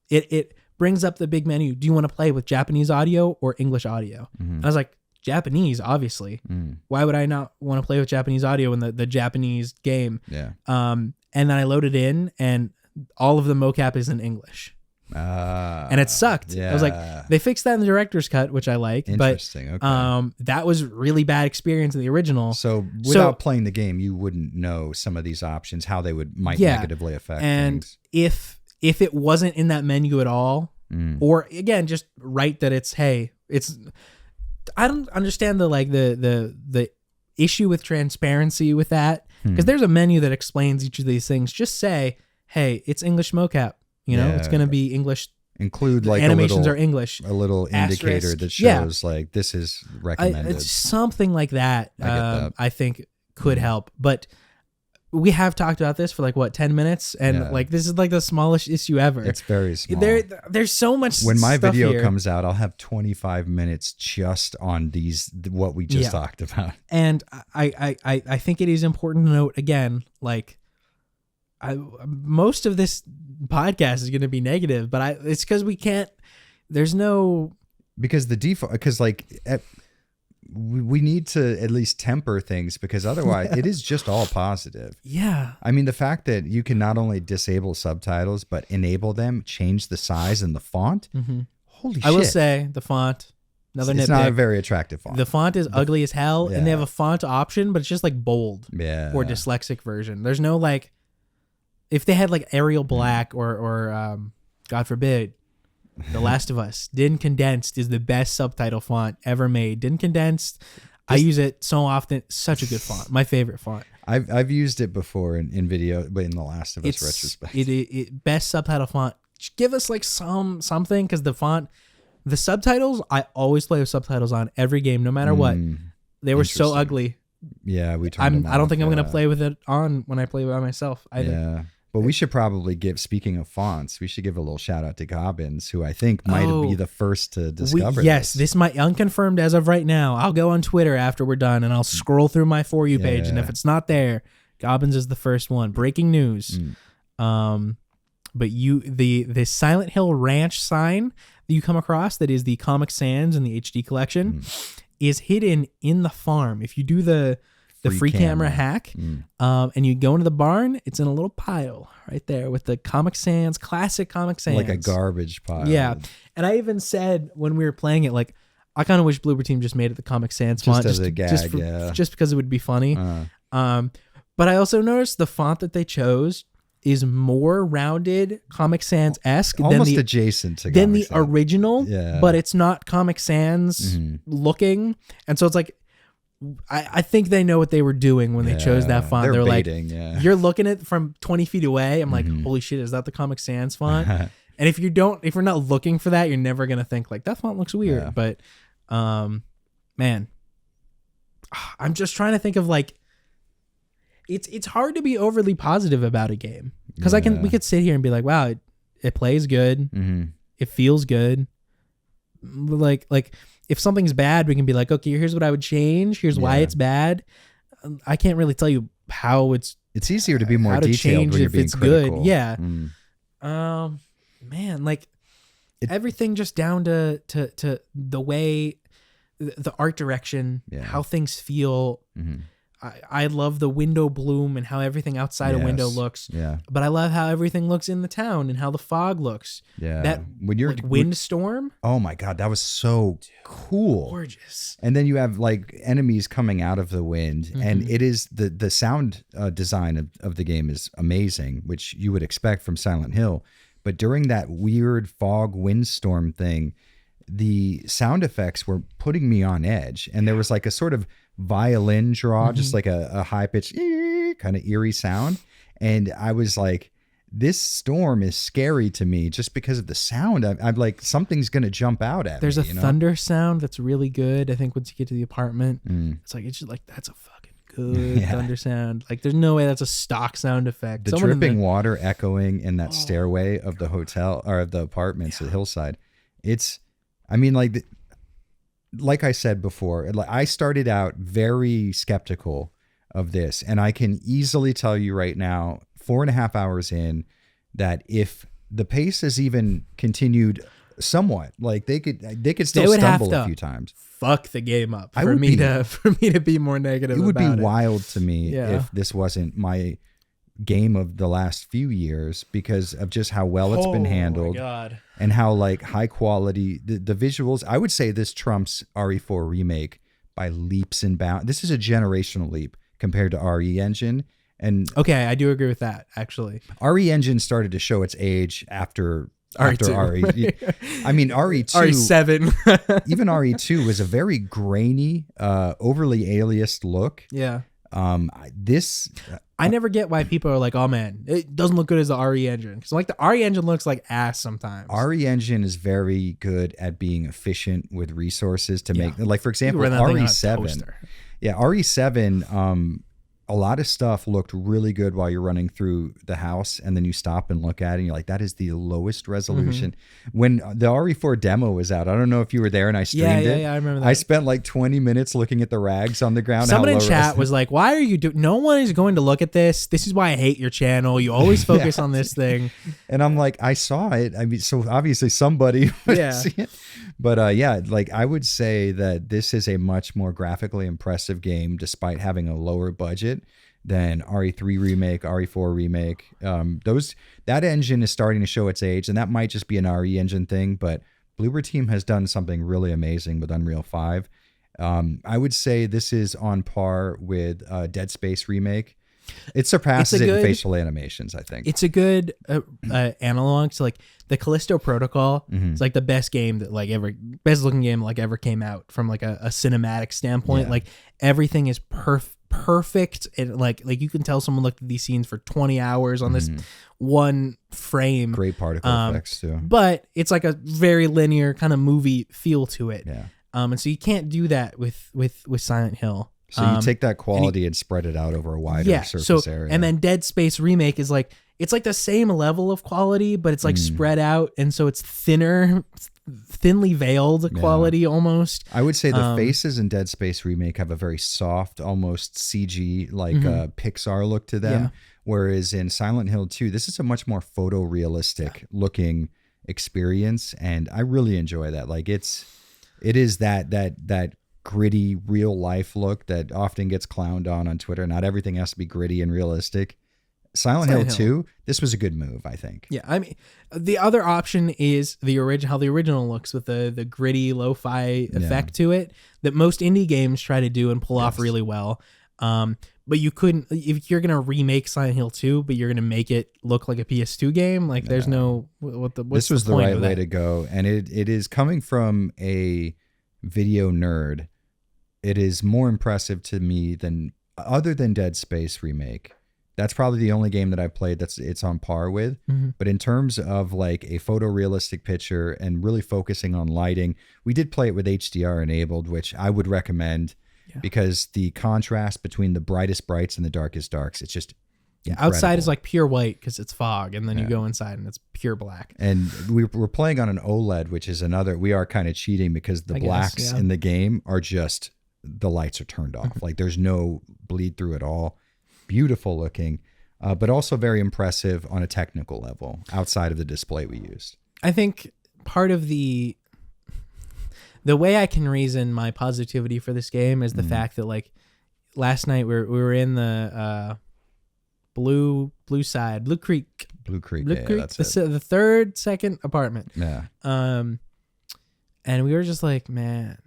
It brings up the big menu. Do you want to play with Japanese audio or English audio? And I was like, Japanese, obviously. Why would I not want to play with Japanese audio in the Japanese game? And then I loaded in and all of the mocap is in English. And it sucked. I was like, they fixed that in the director's cut, which I like. Interesting. But that was really bad experience in the original. So without playing the game, you wouldn't know some of these options, how they might negatively affect things. If it wasn't in that menu at all, or again, just write that it's I don't understand the issue with transparency with that, because there's a menu that explains each of these things. Just say, hey, it's English mocap. You know, it's going to be English. Include like animations are English. A little indicator that shows like this is recommended. It's something like that. I get that. I think could help, but we have talked about this for like 10 minutes, and like this is like the smallest issue ever. It's very small. There's so much. When my stuff video here. comes out, I'll have 25 minutes just on what we just talked about. And I think it is important to note again, like most of this podcast is going to be negative, but it's because we can't. There's no because the default because like. We need to at least temper things, because otherwise it is just all positive. Yeah. I mean, the fact that you can not only disable subtitles, but enable them, change the size and the font. Holy shit. I will say the font, another nitpick. It's not a very attractive font. The font is ugly as hell, and they have a font option, but it's just like bold or dyslexic version. There's no like, if they had like Arial Black or God forbid, The Last of Us, Din Condensed is the best subtitle font ever made. Din Condensed, I use it so often. Such a good font. My favorite font. I've used it before in video, but in The Last of Us retrospect. It best subtitle font. Just give us like something, because the font, the subtitles, I always play with subtitles on every game, no matter what. They were so ugly. Yeah, we turned them off. I don't think I'm gonna play with it on when I play by myself either. Yeah. But we should probably speaking of fonts, we should give a little shout out to Gobbins, who I think might be the first to discover this might unconfirmed as of right now. I'll go on Twitter after we're done and I'll scroll through my For You page. And if it's not there, Gobbins is the first one. Breaking news. But the Silent Hill Ranch sign that you come across, that is the Comic Sans and the HD collection, is hidden in the farm. If you do the free camera hack, and you go into the barn, it's in a little pile right there with the Comic Sans, classic Comic Sans. Like a garbage pile. Yeah. And I even said when we were playing it, like, I kind of wish Bloober Team just made it the Comic Sans font. Just as a gag, just because it would be funny. But I also noticed the font that they chose is more rounded, Comic Sans-esque almost adjacent to than the original, but it's not Comic Sans looking. And so it's like, I think they know what they were doing when they chose that font. They're baiting, like, you're looking at it from 20 feet away. I'm like, holy shit, is that the Comic Sans font? And if you're not looking for that, you're never going to think like that font looks weird. But, man, I'm just trying to think of like, it's hard to be overly positive about a game because we could sit here and be like, wow, it plays good, it feels good. Like if something's bad, we can be like, okay, here's what I would change. Here's why it's bad. I can't really tell you how it's easier to be more detailed when you're being critical. Good. Yeah. Man, like everything just down to the way the art direction, how things feel. I love the window bloom and how everything outside a window looks. Yeah. But I love how everything looks in the town and how the fog looks. Yeah. That when you're windstorm. Oh my God, that was so cool. Gorgeous. And then you have like enemies coming out of the wind, and it is the sound design of the game is amazing, which you would expect from Silent Hill. But during that weird fog windstorm thing, the sound effects were putting me on edge, and there was like a sort of violin draw, just like a high pitched kind of eerie sound. And I was like, this storm is scary to me just because of the sound. I'm like, something's going to jump out at There's me. There's a thunder sound that's really good. I think once you get to the apartment, it's just like, that's a fucking good thunder sound. Like there's no way that's a stock sound effect. The dripping water echoing in that stairway of the hotel or of the apartments at Hillside. Like I said before, I started out very skeptical of this, and I can easily tell you right now, 4.5 hours in, that if the pace has even continued somewhat, like they could still stumble a few times. Fuck the game up for me to be more negative. It would be wild to me if this wasn't my game of the last few years because of just how well it's been handled. Oh my God. And how like high quality the visuals. I would say this trumps RE4 Remake by leaps and bounds. This is a generational leap compared to RE Engine. And okay, I do agree with that actually. RE Engine started to show its age after RE. I mean, RE2, RE7, even RE2 was a very grainy, overly aliased look. Yeah. I never get why people are like, oh man, it doesn't look good as the RE engine. Because like the RE engine looks like ass sometimes. RE engine is very good at being efficient with resources to make, like for example, RE7. Yeah, RE7, a lot of stuff looked really good while you're running through the house, and then you stop and look at it and you're like, that is the lowest resolution. When the RE4 demo was out, I don't know if you were there and I streamed it. Yeah, I remember that. I spent like 20 minutes looking at the rags on the ground. Someone in chat was like, why are you doing, no one is going to look at this. This is why I hate your channel. You always focus on this thing. And I'm like, I saw it. I mean, so obviously somebody would see it. But like I would say that this is a much more graphically impressive game despite having a lower budget than RE3 Remake, RE4 Remake. That engine is starting to show its age, and that might just be an RE engine thing, but Bloober Team has done something really amazing with Unreal 5. I would say this is on par with Dead Space Remake. It surpasses it in facial animations, I think. It's a good analog to like the Callisto Protocol. It's like the best game that like best looking game like ever came out from like a cinematic standpoint. Like everything is perfect, and like you can tell someone looked at these scenes for 20 hours on this one frame. Great particle effects too. But it's like a very linear kind of movie feel to it. Yeah. And so you can't do that with Silent Hill. So you take that quality and spread it out over a wider surface area. And then Dead Space Remake is like, it's like the same level of quality, but it's like spread out. And so it's thinly veiled quality almost. I would say the faces in Dead Space Remake have a very soft, almost CG, like Pixar look to them. Yeah. Whereas in Silent Hill 2, this is a much more photorealistic looking experience. And I really enjoy that. Like it is that gritty real life look that often gets clowned on Twitter. Not everything has to be gritty and realistic. Silent Hill 2, this was a good move, I think. Yeah, I mean, the other option is how the original looks with the gritty lo-fi effect to it that most indie games try to do and pull off really well. But you couldn't, if you're gonna remake Silent Hill 2, but you're gonna make it look like a PS2 game, like there's no this was the right way to go, and it is coming from a video nerd. It is more impressive to me than other than Dead Space Remake. That's probably the only game that I've played it's on par with. But in terms of like a photorealistic picture and really focusing on lighting, we did play it with HDR enabled, which I would recommend. because the contrast between the brightest brights and the darkest darks, it's just outside is like pure white because it's fog, and then you go inside and it's pure black. And we're playing on an OLED, which is another. We are kind of cheating because the blacks in the game are just the lights are turned off. Like there's no bleed through at all. Beautiful looking, but also very impressive on a technical level outside of the display we used. I think part of the way I can reason my positivity for this game is the fact that like last night we were in the Blue Creek, the second apartment. Yeah. And we were just like, man,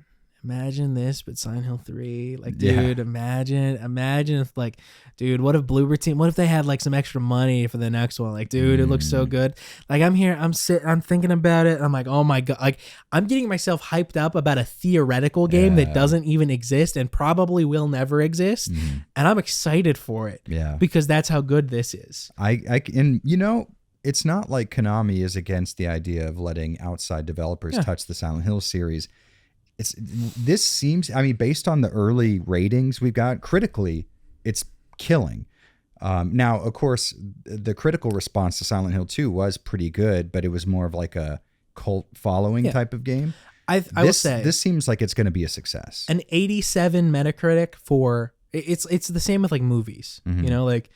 imagine this, but Silent Hill 3. Like, dude, imagine if like, dude, what if Bloober Team, what if they had like some extra money for the next one? Like, dude, it looks so good. Like I'm here, I'm thinking about it. I'm like, oh my God. Like I'm getting myself hyped up about a theoretical game that doesn't even exist and probably will never exist. And I'm excited for it. Yeah. Because that's how good this is. And you know, it's not like Konami is against the idea of letting outside developers touch the Silent Hill series. This seems, I mean, based on the early ratings we've got, critically, it's killing. Now, of course, the critical response to Silent Hill 2 was pretty good, but it was more of like a cult following type of game. I will say this seems like it's going to be a success. An 87 Metacritic for it's the same with like movies. You know, like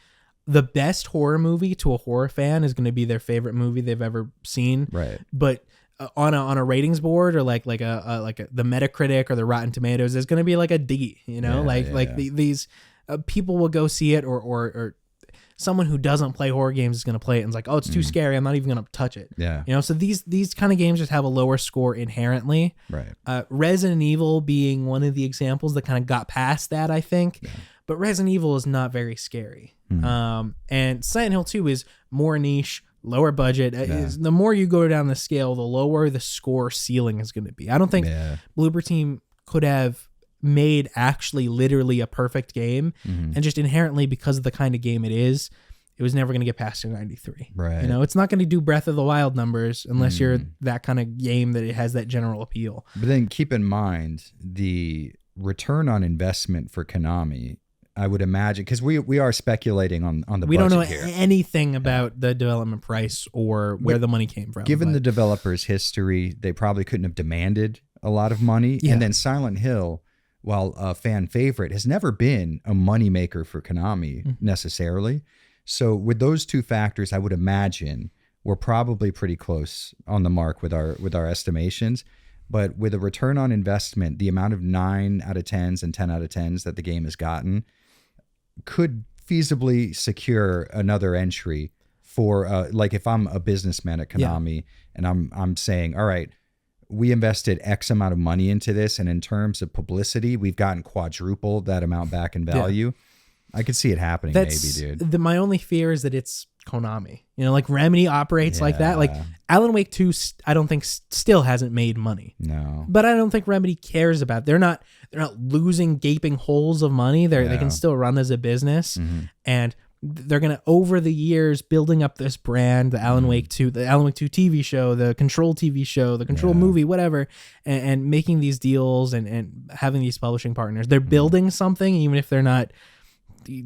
the best horror movie to a horror fan is going to be their favorite movie they've ever seen. Right. But on a ratings board or like the Metacritic or the Rotten Tomatoes, there's going to be like a D, you know, these people will go see it or someone who doesn't play horror games is going to play it and it's like, oh, it's too scary. I'm not even going to touch it. Yeah. You know, so these kind of games just have a lower score inherently. Right. Resident Evil being one of the examples that kind of got past that, I think. Yeah. But Resident Evil is not very scary. And Silent Hill 2 is more niche, lower budget. The more you go down the scale, the lower the score ceiling is going to be. I don't think Bloober Team could have made actually literally a perfect game. And just inherently because of the kind of game it is, it was never going to get past a 93. Right. You know, it's not going to do Breath of the Wild numbers unless you're that kind of game that it has that general appeal. But then keep in mind the return on investment for Konami, I would imagine, because we are speculating on the we budget don't know here. Anything about the development price or where the money came from. Given the developer's history, they probably couldn't have demanded a lot of money. And then Silent Hill, while a fan favorite, has never been a moneymaker for Konami necessarily. So with those two factors, I would imagine we're probably pretty close on the mark with our estimations. But with a return on investment, the amount of 9 out of 10s and 10 out of 10s that the game has gotten could feasibly secure another entry for like if I'm a businessman at Konami and I'm saying, all right, we invested X amount of money into this, and in terms of publicity, we've gotten quadruple that amount back in value. I could see it happening. Maybe, dude. My only fear is that it's Konami. You know, like Remedy operates like that. Like Alan Wake 2, I don't think still hasn't made money. No. But I don't think Remedy cares about it. They're not losing gaping holes of money. They can still run as a business. And they're going to, over the years, building up this brand, the Alan Wake 2, the Alan Wake 2 TV show, the Control TV show, the Control movie, whatever, and making these deals and having these publishing partners. They're building something, even if they're not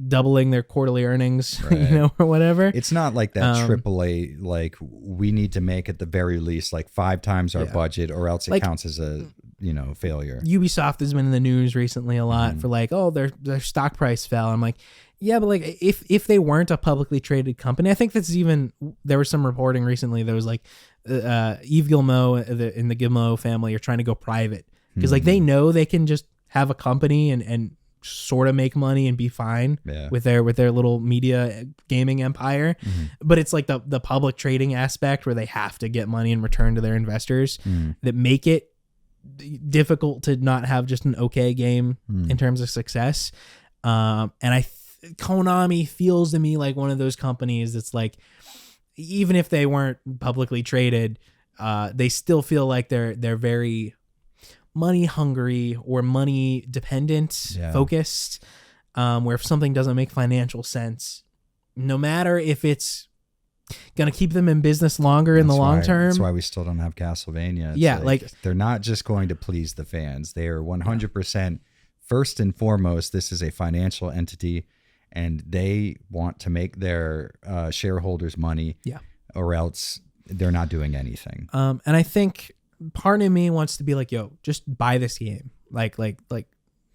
doubling their quarterly earnings, you know, or whatever. It's not like that AAA, like we need to make at the very least like 5 times our budget or else it counts as a, you know, failure. Ubisoft has been in the news recently a lot for like, oh, their stock price fell. I'm like, yeah, but like if they weren't a publicly traded company, I think that's even, there was some reporting recently that was like Yves Guillemot in the Guillemot family are trying to go private because like they know they can just have a company and sort of make money and be fine with their little media gaming empire. But it's like the public trading aspect where they have to get money in return to their investors that make it difficult to not have just an okay game in terms of success. And Konami feels to me like one of those companies that's like, even if they weren't publicly traded, they still feel like they're very money hungry or money dependent focused, where if something doesn't make financial sense, no matter if it's gonna keep them in business longer in the long term. That's why we still don't have Castlevania. It's like they're not just going to please the fans. They are 100% first and foremost, this is a financial entity, and they want to make their shareholders money, or else they're not doing anything. And I think part of me wants to be like, yo, just buy this game. Like,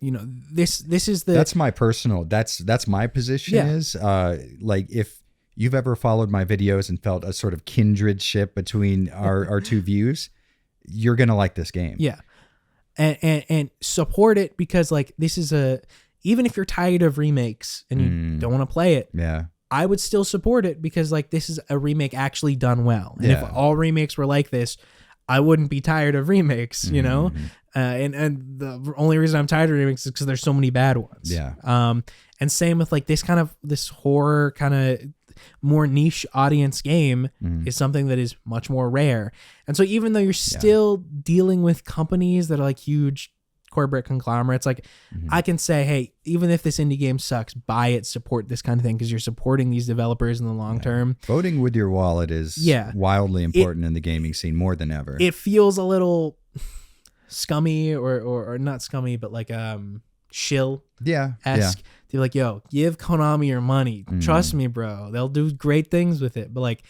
this is the... That's my personal, that's my position is, like, if you've ever followed my videos and felt a sort of kindredship between our two views, you're going to like this game. Yeah. And support it, because like, this is even if you're tired of remakes and you don't want to play it, I would still support it, because like, this is a remake actually done well. And if all remakes were like this, I wouldn't be tired of remakes, you know? And the only reason I'm tired of remakes is because there's so many bad ones. And same with like this horror kind of more niche audience game is something that is much more rare. And so even though you're still dealing with companies that are like huge corporate conglomerates, like I can say, hey, even if this indie game sucks, buy it, support this kind of thing, because you're supporting these developers in the long term. Voting with your wallet is wildly important in the gaming scene, more than ever. It feels a little scummy or not scummy, but like shill-esque. They're like, yo, give Konami your money. Trust me, bro. They'll do great things with it. But like,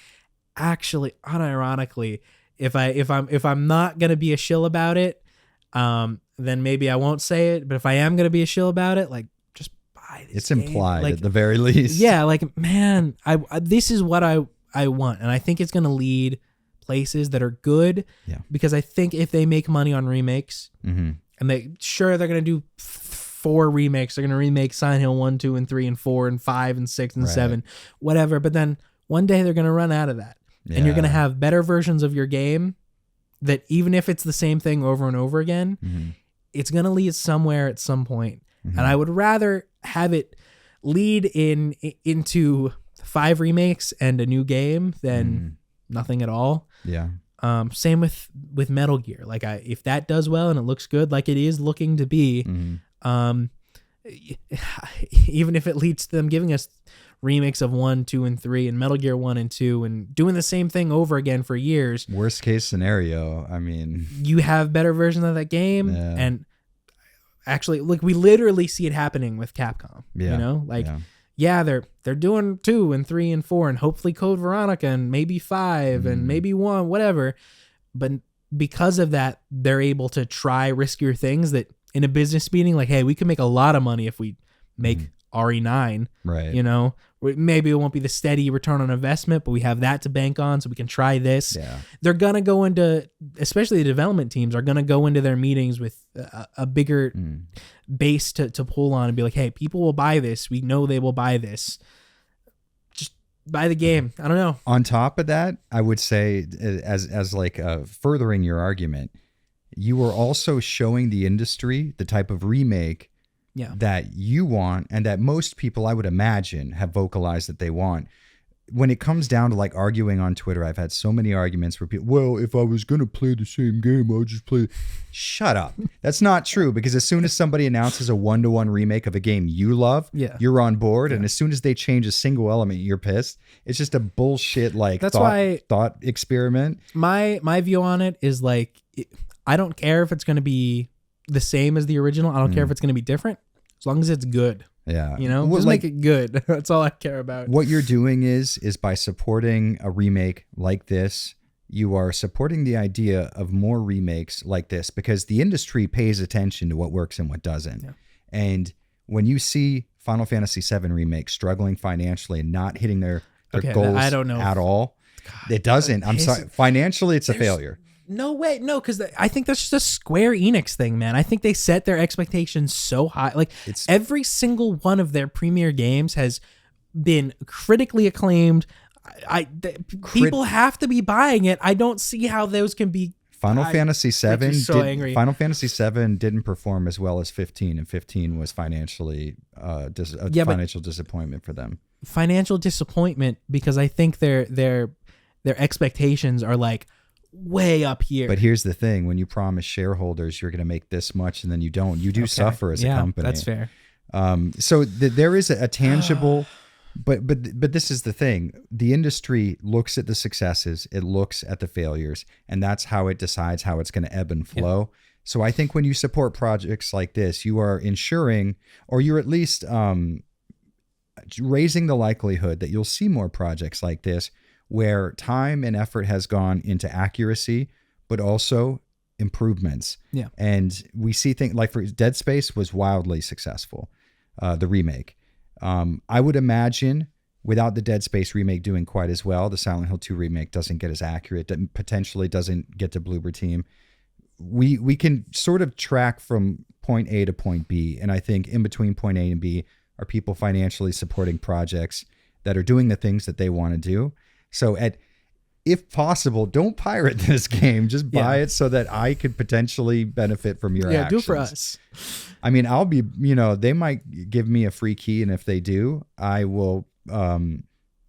actually, unironically, if I'm not gonna be a shill about it, then maybe I won't say it. But if I am gonna be a shill about it, like, just buy this. It's game. implied, like, at the very least. Yeah, like, man, I this is what I want, and I think it's gonna lead places that are good. Yeah. Because I think if they make money on remakes, and they're gonna do 4 remakes. They're going to remake Silent Hill 1, 2, and 3, and 4, and 5, and 6, and 7, whatever. But then one day they're going to run out of that. And you're going to have better versions of your game that, even if it's the same thing over and over again, it's going to lead somewhere at some point. And I would rather have it lead into 5 remakes and a new game than nothing at all. Yeah. Same with Metal Gear. Like, if that does well and it looks good, like it is looking to be, even if it leads to them giving us remakes of 1, 2, and 3, and Metal Gear 1 and 2, and doing the same thing over again for years. Worst case scenario, I mean, you have better versions of that game, and actually, like, we literally see it happening with Capcom. You know, like, they're doing 2 and 3 and 4, and hopefully Code Veronica, and maybe 5, and maybe 1, whatever. But because of that, they're able to try riskier things that, in a business meeting, like, hey, we can make a lot of money if we make RE9, right? You know, maybe it won't be the steady return on investment, but we have that to bank on, so we can try this. They're gonna go into, especially the development teams are gonna go into their meetings with a bigger base to pull on and be like, hey, people will buy this. We know they will buy this. Just buy the game. I don't know. On top of that, I would say, as like furthering your argument, you are also showing the industry the type of remake that you want, and that most people, I would imagine, have vocalized that they want. When it comes down to like arguing on Twitter, I've had so many arguments where people, well, if I was going to play the same game, I'll just play. Shut up. That's not true, because as soon as somebody announces a 1-to-1 remake of a game you love, you're on board. And as soon as they change a single element, you're pissed. It's just a bullshit, like, thought experiment. My view on it is like, I don't care if it's going to be the same as the original. I don't care if it's going to be different, as long as it's good. Yeah. You know, just make it good. That's all I care about. What you're doing is by supporting a remake like this, you are supporting the idea of more remakes like this, because the industry pays attention to what works and what doesn't. And when you see Final Fantasy VII Remake struggling financially and not hitting their goals I don't know at all, it doesn't. I'm sorry. Financially, it's a failure. No way. No, because I think that's just a Square Enix thing, man. I think they set their expectations so high. Like, every single one of their premier games has been critically acclaimed. People have to be buying it. I don't see how those can be. Final Fantasy VII. Angry. Final Fantasy VII didn't perform as well as 15, and 15 was financially financial disappointment for them. Financial disappointment, because I think their expectations are like way up here. But here's the thing: when you promise shareholders you're going to make this much, and then you don't, you do suffer as a company. That's fair. So there is a tangible, but this is the thing: the industry looks at the successes, it looks at the failures, and that's how it decides how it's going to ebb and flow. So I think when you support projects like this, you are ensuring, or you're at least raising the likelihood that you'll see more projects like this where time and effort has gone into accuracy, but also improvements. Yeah. And we see things like for Dead Space was wildly successful, the remake. I would imagine without the Dead Space remake doing quite as well, the Silent Hill 2 remake doesn't get as accurate, that potentially doesn't get to Bloober Team. We can sort of track from point A to point B. And I think in between point A and B are people financially supporting projects that are doing the things that they want to do. So if possible, don't pirate this game. Just buy it so that I could potentially benefit from your actions. Do it for us. I mean, I'll be, they might give me a free key. And if they do, I will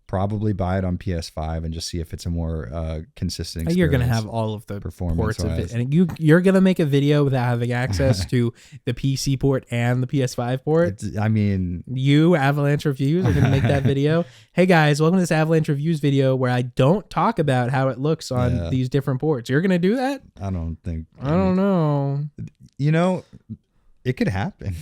probably buy it on PS5 and just see if it's a more consistent experience. You're going to have all of the performance ports of it. And you're going to make a video without having access to the PC port and the PS5 port. You, Avalanche Reviews, are going to make that video. Hey guys, welcome to this Avalanche Reviews video where I don't talk about how it looks on these different ports. You're going to do that? I don't know. It could happen.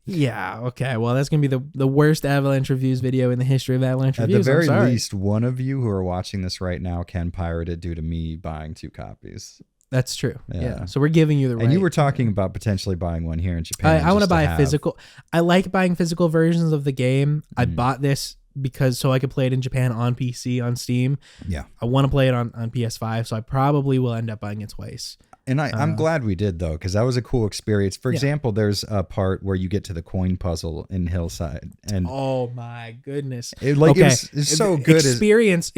Yeah, okay. Well, that's going to be the worst Avalanche Reviews video in the history of Avalanche Reviews. At the very least, one of you who are watching this right now can pirate it due to me buying 2 copies. That's true. Yeah. So we're giving you the right. And you were talking about potentially buying one here in Japan. I want to buy a physical. I like buying physical versions of the game. I bought this so I could play it in Japan on PC, on Steam. Yeah. I want to play it on PS5, so I probably will end up buying it twice. And I'm glad we did, though, because that was a cool experience. For example, there's a part where you get to the coin puzzle in Hillside. And oh, my goodness. It's so good. Experience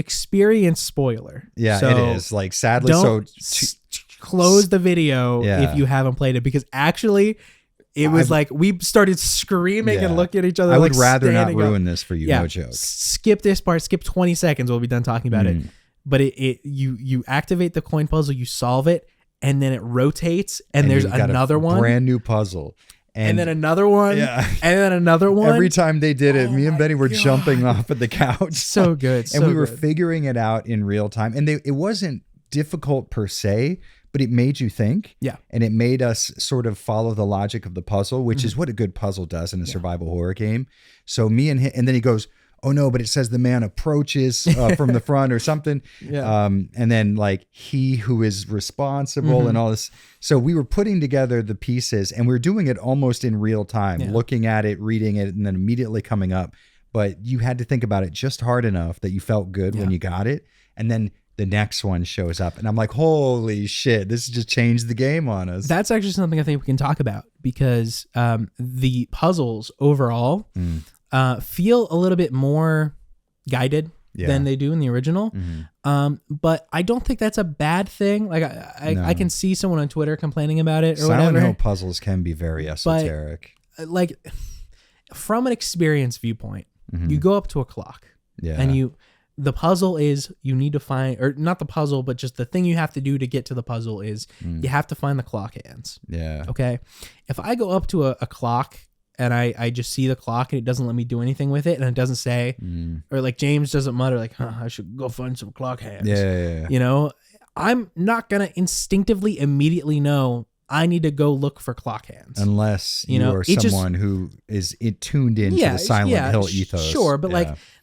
spoiler. Yeah, so it is. Like, sadly, close the video if you haven't played it, because actually it was like we started screaming and looking at each other. I would rather not ruin this for you, no joke. Skip this part, skip 20 seconds, we'll be done talking about it. But you activate the coin puzzle, you solve it, and then it rotates, and there's another one. Brand new puzzle. And then another one. Yeah. And then another one. Every time they did it, me and Benny were jumping off of the couch. So good. And we were figuring it out in real time. And it wasn't difficult per se, but it made you think. Yeah. And it made us sort of follow the logic of the puzzle, which is what a good puzzle does in a survival horror game. So me and him, and then he goes, oh no, but it says the man approaches from the front or something. Yeah. And then like he who is responsible and all this. So we were putting together the pieces and we were doing it almost in real time, looking at it, reading it, and then immediately coming up. But you had to think about it just hard enough that you felt good when you got it. And then the next one shows up and I'm like, holy shit, this just changed the game on us. That's actually something I think we can talk about, because the puzzles overall feel a little bit more guided than they do in the original. But I don't think that's a bad thing. Like I can see someone on Twitter complaining about it or whatever. Silent Hill puzzles can be very esoteric. But, like, from an experience viewpoint, you go up to a clock and the puzzle is you need to find, or not the puzzle, but just the thing you have to do to get to the puzzle is you have to find the clock hands. Yeah. Okay. If I go up to a clock and I just see the clock and it doesn't let me do anything with it, and it doesn't say, or like James doesn't mutter like, I should go find some clock hands. Yeah. You know, I'm not going to instinctively immediately know I need to go look for clock hands. Unless you are someone who is tuned into the Silent Hill ethos. Sure, but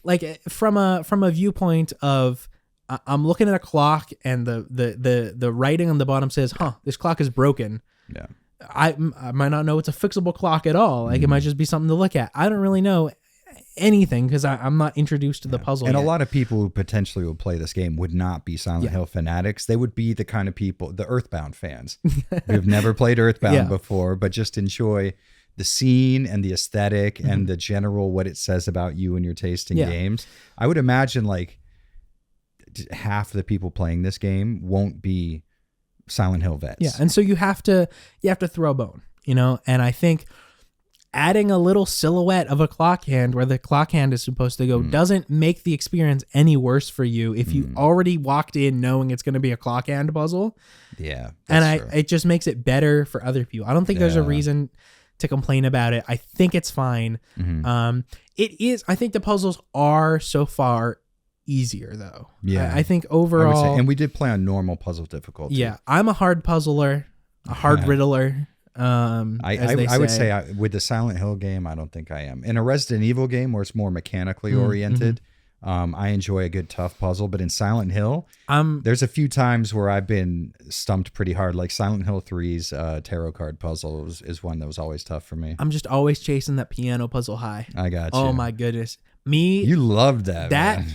like from a viewpoint of I'm looking at a clock and the writing on the bottom says, this clock is broken. Yeah. I might not know it's a fixable clock at all. Like it might just be something to look at. I don't really know anything because I'm not introduced to the puzzle and yet. A lot of people who potentially would play this game would not be Silent Hill fanatics. They would be the kind of people, the Earthbound fans who've never played Earthbound before, but just enjoy the scene and the aesthetic and the general what it says about you and your taste in games. I would imagine like half the people playing this game won't be Silent Hill vets. Yeah, and so you have to throw a bone, you know, and I think adding a little silhouette of a clock hand where the clock hand is supposed to go doesn't make the experience any worse for you if you already walked in knowing it's going to be a clock hand puzzle. Yeah. And it just makes it better for other people. I don't think there's a reason to complain about it. I think it's fine. It is. I think the puzzles are so far easier though. Yeah. I think overall, and we did play on normal puzzle difficulty. Yeah. I'm a hard puzzler. a hard riddler. I would say with the Silent Hill game, I don't think I am. In a Resident Evil game where it's more mechanically oriented, I enjoy a good tough puzzle. But in Silent Hill, there's a few times where I've been stumped pretty hard. Like Silent Hill 3's tarot card puzzle is one that was always tough for me. I'm just always chasing that piano puzzle high. I got you. Oh my goodness. You loved that. Man.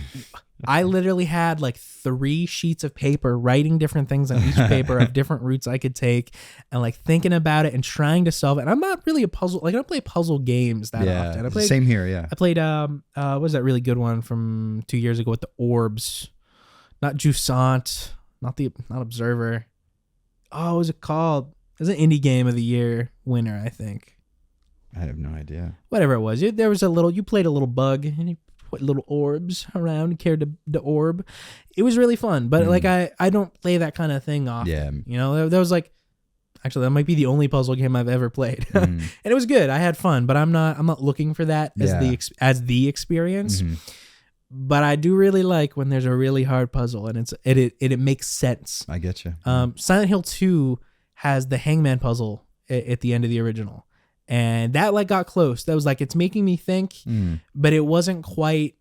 I literally had like 3 sheets of paper writing different things on each paper of different routes I could take and like thinking about it and trying to solve it. And I'm not really a puzzle. Like I don't play puzzle games that often. Same here. Yeah. I played, what was that really good one from 2 years ago with the orbs? Not Jusant, not Observer. Oh, what was it called? It was an indie game of the year winner, I think. I have no idea. Whatever it was. There was you played a little bug and you put little orbs around and carried the orb. It was really fun, but like I don't play that kind of thing often. Yeah. You know, there was like, actually that might be the only puzzle game I've ever played. And it was good. I had fun, but I'm not looking for that as the experience. But I do really like when there's a really hard puzzle and it makes sense. I get you. Silent Hill 2 has the hangman puzzle at the end of the original. And that like got close. That was like, it's making me think, but it wasn't quite.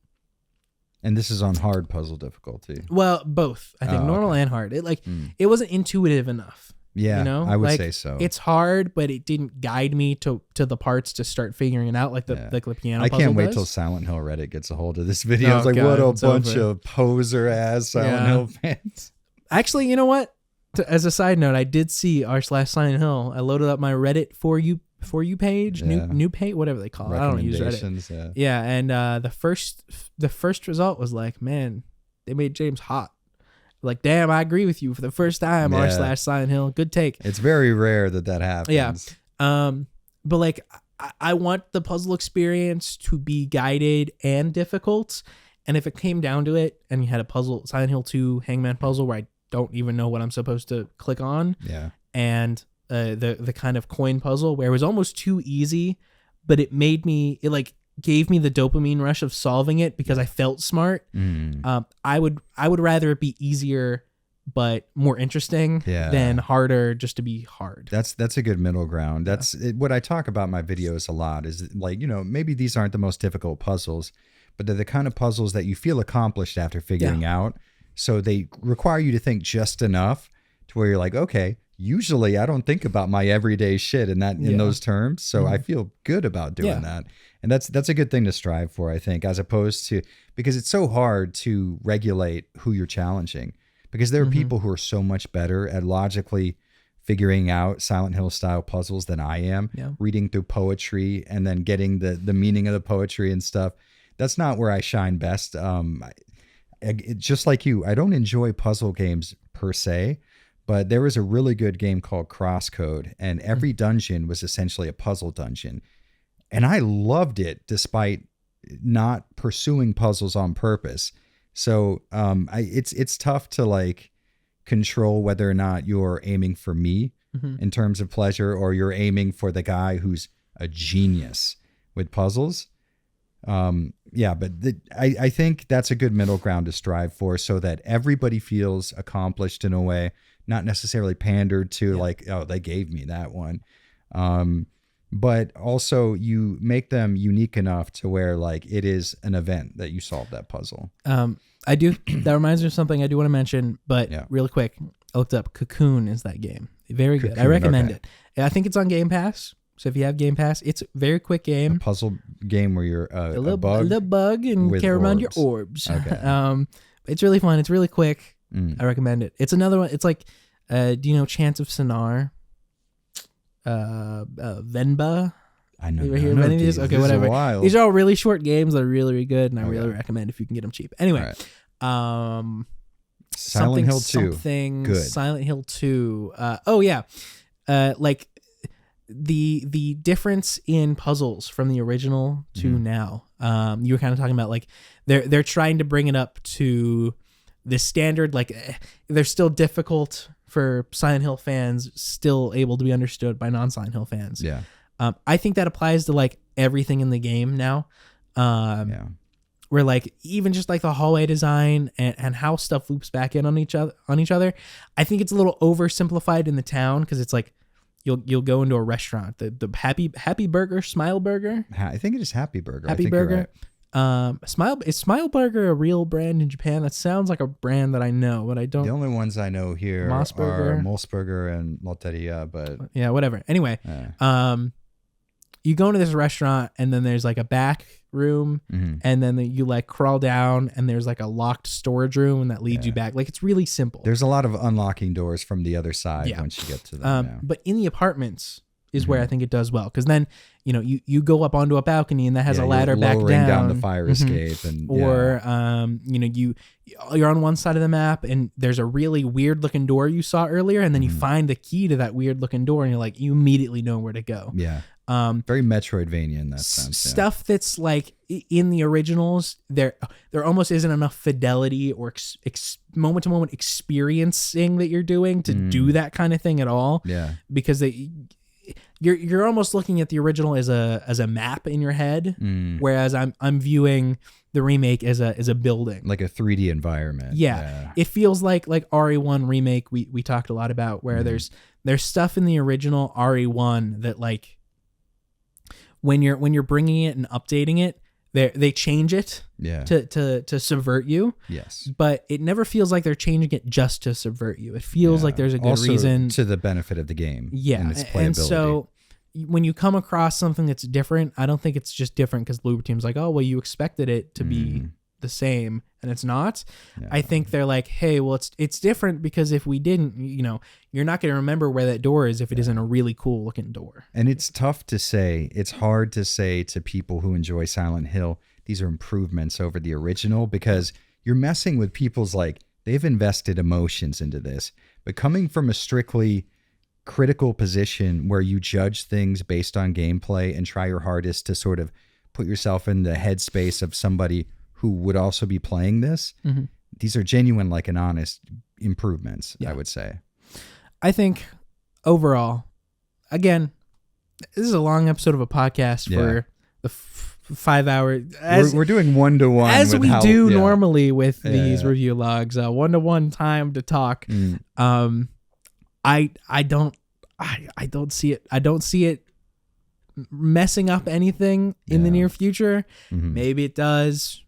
And this is on hard puzzle difficulty. Well, both. I think normal and hard. It wasn't intuitive enough. Yeah, you know? I would say so. It's hard, but it didn't guide me to the parts to start figuring it out like the piano I puzzle can't wait does. till Silent Hill Reddit gets a hold of this video. I was like, what a bunch of poser-ass Silent Hill fans. Actually, you know what? As a side note, I did see r/Silent Hill. I loaded up my Reddit for you page, new page, whatever they call it. I don't use Reddit. Yeah, and the first result was like, man, they made James hot. Like, damn, I agree with you for the first time. r/Silent Hill, good take. It's very rare that happens. Yeah, but like, I want the puzzle experience to be guided and difficult. And if it came down to it, and you had a puzzle, Silent Hill 2 Hangman puzzle, where I don't even know what I'm supposed to click on, and the kind of coin puzzle where it was almost too easy, but it like gave me the dopamine rush of solving it because I felt smart. I would rather it be easier but more interesting than harder just to be hard. That's a good middle ground. That's what I talk about in my videos a lot is like, you know, maybe these aren't the most difficult puzzles, but they're the kind of puzzles that you feel accomplished after figuring out. So they require you to think just enough to where you're like, okay, usually I don't think about my everyday shit in those terms. So I feel good about doing that. And that's a good thing to strive for, I think, as opposed to, because it's so hard to regulate who you're challenging, because there are people who are so much better at logically figuring out Silent Hill style puzzles than I am, reading through poetry and then getting the meaning of the poetry and stuff. That's not where I shine best. Just like you, I don't enjoy puzzle games per se, but there was a really good game called Crosscode, and every dungeon was essentially a puzzle dungeon. And I loved it despite not pursuing puzzles on purpose. So it's tough to like control whether or not you're aiming for me in terms of pleasure, or you're aiming for the guy who's a genius with puzzles. But I think that's a good middle ground to strive for, so that everybody feels accomplished in a way, not necessarily pandered to like, oh, they gave me that one. But also you make them unique enough to where like it is an event that you solve that puzzle. That reminds me of something I do want to mention, but really quick, I looked up Cocoon is that game. Very good. I recommend it. I think it's on Game Pass. So if you have Game Pass, it's a very quick game. A puzzle game where you're a little bug and carry around your orbs. Okay. It's really fun. It's really quick. I recommend it. It's another one. It's like, do you know Chants of Sonar? Venba? I know. You ever hear of any of these? Okay, whatever. These are all really short games that are really, really good, and I really recommend if you can get them cheap. Anyway, Silent Hill 2. Good. Silent Hill 2. Like the difference in puzzles from the original to now. You were kind of talking about like they're trying to bring it up to the standard. Like they're still difficult for Silent Hill fans, still able to be understood by non-Silent Hill fans. Yeah. I think that applies to like everything in the game now. where like even just like the hallway design and how stuff loops back in on each other. I think it's a little oversimplified in the town because it's like you'll go into a restaurant, the Happy Burger, Smile Burger. I think it is Happy Burger. Happy Burger. Is Smile Burger a real brand in Japan? That sounds like a brand that I know, but I don't. The only ones I know here are Mosburger and Lotteria, but yeah, whatever. Anyway, you go into this restaurant and then there's like a back room and then you like crawl down and there's like a locked storage room and that leads you back. Like it's really simple. There's a lot of unlocking doors from the other side once you get to them. But in the apartments is where I think it does well. Cause then, you go up onto a balcony and that has a ladder back down the fire escape and or, you're on one side of the map and there's a really weird looking door you saw earlier. And then you find the key to that weird looking door and you're like, you immediately know where to go. Yeah. Very Metroidvania in that sense. Stuff that's like in the originals, there almost isn't enough fidelity or moment to moment experiencing that you're doing to do that kind of thing at all. Yeah, because you're almost looking at the original as a map in your head, whereas I'm viewing the remake as a building, like a 3D environment. Yeah. It feels like RE1 remake we talked a lot about, where there's stuff in the original RE1 that like. When you're bringing it and updating it, they change it to subvert you. Yes. But it never feels like they're changing it just to subvert you. It feels like there's a good reason. To the benefit of the game. Yeah. And its playability. And so when you come across something that's different, I don't think it's just different because Bloober Team's like, oh, well, you expected it to be the same and it's not. I think they're like, hey, well, it's different because if we didn't, you're not going to remember where that door is if it isn't a really cool looking door. And it's tough to say. It's hard to say to people who enjoy Silent Hill, these are improvements over the original, because you're messing with people's, like, they've invested emotions into this. But coming from a strictly critical position where you judge things based on gameplay and try your hardest to sort of put yourself in the headspace of somebody who would also be playing this, these are genuine, like, and honest improvements, I would say. I think overall, again, this is a long episode of a podcast for the 5 hour. We're doing 1-to-1 as we do normally with these review logs. 1-to-1 time to talk. I don't see it. I don't see it messing up anything in the near future. Maybe it does.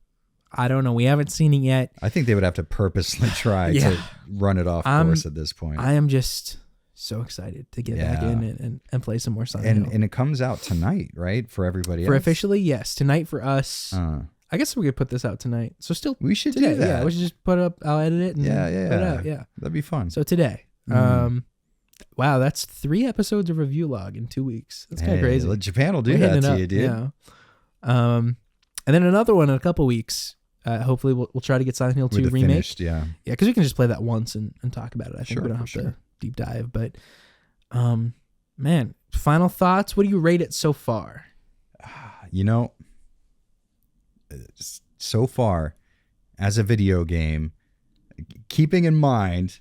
I don't know. We haven't seen it yet. I think they would have to purposely try to run it off course at this point. I am just so excited to get back in and play some more Silent Hill. And it comes out tonight, right? For everybody else? Officially, yes. Tonight for us. I guess we could put this out tonight. So still we should today, do that. Yeah, we should just put it up. I'll edit it and put it out. Yeah. That'd be fun. So today. Wow, that's 3 episodes of RevueLog in 2 weeks. That's kind of crazy. Japan will do that to you, dude. Yeah. And then another one in a couple weeks. Hopefully we'll try to get Silent Hill 2 remake. Finished, yeah, because we can just play that once and talk about it. I think we don't have to deep dive. But man, final thoughts. What do you rate it so far? So far, as a video game, keeping in mind,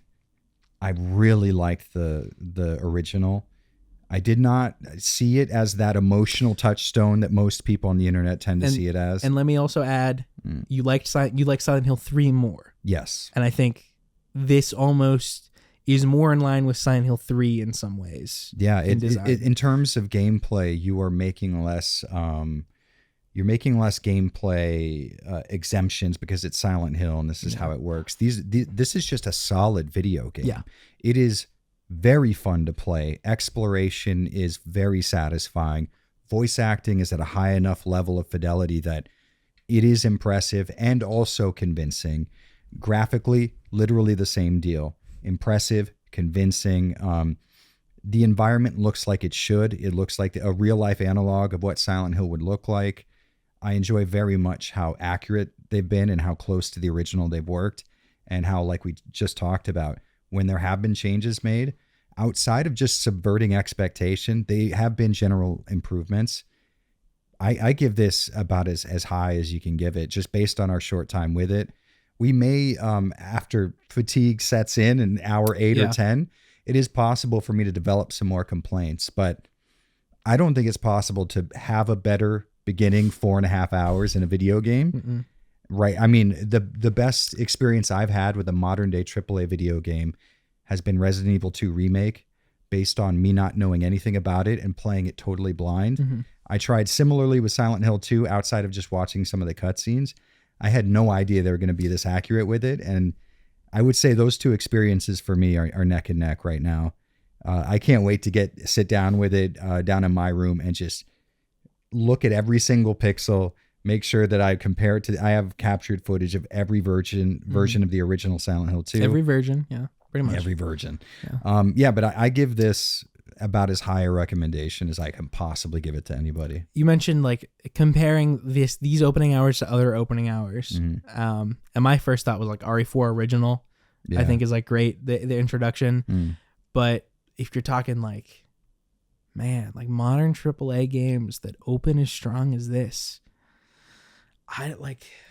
I really liked the original. I did not see it as that emotional touchstone that most people on the internet tend to see it as. And let me also add, you like Silent Hill 3 more. Yes. And I think this almost is more in line with Silent Hill 3 in some ways. Yeah, in terms of gameplay, you are making less gameplay exemptions because it's Silent Hill and this is how it works. This is just a solid video game. Yeah. It is very fun to play. Exploration is very satisfying. Voice acting is at a high enough level of fidelity that it is impressive and also convincing. Graphically, literally the same deal. Impressive, convincing. The environment looks like it should. It looks like a real life analog of what Silent Hill would look like. I enjoy very much how accurate they've been and how close to the original they've worked, and how, like we just talked about, when there have been changes made, outside of just subverting expectation, they have been general improvements. I give this about as high as you can give it, just based on our short time with it. We may, after fatigue sets in hour 8 or 10, it is possible for me to develop some more complaints, but I don't think it's possible to have a better beginning 4.5 hours in a video game. Right. I mean, the best experience I've had with a modern day AAA video game has been Resident Evil 2 Remake, based on me not knowing anything about it and playing it totally blind. Mm-hmm. I tried similarly with Silent Hill 2 outside of just watching some of the cutscenes. I had no idea they were going to be this accurate with it. And I would say those two experiences for me are neck and neck right now. I can't wait to sit down with it down in my room and just look at every single pixel, make sure that I compare it to, I have captured footage of every version of the original Silent Hill 2. Every version. Yeah, pretty much. Every version. Yeah. But I give this about as high a recommendation as I can possibly give it to anybody. You mentioned like comparing these opening hours to other opening hours. And my first thought was like RE4 original, I think is like great, the introduction. But if you're talking like, man, like modern AAA games that open as strong as this,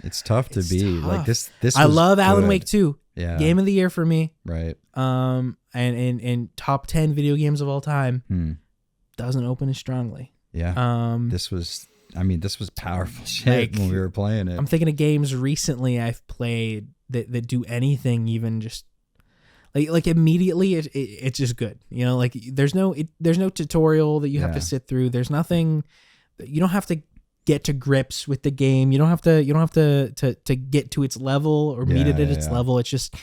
it's tough to be tough. Like this. I love Alan Wake 2. Yeah. Game of the year for me. Right. And top 10 video games of all time. Doesn't open as strongly. Yeah. This was powerful shit when we were playing it. I'm thinking of games recently I've played that do anything even just like immediately it's just good. You know, like there's no tutorial that you have to sit through. There's nothing, you don't have to get to grips with the game. You don't have to get to its level or meet it at its level. It's just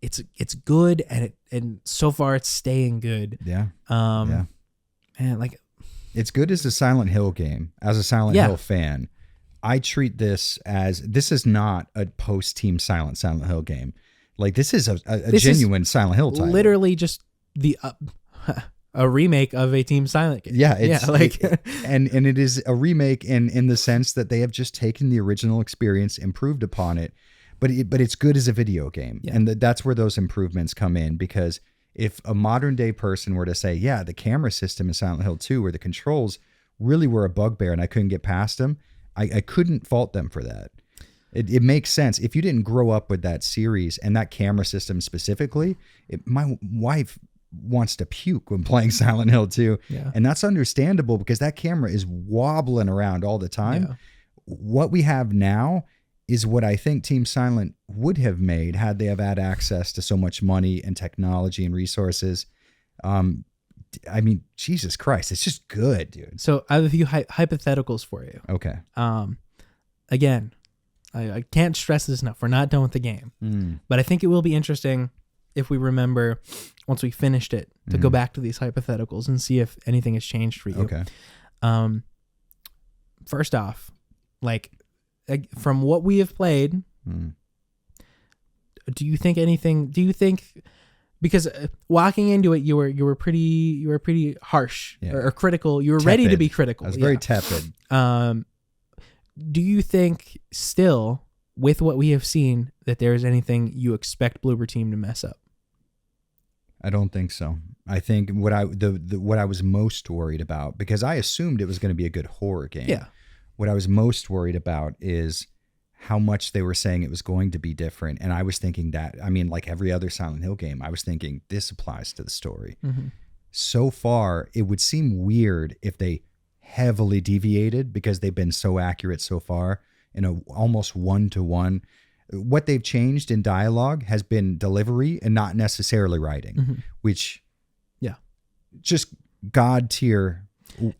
it's good, and so far it's staying good. Man, like it's good as a Silent Hill game. As a Silent Hill fan, I treat this is not a post-Team Silent Hill game. Like this is a genuine Silent Hill title. Literally just a remake of a Team Silent game. Yeah, and it is a remake in the sense that they have just taken the original experience, improved upon it, but it's good as a video game, and that's where those improvements come in. Because if a modern day person were to say, yeah, the camera system in Silent Hill 2 or the controls really were a bugbear and I couldn't get past them, I couldn't fault them for that. It makes sense. If you didn't grow up with that series and that camera system specifically, my wife wants to puke when playing Silent Hill 2. Yeah. And that's understandable because that camera is wobbling around all the time. Yeah. What we have now is what I think Team Silent would have made had they have had access to so much money and technology and resources. I mean, Jesus Christ, it's just good, dude. So I have a few hypotheticals for you. Okay. Again, I can't stress this enough. We're not done with the game, but I think it will be interesting if we remember once we finished it to go back to these hypotheticals and see if anything has changed for you. Okay. First off, like from what we have played, do you think because walking into it, you were pretty harsh or critical. You were ready to be critical. I was very tepid. Do you think still, with what we have seen, that there is anything you expect Bloober Team to mess up? I don't think so. I think what I was most worried about, because I assumed it was going to be a good horror game. Yeah. What I was most worried about is how much they were saying it was going to be different. And I was thinking that, I mean, like every other Silent Hill game, I was thinking this applies to the story. So far, it would seem weird if they heavily deviated because they've been so accurate so far in a almost one-to-one. What they've changed in dialogue has been delivery and not necessarily writing, which just God tier.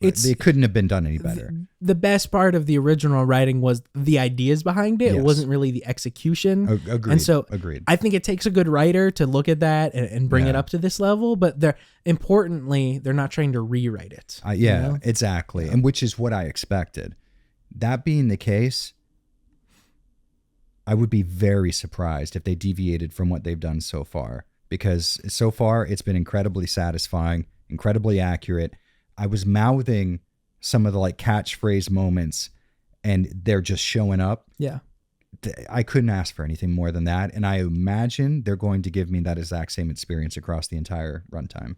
It couldn't have been done any better. The best part of the original writing was the ideas behind it. Yes. It wasn't really the execution. Agreed. And so agreed. I think it takes a good writer to look at that and bring it up to this level. But they're not trying to rewrite it. You know? Exactly. Yeah. And which is what I expected. That being the case, I would be very surprised if they deviated from what they've done so far. Because so far, it's been incredibly satisfying, incredibly accurate. I was mouthing some of the like catchphrase moments and they're just showing up. Yeah. I couldn't ask for anything more than that. And I imagine they're going to give me that exact same experience across the entire runtime.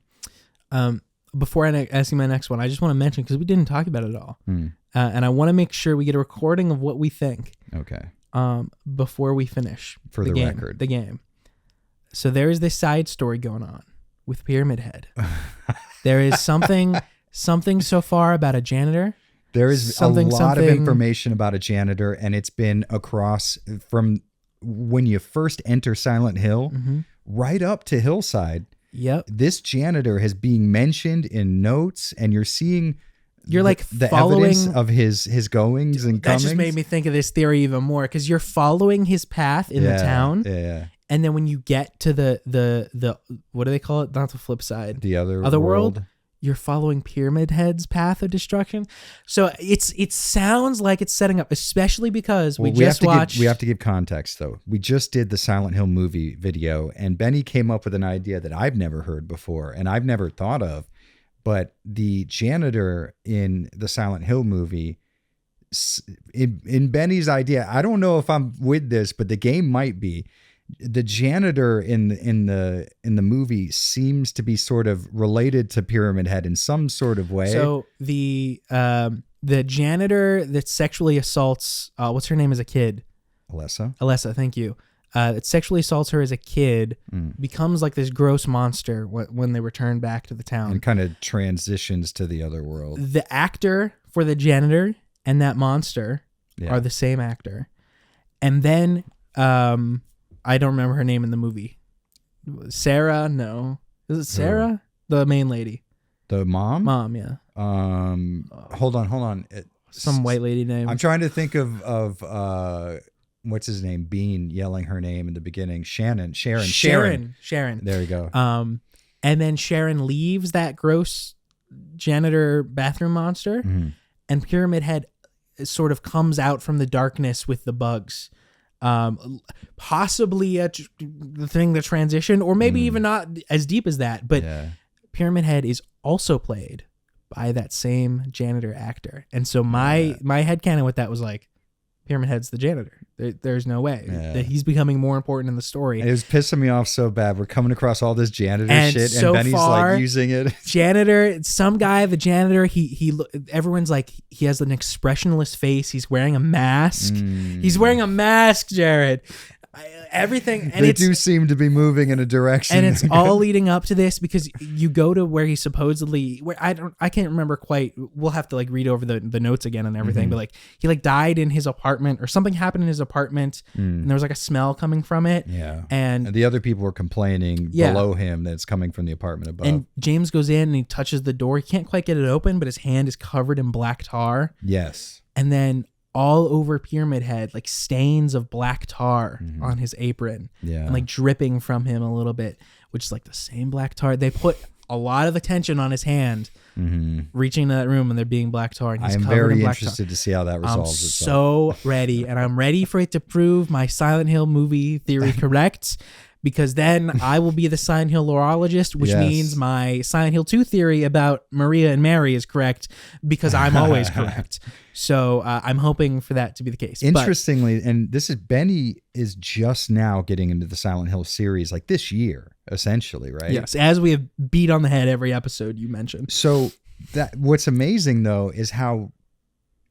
Before I ask you my next one, I just want to mention, because we didn't talk about it at all. And I want to make sure we get a recording of what we think. Okay. Before we finish. For the record. The game. So there is this side story going on with Pyramid Head. There is something so far about a janitor There is something, a lot of something. information about a janitor, and it's been across from when you first enter Silent Hill right up to Hillside. Yep. This janitor has being mentioned in notes, and you're seeing You're like the following evidence of his goings and that comings. just made me think of this theory even more, because you're following his path in the town. Yeah. And then when you get to the what do they call it? Not the flip side. The other world. You're following Pyramid Head's path of destruction. So it sounds like it's setting up, especially because we have to give context though. We just did the Silent Hill movie video, and Benny came up with an idea that I've never heard before and I've never thought of. But the janitor in the Silent Hill movie, in Benny's idea, I don't know if I'm with this, but the game might be. The janitor in the movie seems to be sort of related to Pyramid Head in some sort of way. So the janitor that sexually assaults what's her name as a kid? Alessa, thank you. That sexually assaults her as a kid becomes like this gross monster when they return back to the town. And kind of transitions to the other world. The actor for the janitor and that monster are the same actor. And then I don't remember her name in the movie. Sarah? No. Is it Sarah? The main lady. The mom? Mom, yeah. Hold on. Some white lady name. I'm trying to think of what's his name? Bean yelling her name in the beginning. Sharon. There you go. And then Sharon leaves that gross janitor bathroom monster, and Pyramid Head sort of comes out from the darkness with the bugs. Possibly the transition, or maybe even not as deep as that, but Pyramid Head is also played by that same janitor actor. And so my headcanon with that was like, Pyramid Head's the janitor. There's no way that he's becoming more important in the story. It was pissing me off so bad. We're coming across all this janitor shit, so and Benny's far, like using it. Janitor, some guy, the janitor, everyone's like, he has an expressionless face. He's wearing a mask. He's wearing a mask, Jared. Everything, and they do seem to be moving in a direction, and it's all leading up to this, because you go to where he supposedly, I can't remember quite. We'll have to like read over the notes again and everything, but like he like died in his apartment, or something happened in his apartment, and there was like a smell coming from it. And the other people were complaining below him that it's coming from the apartment above. And James goes in and he touches the door. He can't quite get it open, but his hand is covered in black tar. Yes, and then all over Pyramid Head, like stains of black tar on his apron, and like dripping from him a little bit, which is like the same black tar. They put a lot of attention on his hand, reaching to that room, and there being black tar. And he's I'm covered very in black interested tar. to see how that resolves I'm itself. so ready, and I'm ready for it to prove my Silent Hill movie theory correct. Because then I will be the Silent Hill lorologist, which means my Silent Hill 2 theory about Maria and Mary is correct, because I'm always correct. So I'm hoping for that to be the case. Interestingly, and Benny is just now getting into the Silent Hill series like this year, essentially, right? Yes, as we have beat on the head every episode you mentioned. So what's amazing though is how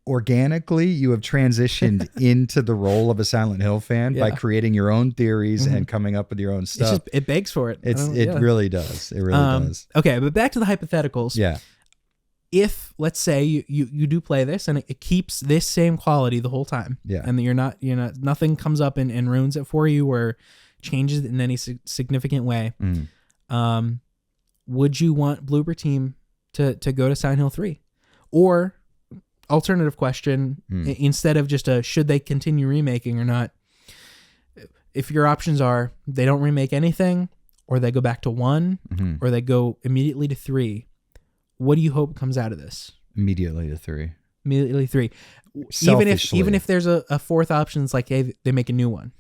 organically you have transitioned into the role of a Silent Hill fan by creating your own theories and coming up with your own stuff. It begs for it. It really does. It really does. Okay, but back to the hypotheticals. Yeah. If let's say you do play this and it keeps this same quality the whole time, and you're not nothing comes up and ruins it for you or changes it in any significant way, would you want Bloober Team to go to Silent Hill 3? Or alternative question, instead of just should they continue remaking or not, if your options are they don't remake anything, or they go back to 1, or they go immediately to 3, what do you hope comes out of this? Immediately to 3. Even if there's a fourth option, it's like, hey, they make a new one.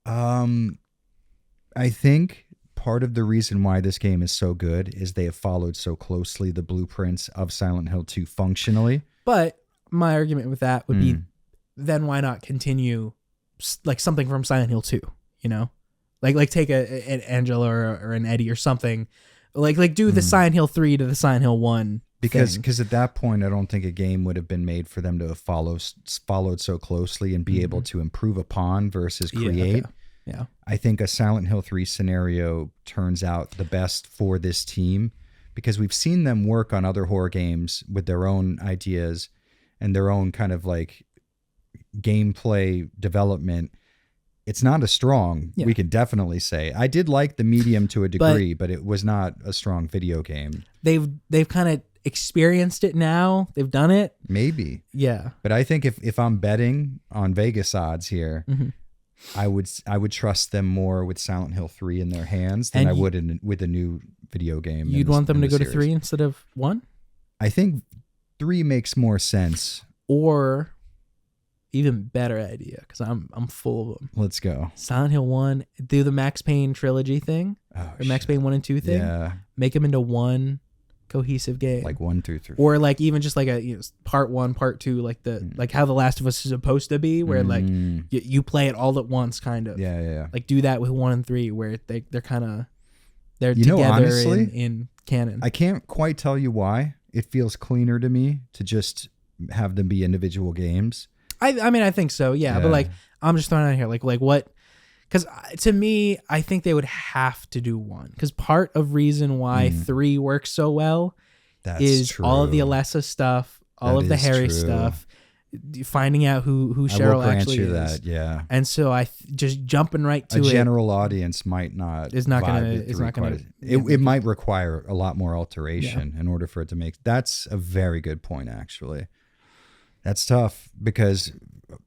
I think part of the reason why this game is so good is they have followed so closely the blueprints of Silent Hill 2 functionally. But my argument with that would be, then why not continue like something from Silent Hill 2, you know? Like take an Angela or an Eddie or something. Like do the Silent Hill 3 to the Silent Hill 1. Because at that point, I don't think a game would have been made for them to have followed so closely and be able to improve upon versus create. Yeah. I think a Silent Hill 3 scenario turns out the best for this team, because we've seen them work on other horror games with their own ideas. and their own kind of like gameplay development, it's not as strong. Yeah. We can definitely say. I did like the medium to a degree, but it was not a strong video game. They've kind of experienced it now. They've done it. Maybe. Yeah. But I think if I'm betting on Vegas odds here, I would trust them more with Silent Hill 3 in their hands than I would with a new video game. You'd want them to go series. to 3 instead of 1? I think 3 makes more sense. Or even better idea, because I'm full of them. Let's go. Silent Hill 1, do the Max Payne trilogy thing, or Max Payne 1 and 2 thing. Yeah. Make them into one cohesive game, like 1 through 3, or like even just like a part 1, part 2, like like how The Last of Us is supposed to be, where like you play it all at once, kind of. Yeah. Like do that with 1 and 3, where they're kind of they're you know, together honestly, in canon. I can't quite tell you why. It feels cleaner to me to just have them be individual games. I mean, I think so, yeah. But like, I'm just throwing it out here, like what? Because to me, I think they would have to do 1. Because part of reason why 3 works so well is true. all of the Alessa stuff, all of the Harry stuff, finding out who Cheryl actually is. That, yeah. And so just jumping right to a general audience might not. It's not gonna. It might require a lot more alteration in order for it to make. That's a very good point, actually. That's tough because,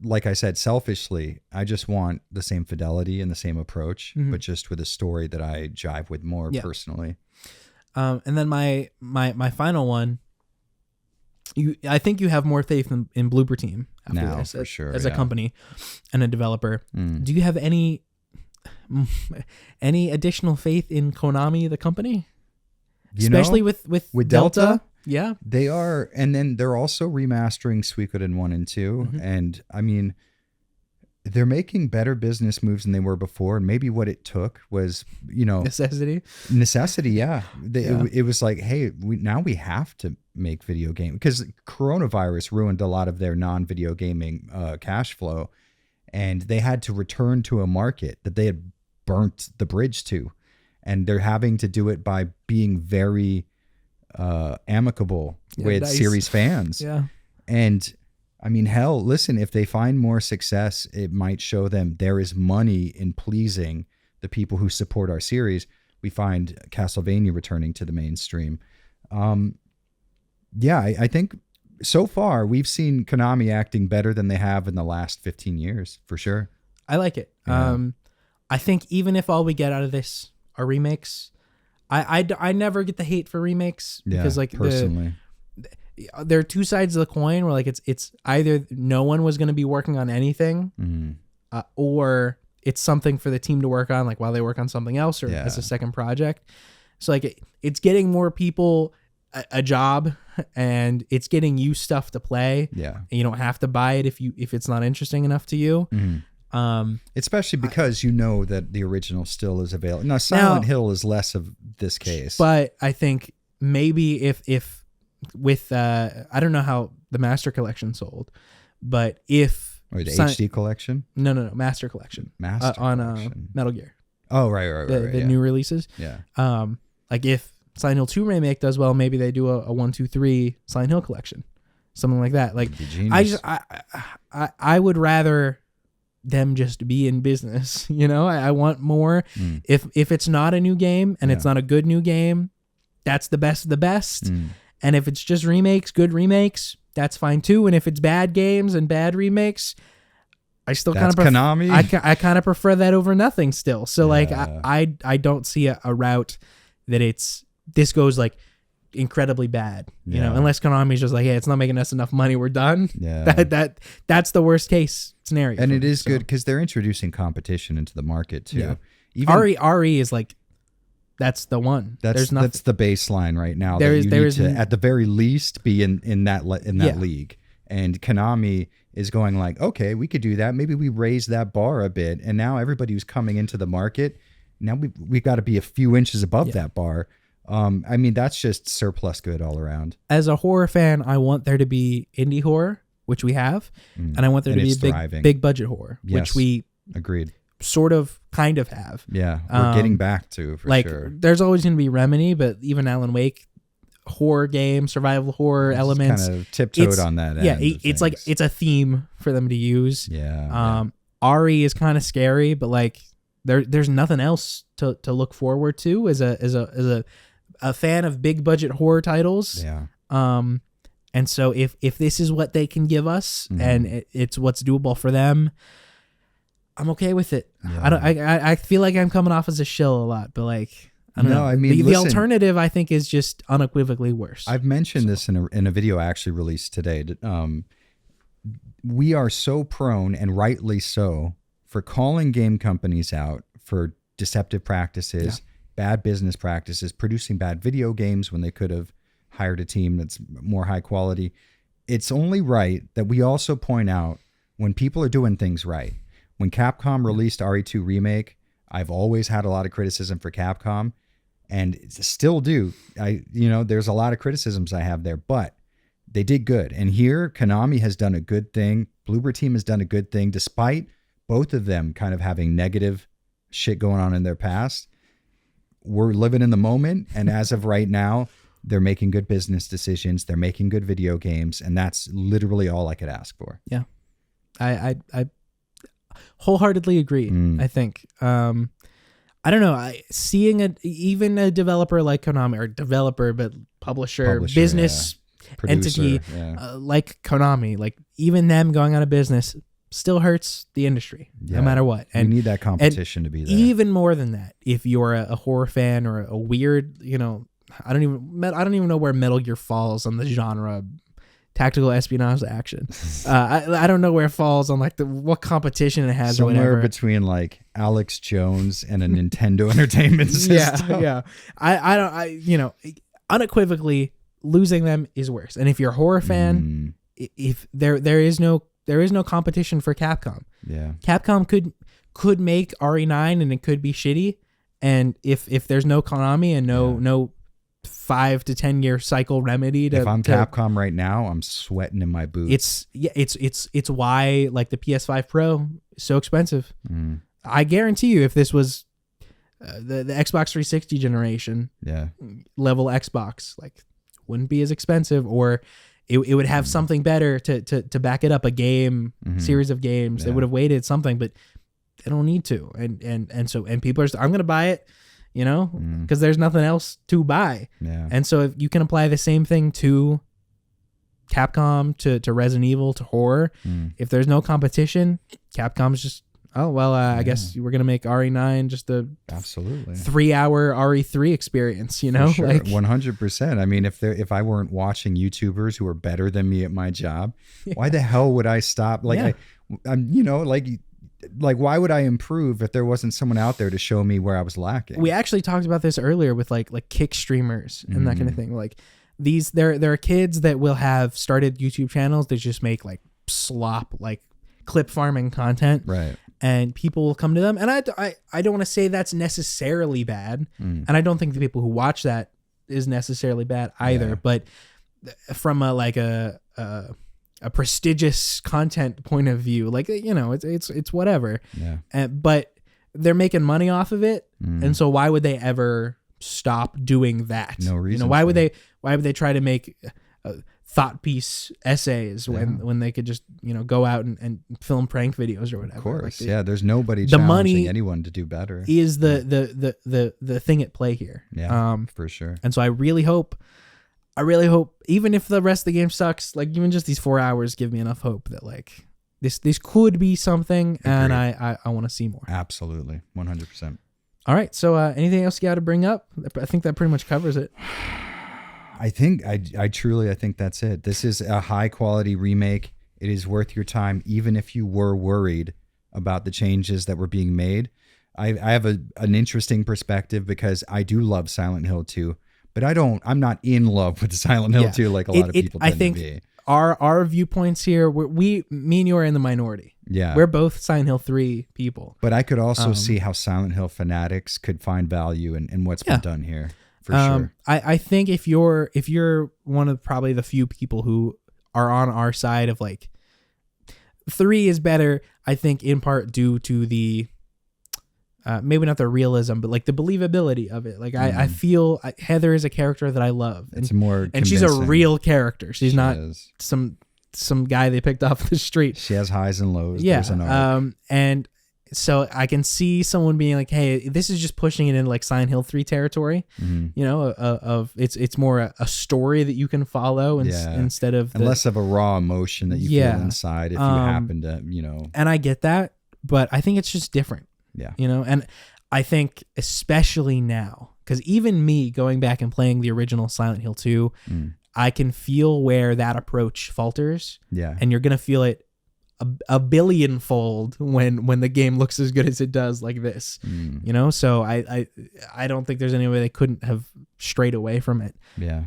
like I said, selfishly, I just want the same fidelity and the same approach, but just with a story that I jive with more personally. And then my final one, I think you have more faith in Bloober Team after now, this, for sure, as a company and a developer. Do you have any additional faith in Konami, the company, especially with Delta? Yeah, they are, and then they're also remastering Suikoden 1 and 2, and I mean, they're making better business moves than they were before. And maybe what it took was, necessity. Yeah, it was like, hey, now we have to make video game because coronavirus ruined a lot of their non-video gaming cash flow, and they had to return to a market that they had burnt the bridge to, and they're having to do it by being very amicable with series fans. Yeah. And I mean, hell, listen, if they find more success, it might show them there is money in pleasing the people who support our series. We find Castlevania returning to the mainstream. I think so far we've seen Konami acting better than they have in the last 15 years, for sure. I like it. Yeah. I think even if all we get out of this are remakes, I never get the hate for remakes because like personally, there are two sides of the coin where like it's either no one was going to be working on anything, or it's something for the team to work on, like while they work on something else or as a second project. So like it's getting more people a job, and it's getting you stuff to play. Yeah, and you don't have to buy it if it's not interesting enough to you. Especially because you know that the original still is available. Now, Silent Hill is less of this case. But I think maybe if with I don't know how the Master Collection sold, but if the HD Collection? No, Master Collection. Master Collection. On Metal Gear. Oh, right. The new releases. Yeah. Like if Silent Hill 2 Remake does well, maybe they do a 1, 2, 3 Silent Hill Collection, something like that. Like I would rather them just be in business, I want more. If it's not a new game and it's not a good new game, that's the best of the best. And if it's just good remakes, that's fine too. And if it's bad games and bad remakes, I still kind of Konami. I kind of prefer that over nothing still. So like I don't see a route that this goes like incredibly bad, unless Konami's just like, hey, it's not making us enough money, we're done. That's the worst case scenario. And it is good because they're introducing competition into the market too. Even RE is like, that's the one. That's the baseline right now. There is to, at the very least, be in that league. And Konami is going like, okay, we could do that. Maybe we raise that bar a bit. And now everybody who's coming into the market, now we've got to be a few inches above that bar. I mean, that's just surplus good all around. As a horror fan, I want there to be indie horror, which we have, and I want there to be a big budget horror, which we agreed sort of kind of have. Yeah, we're getting back to for like, sure. There's always going to be Remedy, but even Alan Wake horror game, survival horror Just elements. kind of tiptoed on that end. Yeah, of it's like things. it's a theme for them to use. Yeah. Ari is kind of scary, but like there's nothing else to look forward to as a fan of big budget horror titles. Yeah. And so if this is what they can give us and it's what's doable for them, I'm okay with it. Yeah. I feel like I'm coming off as a shill a lot, but like I don't know. I mean, the listen, alternative I think is just unequivocally worse. I've mentioned this in a video I actually released today. We are so prone, and rightly so, for calling game companies out for deceptive practices, bad business practices, producing bad video games when they could have hired a team that's more high quality. It's only right that we also point out when people are doing things right. When Capcom released RE2 Remake, I've always had a lot of criticism for Capcom, and still do. There's a lot of criticisms I have there, but they did good. And here, Konami has done a good thing. Bloober Team has done a good thing, despite both of them kind of having negative shit going on in their past. We're living in the moment, and as of right now, they're making good business decisions. They're making good video games, and that's literally all I could ask for. Yeah, I wholeheartedly agree. I think. I don't know. Seeing even a developer like Konami, or developer but publisher business Producer, entity like Konami, like even them going out of business still hurts the industry no matter what. And we need that competition to be there. Even more than that, if you're a horror fan or a weird, I don't even know where Metal Gear falls on the genre. Tactical espionage action. I don't know where it falls on like what competition it has. Somewhere or whatever. Between like Alex Jones and a Nintendo Entertainment System. Yeah. Unequivocally losing them is worse. And if you're a horror fan, if there is no competition for Capcom. Yeah. Capcom could make RE9 and it could be shitty. And if there's no Konami and no 5 to 10 year cycle remedy to, if I'm Capcom right now, I'm sweating in my boots. It's why like the PS5 Pro is so expensive. I guarantee you, if this was the Xbox 360 generation, level Xbox, like wouldn't be as expensive, or it would have something better to back it up, a game series of games. They would have waited something, but they don't need to, and people are. I'm gonna buy it. Because there's nothing else to buy. Yeah. And so if you can apply the same thing to Capcom, to Resident Evil, to horror, if there's no competition, Capcom's just, I guess we're going to make RE9 just a 3-hour RE3 experience, For sure. Like 100%. I mean, if I weren't watching YouTubers who are better than me at my job, why the hell would I stop? Like, like, why would I improve if there wasn't someone out there to show me where I was lacking? We actually talked about this earlier with like kick streamers and that kind of thing. Like there are kids that will have started YouTube channels that just make like slop, like clip farming content. Right. And people will come to them. And I don't want to say that's necessarily bad. And I don't think the people who watch that is necessarily bad either. Yeah. But from a prestigious content point of view, like, it's whatever. Yeah. But they're making money off of it. And so why would they ever stop doing that? No reason. Why would they try to make thought piece essays when they could just, go out and film prank videos or whatever? Of course. Like there's nobody challenging anyone to do better. Is the thing at play here. Yeah. For sure. And so I really hope, even if the rest of the game sucks, like even just these 4 hours give me enough hope that like this could be something. Agreed. And I want to see more. Absolutely. 100%. All right. So anything else you got to bring up? I think that pretty much covers it. I think I truly think that's it. This is a high quality remake. It is worth your time, even if you were worried about the changes that were being made. I have an interesting perspective because I do love Silent Hill 2. But I'm not in love with Silent Hill 2 like a lot of people tend to be. Our viewpoints here, me and you are in the minority. Yeah. We're both Silent Hill 3 people. But I could also see how Silent Hill fanatics could find value in what's been done here, for sure. I think if you're one of probably the few people who are on our side of like 3 is better, I think in part due to the maybe not the realism, but like the believability of it. Like I feel Heather is a character that I love. It's more and she's a convincing. real character. She's not is. some guy they picked off the street. She has highs and lows. Yeah. There's an arc. And so I can see someone being like, hey, this is just pushing it into like Silent Hill 3 territory, you know, of it's more a story that you can follow instead of and less of a raw emotion that you feel inside if you happen to, you know. And I get that, but I think it's just different. Yeah. You know, and I think especially now, because even me going back and playing the original Silent Hill 2, I can feel where that approach falters. Yeah. And you're going to feel it a billionfold when the game looks as good as it does like this, you know? So I don't think there's any way they couldn't have strayed away from it. Yeah.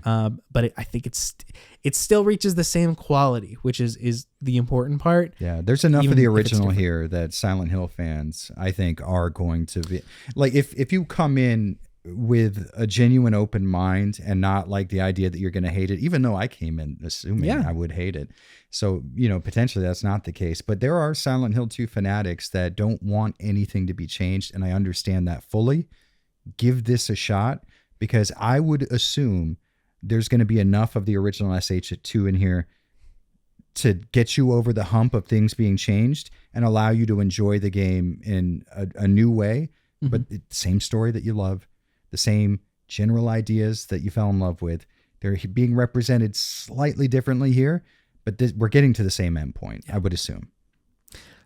But I think it still reaches the same quality, which is the important part. Yeah. There's enough of the original here that Silent Hill fans, I think, are going to be like, if you come in with a genuine open mind and not like the idea that you're going to hate it, even though I came in assuming I would hate it. So, you know, potentially that's not the case, but there are Silent Hill 2 fanatics that don't want anything to be changed. And I understand that fully. Give this a shot, because I would assume there's going to be enough of the original SH2 in here to get you over the hump of things being changed and allow you to enjoy the game in a new way, but the same story that you love. The same general ideas that you fell in love with. They're being represented slightly differently here, but we're getting to the same endpoint, I would assume.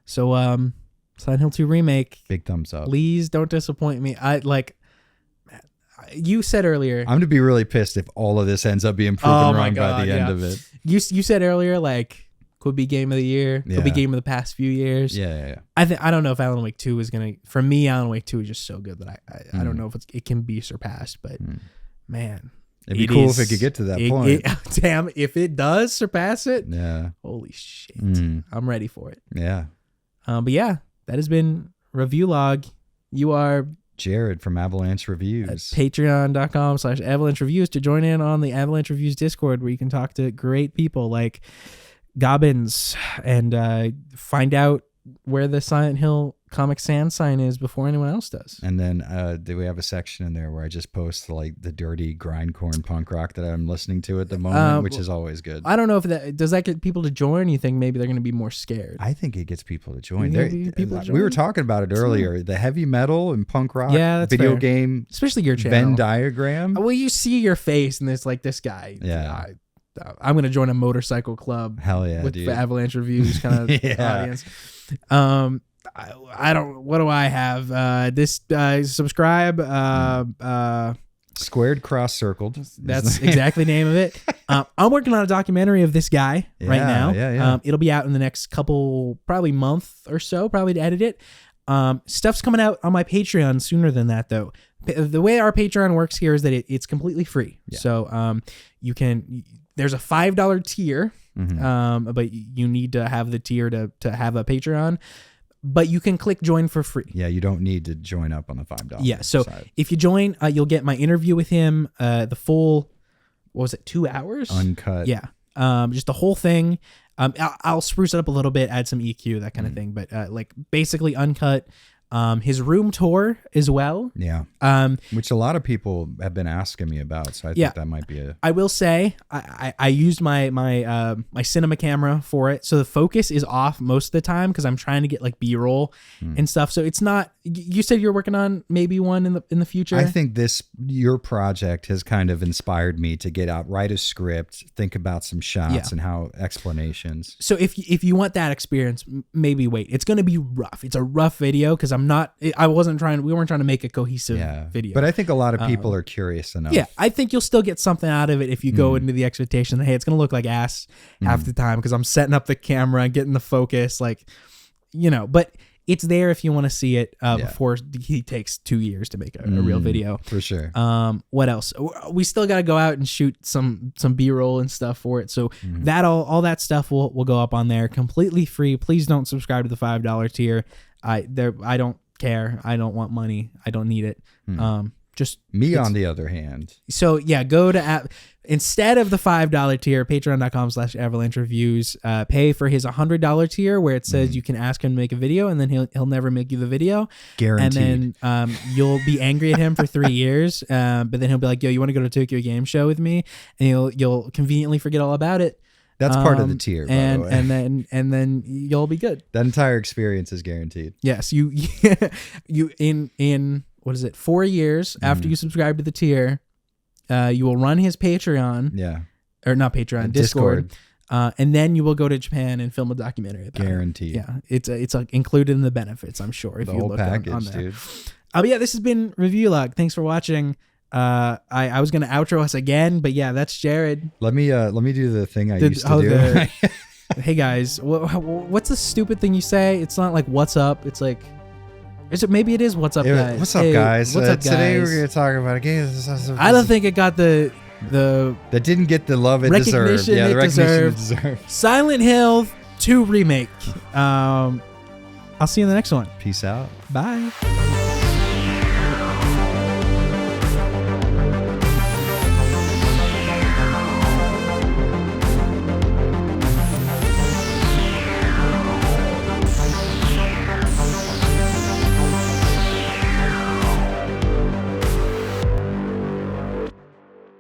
So, Silent Hill 2 Remake. Big thumbs up. Please don't disappoint me. You said earlier. I'm going to be really pissed if all of this ends up being proven wrong by the end of it. You said earlier, like, could be game of the year, could be game of the past few years. Yeah. I don't know if Alan Wake 2 is gonna. For me, Alan Wake 2 is just so good that I don't know if it can be surpassed. But man, it'd be cool if it could get to that point. Damn, if it does surpass it, holy shit, I'm ready for it. Yeah. But yeah, that has been RevueLog. You are Jared from Avalanche Reviews. Patreon.com/Avalanche Reviews to join in on the Avalanche Reviews Discord, where you can talk to great people like Gobbins and find out where the Silent Hill Comic Sans sign is before anyone else does. And then do we have a section in there where I just post like the dirty grindcore punk rock that I'm listening to at the moment, which is always good. I don't know if does that get people to join. You think maybe they're going to be more scared? I think it gets people to join. We were talking about it earlier. The heavy metal and punk rock video game, especially your channel Venn diagram. Well, you see your face and it's like this guy. Yeah. I'm going to join a motorcycle club. Hell yeah, with dude. the Avalanche Reviews kind of audience. I don't. What do I have? This subscribe. Squared, cross, circled. That's exactly the name of it. I'm working on a documentary of this guy right now. Yeah. It'll be out in the next probably month or so, probably to edit it. Stuff's coming out on my Patreon sooner than that, though. The way our Patreon works here is that it's completely free. Yeah. So there's a $5 tier, but you need to have the tier to have a Patreon. But you can click join for free. Yeah, you don't need to join up on the $5. Yeah, so if you join, you'll get my interview with him, the full, what was it, 2 hours? Uncut. Yeah, just the whole thing. I'll spruce it up a little bit, add some EQ, that kind of thing. But like basically uncut. His room tour as well. Yeah. Which a lot of people have been asking me about. So I think that might be I will say I used my cinema camera for it. So the focus is off most of the time because I'm trying to get like B-roll and stuff. So it's not, you said you're working on maybe one in the future. I think your project has kind of inspired me to get out, write a script, think about some shots and how explanations. So if you want that experience, maybe wait. It's going to be rough. It's a rough video because we weren't trying to make a cohesive video. But I think a lot of people are curious enough. Yeah, I think you'll still get something out of it if you go into the expectation that, hey, it's going to look like ass half the time because I'm setting up the camera and getting the focus, like, you know, but it's there if you want to see it before he takes 2 years to make a real video. For sure. What else? We still got to go out and shoot some B-roll and stuff for it. So that all that stuff will go up on there completely free. Please don't subscribe to the $5 tier. I don't care. I don't want money. I don't need it. Me, on the other hand. So yeah, go to instead of the $5 tier, patreon.com/Avalanche Reviews, pay for his $100 tier where it says you can ask him to make a video and then he'll never make you the video. Guaranteed. And then you'll be angry at him for 3 years. But then he'll be like, yo, you want to go to Tokyo Game Show with me? And you'll conveniently forget all about it. That's part of the tier, by the way. And then you'll be good. That entire experience is guaranteed. Yes, you in what is it? 4 years after you subscribe to the tier, you will run his Patreon. Yeah. Or not Patreon, Discord. And then you will go to Japan and film a documentary about Guaranteed. it. Yeah, it's included in the benefits, I'm sure. If the you whole look package, on there. dude. But yeah, this has been RevueLog. Thanks for watching. I was gonna outro us again, but yeah, that's Jared. Let me do the thing I used to do. Hey guys, what's the stupid thing you say? It's not like what's up. It's like, maybe it is what's up, guys. What's up, hey, guys? What's up, guys? Today we're gonna talk about a game. I don't think it got the that didn't get the love it deserved. Yeah, the recognition it deserved. Silent Hill 2 Remake. I'll see you in the next one. Peace out. Bye.